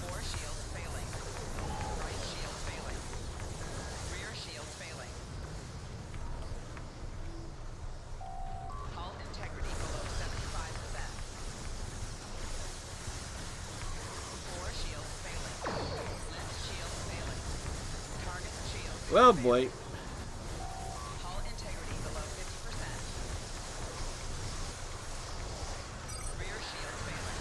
Four shields failing. Right shield failing. Rear shield failing.
Well, boy.
Hull integrity below 50%. Rear shield failing.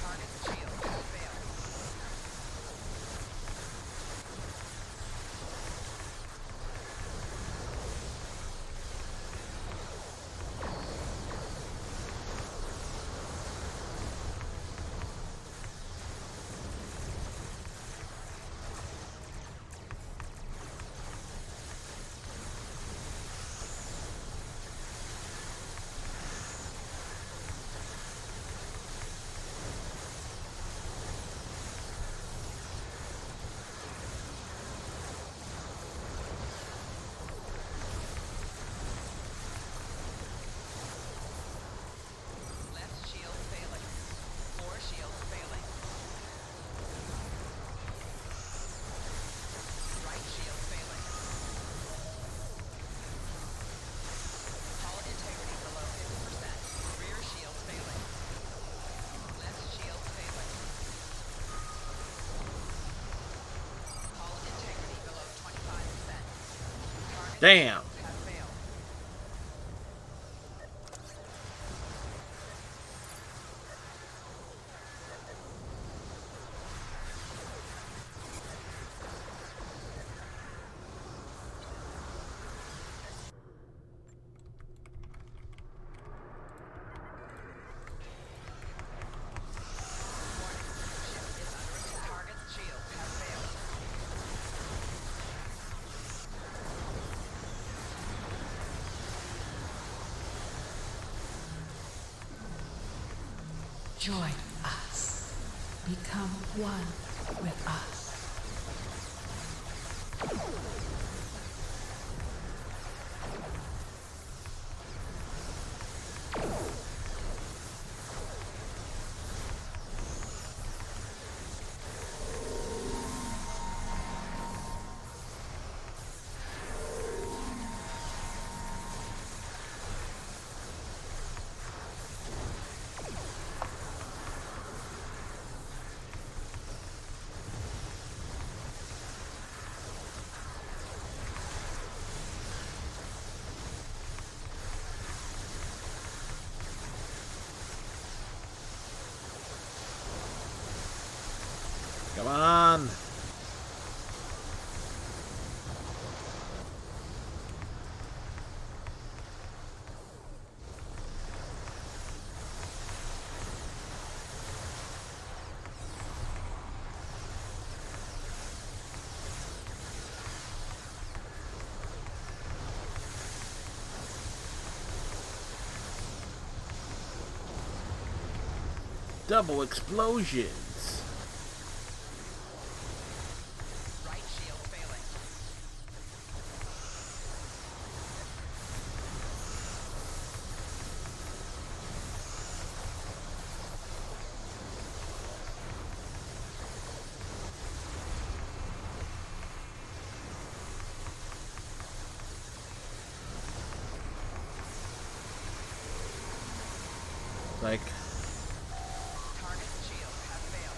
Target's shield has failed. Left shield failing. 4 shields failing. Right shield failing. Hull integrity below 50%. Rear shield failing. Left shield failing. Hull integrity below 25%. Target
Damn.
shields have failed. Target's shield has failed.
Join us. Become one with us.
Come on. Double explosions.
Right shield failing.
Like,
Target's shield has failed.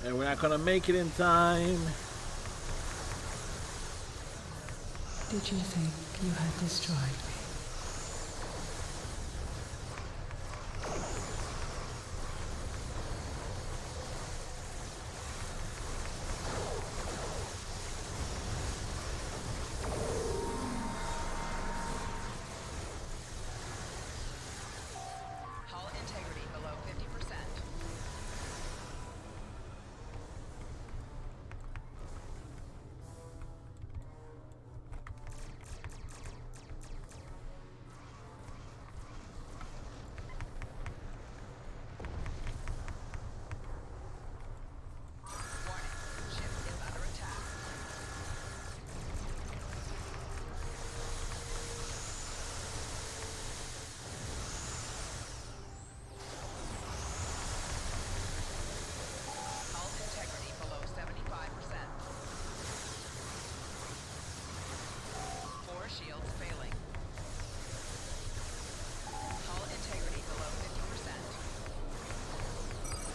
And we're not gonna make it in time.
Did you think you had destroyed me?
Hull integrity below 50%. Warning, ship is under attack. Hull integrity below 75%. 4 shields failing. Hull integrity below 50%.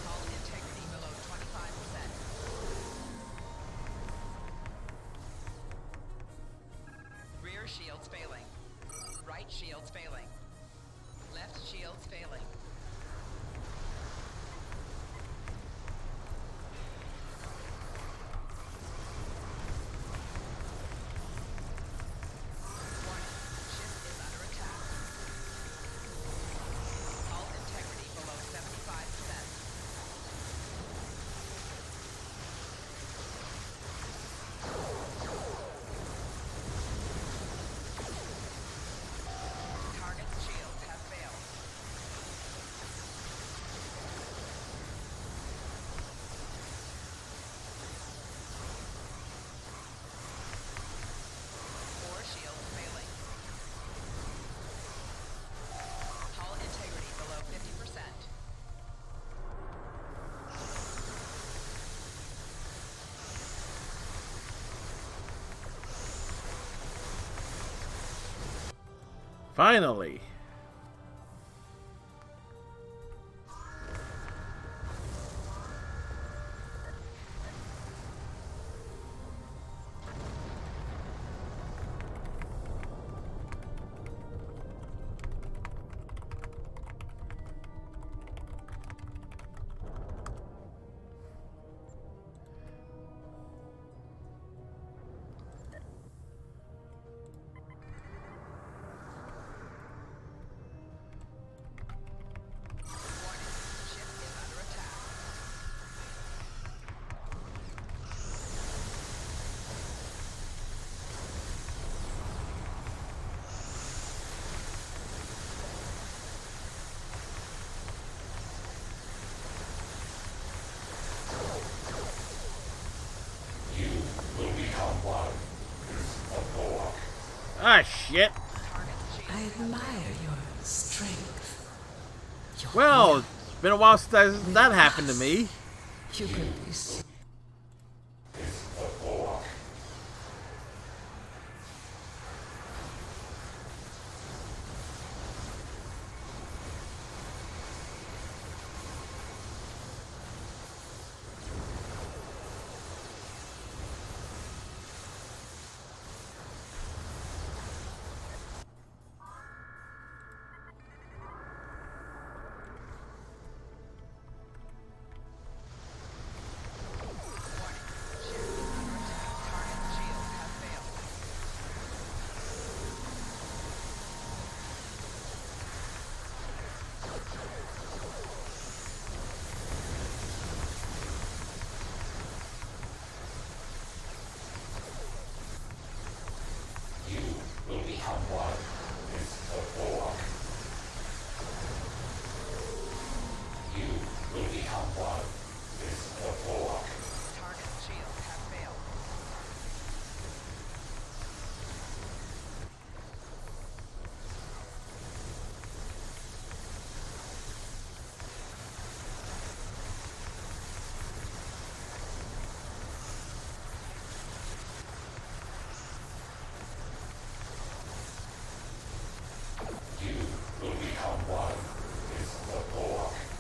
Hull integrity below 25%. Rear shields failing. Right shields failing. Left shields failing. Warning, ship is under attack. Hull integrity below 75%. Target's shields have failed. Four shields failing. Hull integrity below 50%.
Finally.
Warning, ship is under attack.
Ah, shit.
Target's shield.
I admire your strength. Your
Well,
will.
it's been a while since that happened to me.
You could be s-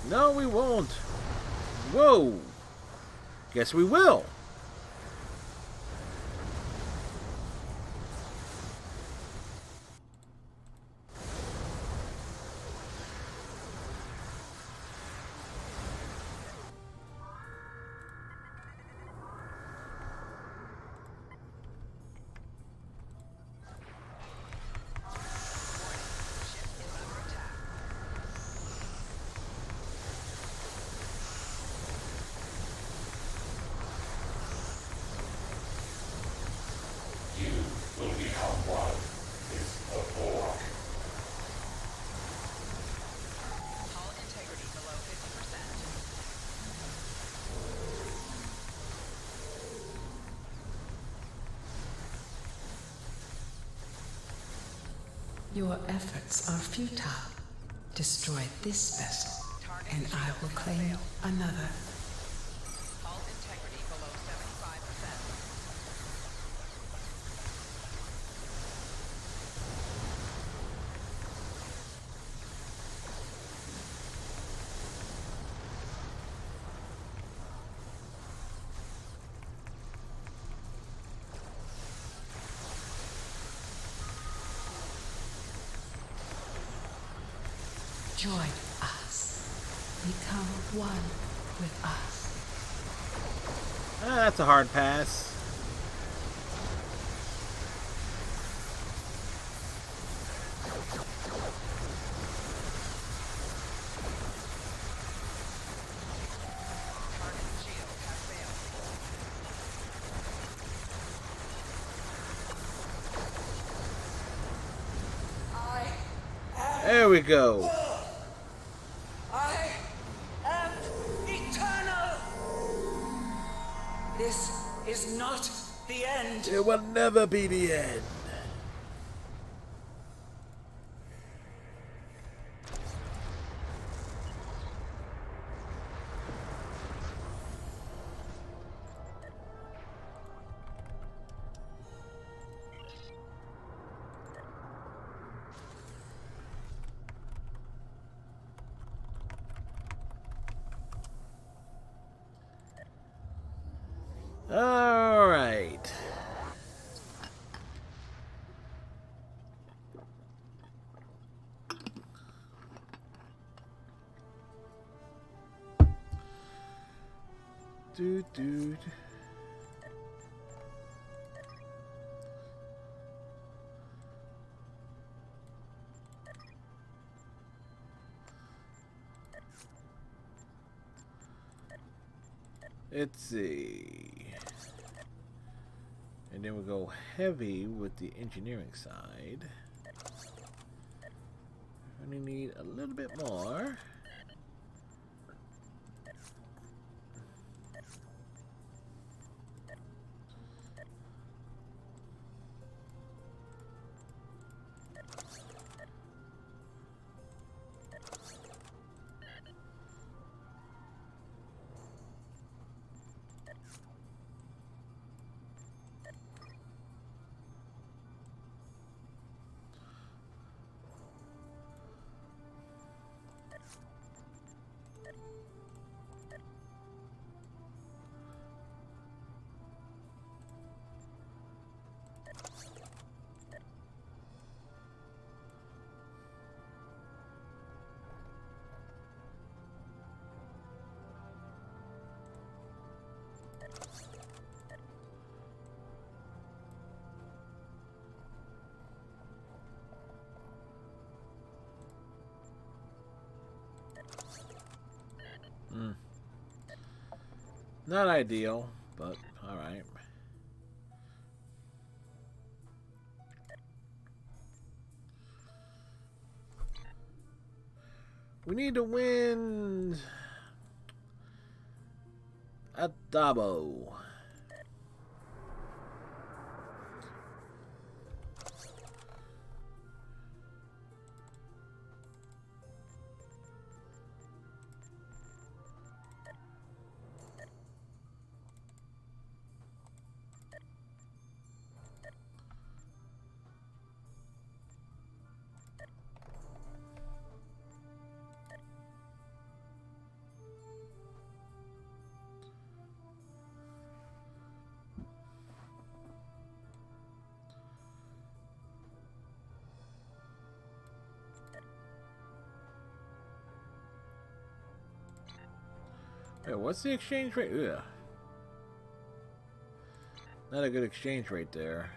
No, we won't. Whoa. Guess we will.
Hull integrity below 50%.
Your efforts are futile. Destroy this vessel, and I will claim another.
Hull integrity below 75%.
Join us. Become one with us.
That's a hard pass.
Target shield has failed.
There we go.
I am eternal! This is not the end.
It will never be the end. All right. Dude. Let's see. And then we'll go heavy with the engineering side. Only need a little bit more. Not ideal, but alright. We need to win at Dabo. Hey, what's the exchange rate? Yeah. Not a good exchange rate there.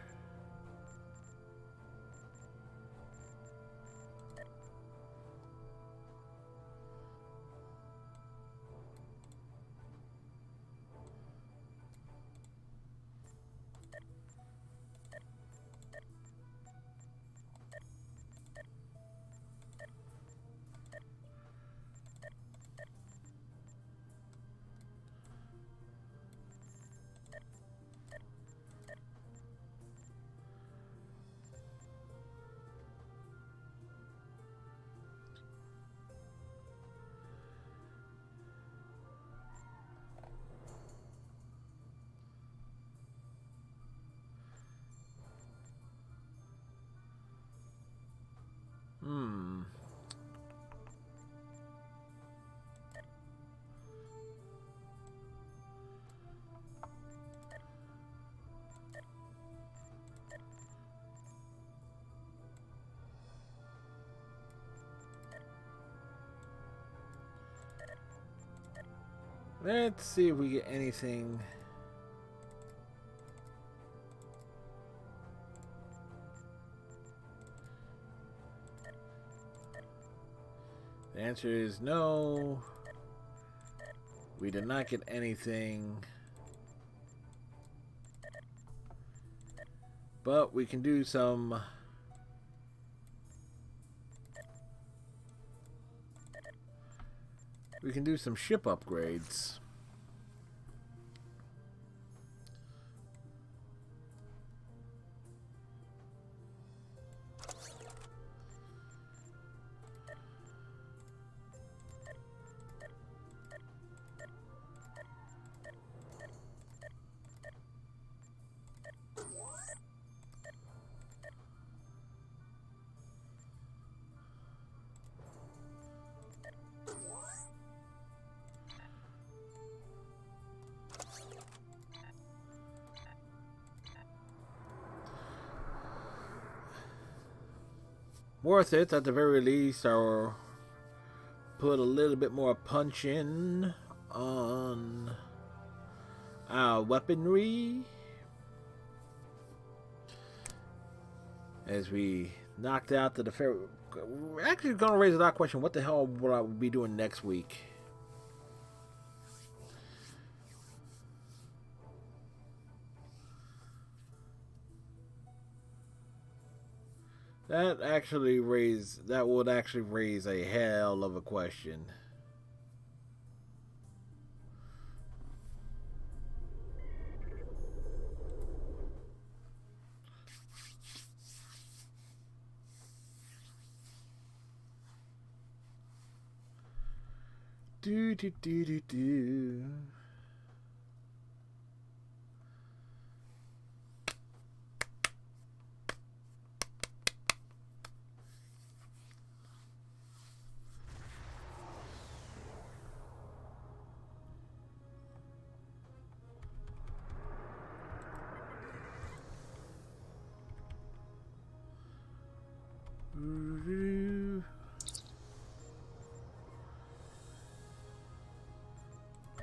Hmm. Let's see if we get anything. The answer is no. We did not get anything. But we can do some. We can do some ship upgrades. Worth it at the very least, or put a little bit more punch in on our weaponry as we knocked out the Deferi. We're actually going to raise that question: what the hell will I be doing next week? That would actually raise a hell of a question. Do do do do do.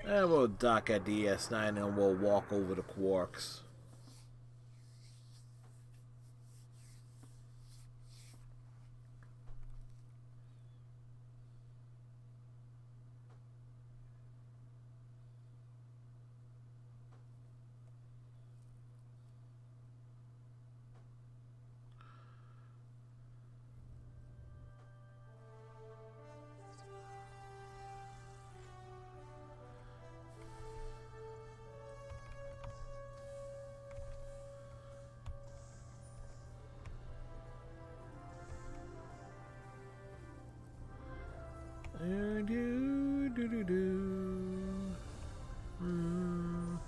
And we'll dock at DS9 and we'll walk over to Quarks. Do, do, do, do. Mm.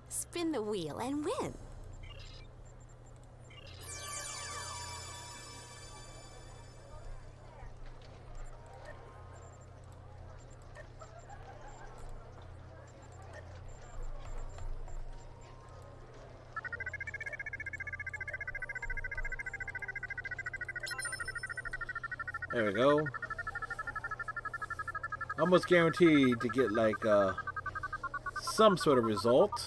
Spin the wheel and win.
There we go. Almost guaranteed to get like some sort of result.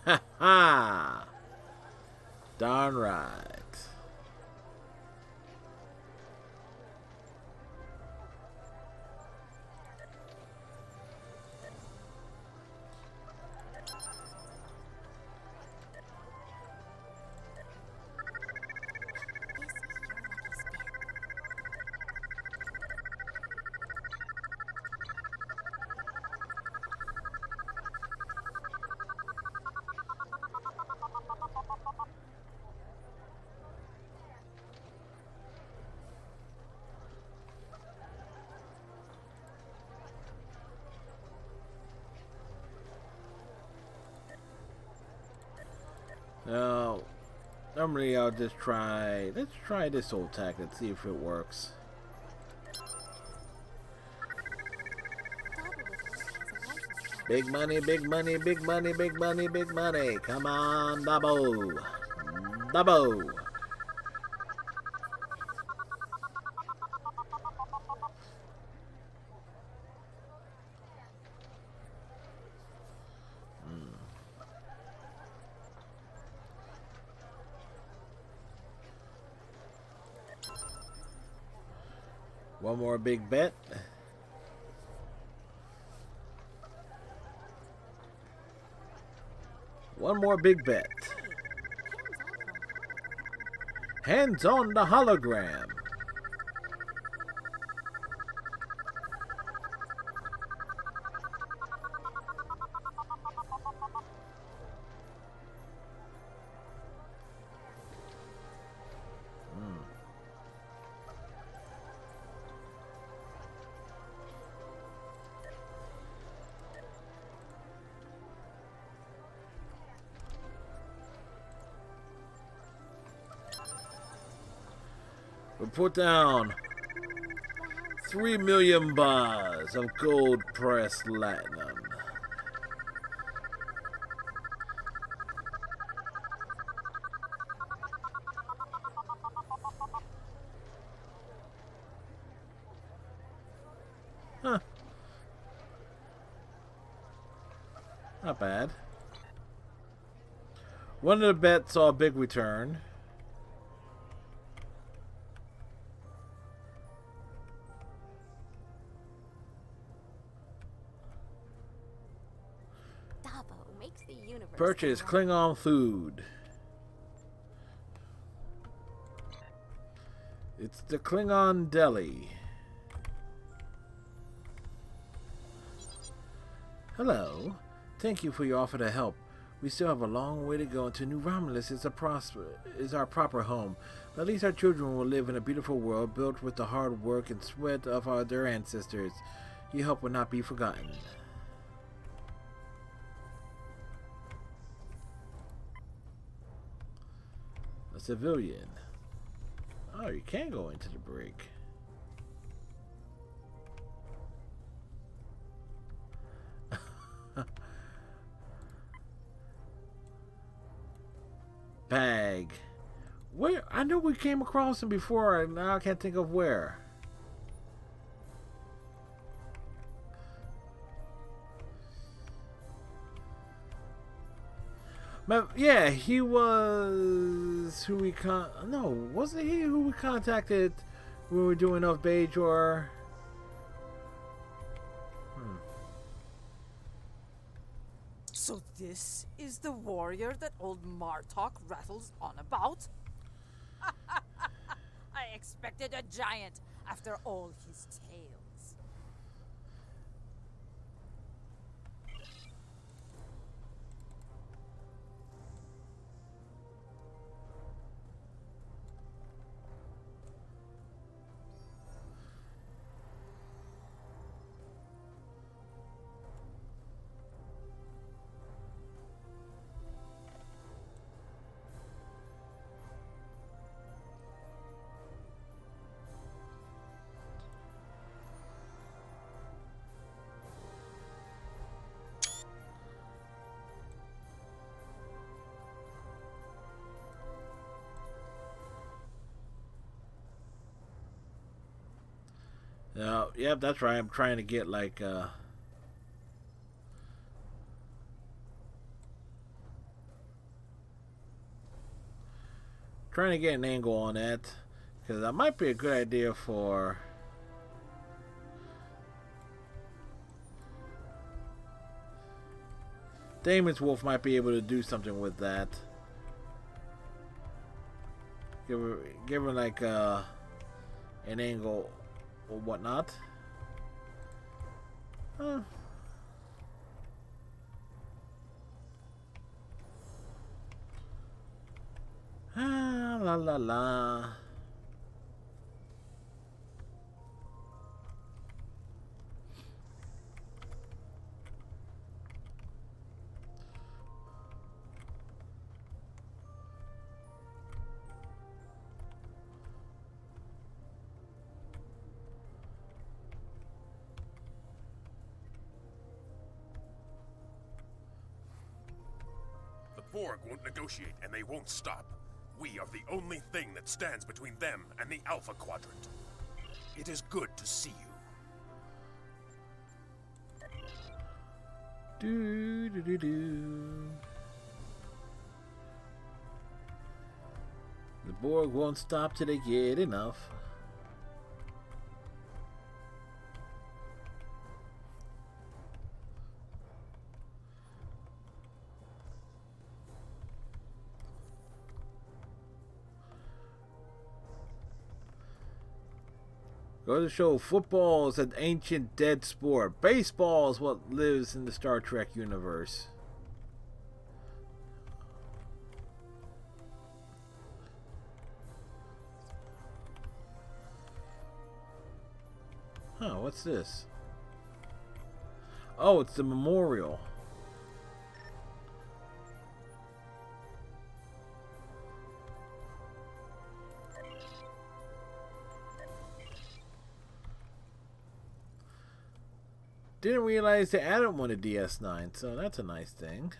Ha ha! Darn right. Now, normally I'll just try, let's try this old tactic, see if it works. Big money, big money, big money, big money, big money. Come on, double. Double. One more big bet. One more big bet. Hands on the hologram. We put down 3 million bars of gold pressed platinum. Huh. Not bad. One of the bets saw a big return. Purchase Klingon food. It's the Klingon Deli. Hello. Thank you for your offer to help. We still have a long way to go until New Romulus is our proper home. But at least our children will live in a beautiful world built with the hard work and sweat of their ancestors. Your help will not be forgotten. A civilian. Oh, you can go into the break. Bag. Where? I know we came across him before, and now I can't think of where. But yeah, he was who we no, wasn't he who we contacted when we were doing Of Bajor?
So this is the warrior that old Martok rattles on about? I expected a giant after all his tales.
Yep, that's right. I'm trying to get like trying to get an angle on that, because that might be a good idea for Damon's Wolf might be able to do something with that. Give her like an angle or whatnot. Huh. Ah, la la la.
The Borg won't negotiate, and they won't stop. We are the only thing that stands between them and the Alpha Quadrant. It is good to see you.
Do do do do. The Borg won't stop till they get enough. Goes to show football is an ancient dead sport. Baseball is what lives in the Star Trek universe. Huh, what's this? Oh, it's the memorial. Didn't realize they added one to DS9, so that's a nice thing.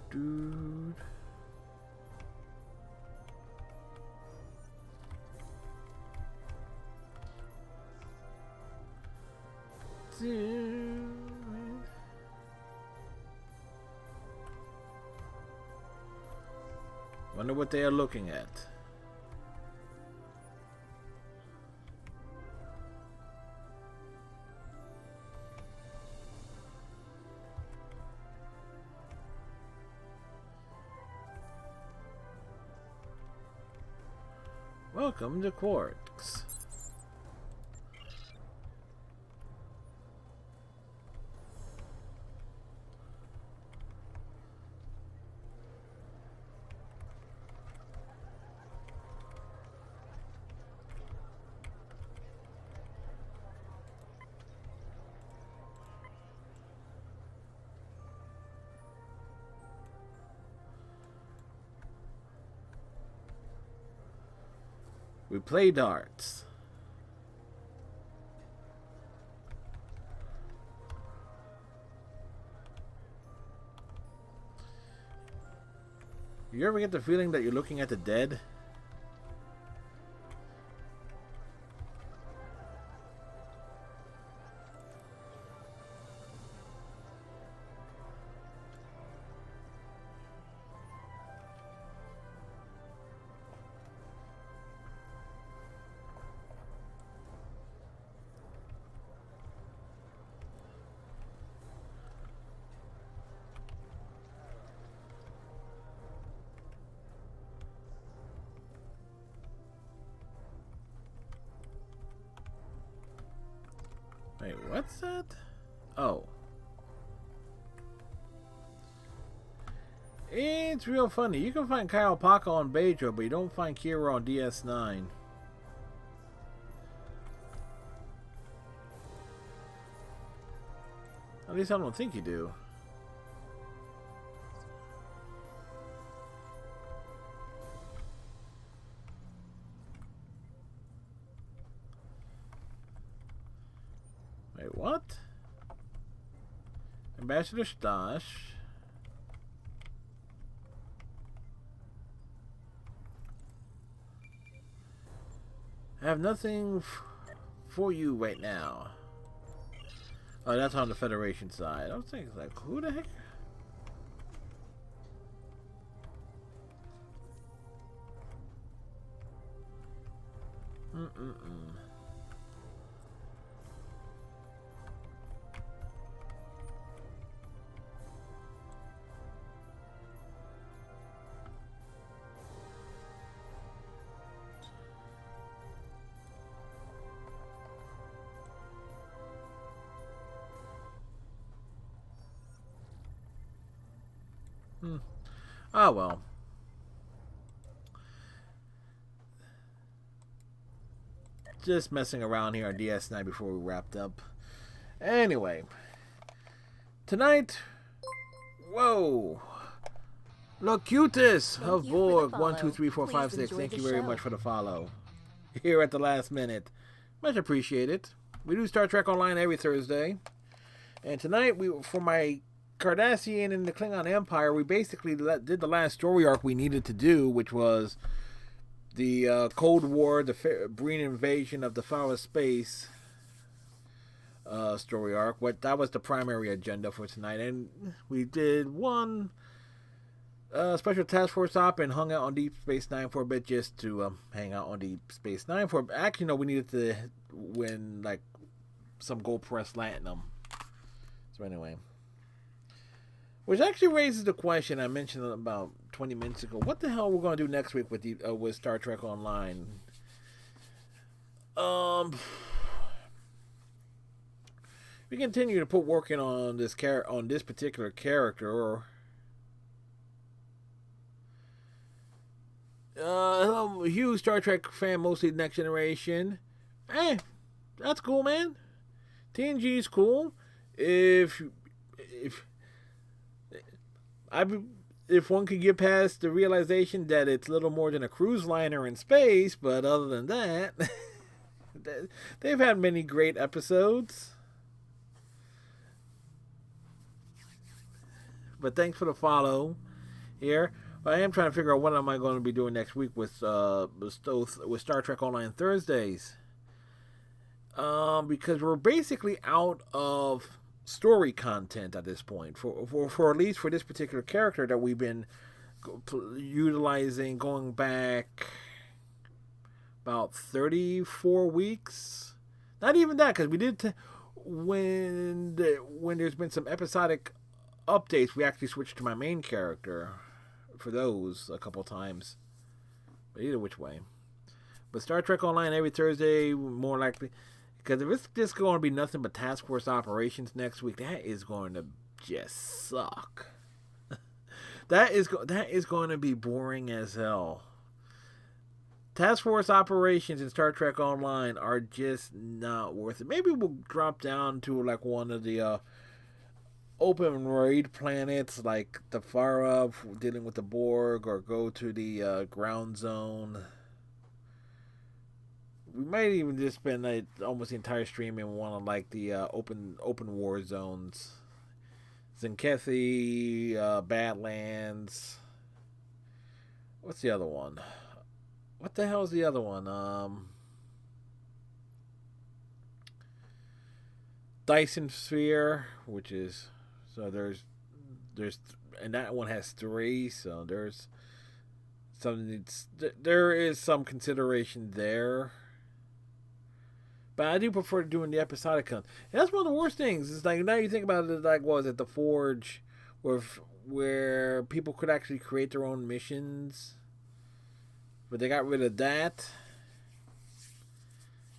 Dude. Dude. Wonder what they are looking at. Welcome to Quarks. We play darts. You ever get the feeling that you're looking at the dead? Wait, what's that? Oh. It's real funny. You can find Kyle Paka on Beidro, but you don't find Kira on DS9. At At least I don't think you do. Wait, what? Ambassador Stash. I have nothing for you right now. Oh, that's on the Federation side. I was thinking, like, who the heck? Ah, well. Just messing around here on DS9 before we wrapped up. Anyway. Tonight. Whoa. Locutus of Borg 123456. Thank you very much for the follow. Here at the last minute. Much appreciated. We do Star Trek Online every Thursday. And tonight, for my Cardassian and the Klingon Empire, we basically did the last story arc we needed to do, which was the Cold War, the Breen invasion of the Far Space story arc. That was the primary agenda for tonight, and we did one special task force op and hung out on Deep Space Nine for a bit, just to hang out on Deep Space Nine for. Actually, no, we needed to win like some gold press platinum. So anyway. Which actually raises the question I mentioned about 20 minutes ago. What the hell we're going to do next week with Star Trek Online? We continue to put working on this particular character, or I'm a huge Star Trek fan, mostly Next Generation. Hey, that's cool, man. TNG's cool. If one could get past the realization that it's little more than a cruise liner in space, but other than that, they've had many great episodes. But thanks for the follow here. But I am trying to figure out what am I going to be doing next week with Star Trek Online Thursdays. Because we're basically out of story content at this point for at least for this particular character that we've been utilizing going back about 34 weeks. Not even that, because we did when there's been some episodic updates, we actually switched to my main character for those a couple times. But either which way. But Star Trek Online every Thursday, more likely. Because if it's just going to be nothing but Task Force Operations next week, that is going to just suck. that is going to be boring as hell. Task Force Operations in Star Trek Online are just not worth it. Maybe we'll drop down to like one of the open raid planets, like the Farah, dealing with the Borg, or go to the ground zone. We might even just spend like almost the entire stream in one of like the open war zones. Zenkethi, Badlands. What's the other one? What the hell is the other one? Dyson Sphere, which is there's and that one has 3, so there's there is some consideration there. But I do prefer doing the episodic content. And that's one of the worst things. It's like, now you think about it, like, what was it, The Forge, where people could actually create their own missions. But they got rid of that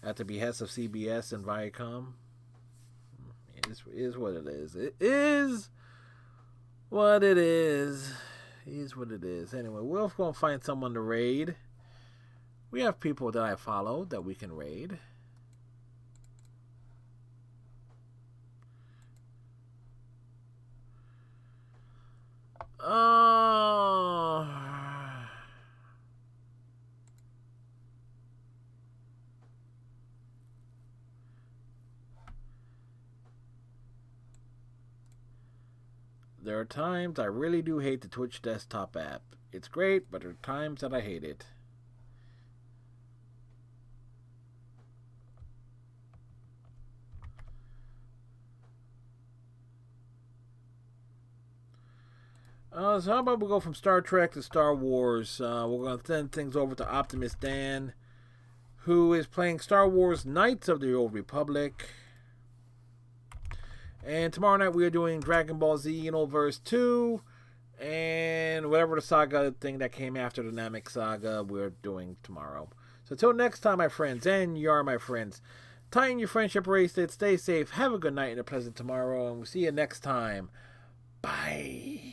at the behest of CBS and Viacom. It is what it is. It is what it is. It is what it is. Anyway, we're going to find someone to raid. We have people that I follow that we can raid. There are times I really do hate the Twitch desktop app. It's great, but there are times that I hate it. So how about we go from Star Trek to Star Wars? We're going to send things over to Optimus Dan, who is playing Star Wars Knights of the Old Republic. And tomorrow night we are doing Dragon Ball Z Xenoverse 2. And whatever the saga thing that came after the Namek saga, we're doing tomorrow. So until next time, my friends, and you are my friends, tighten your friendship bracelet, stay safe, have a good night and a pleasant tomorrow, and we'll see you next time. Bye.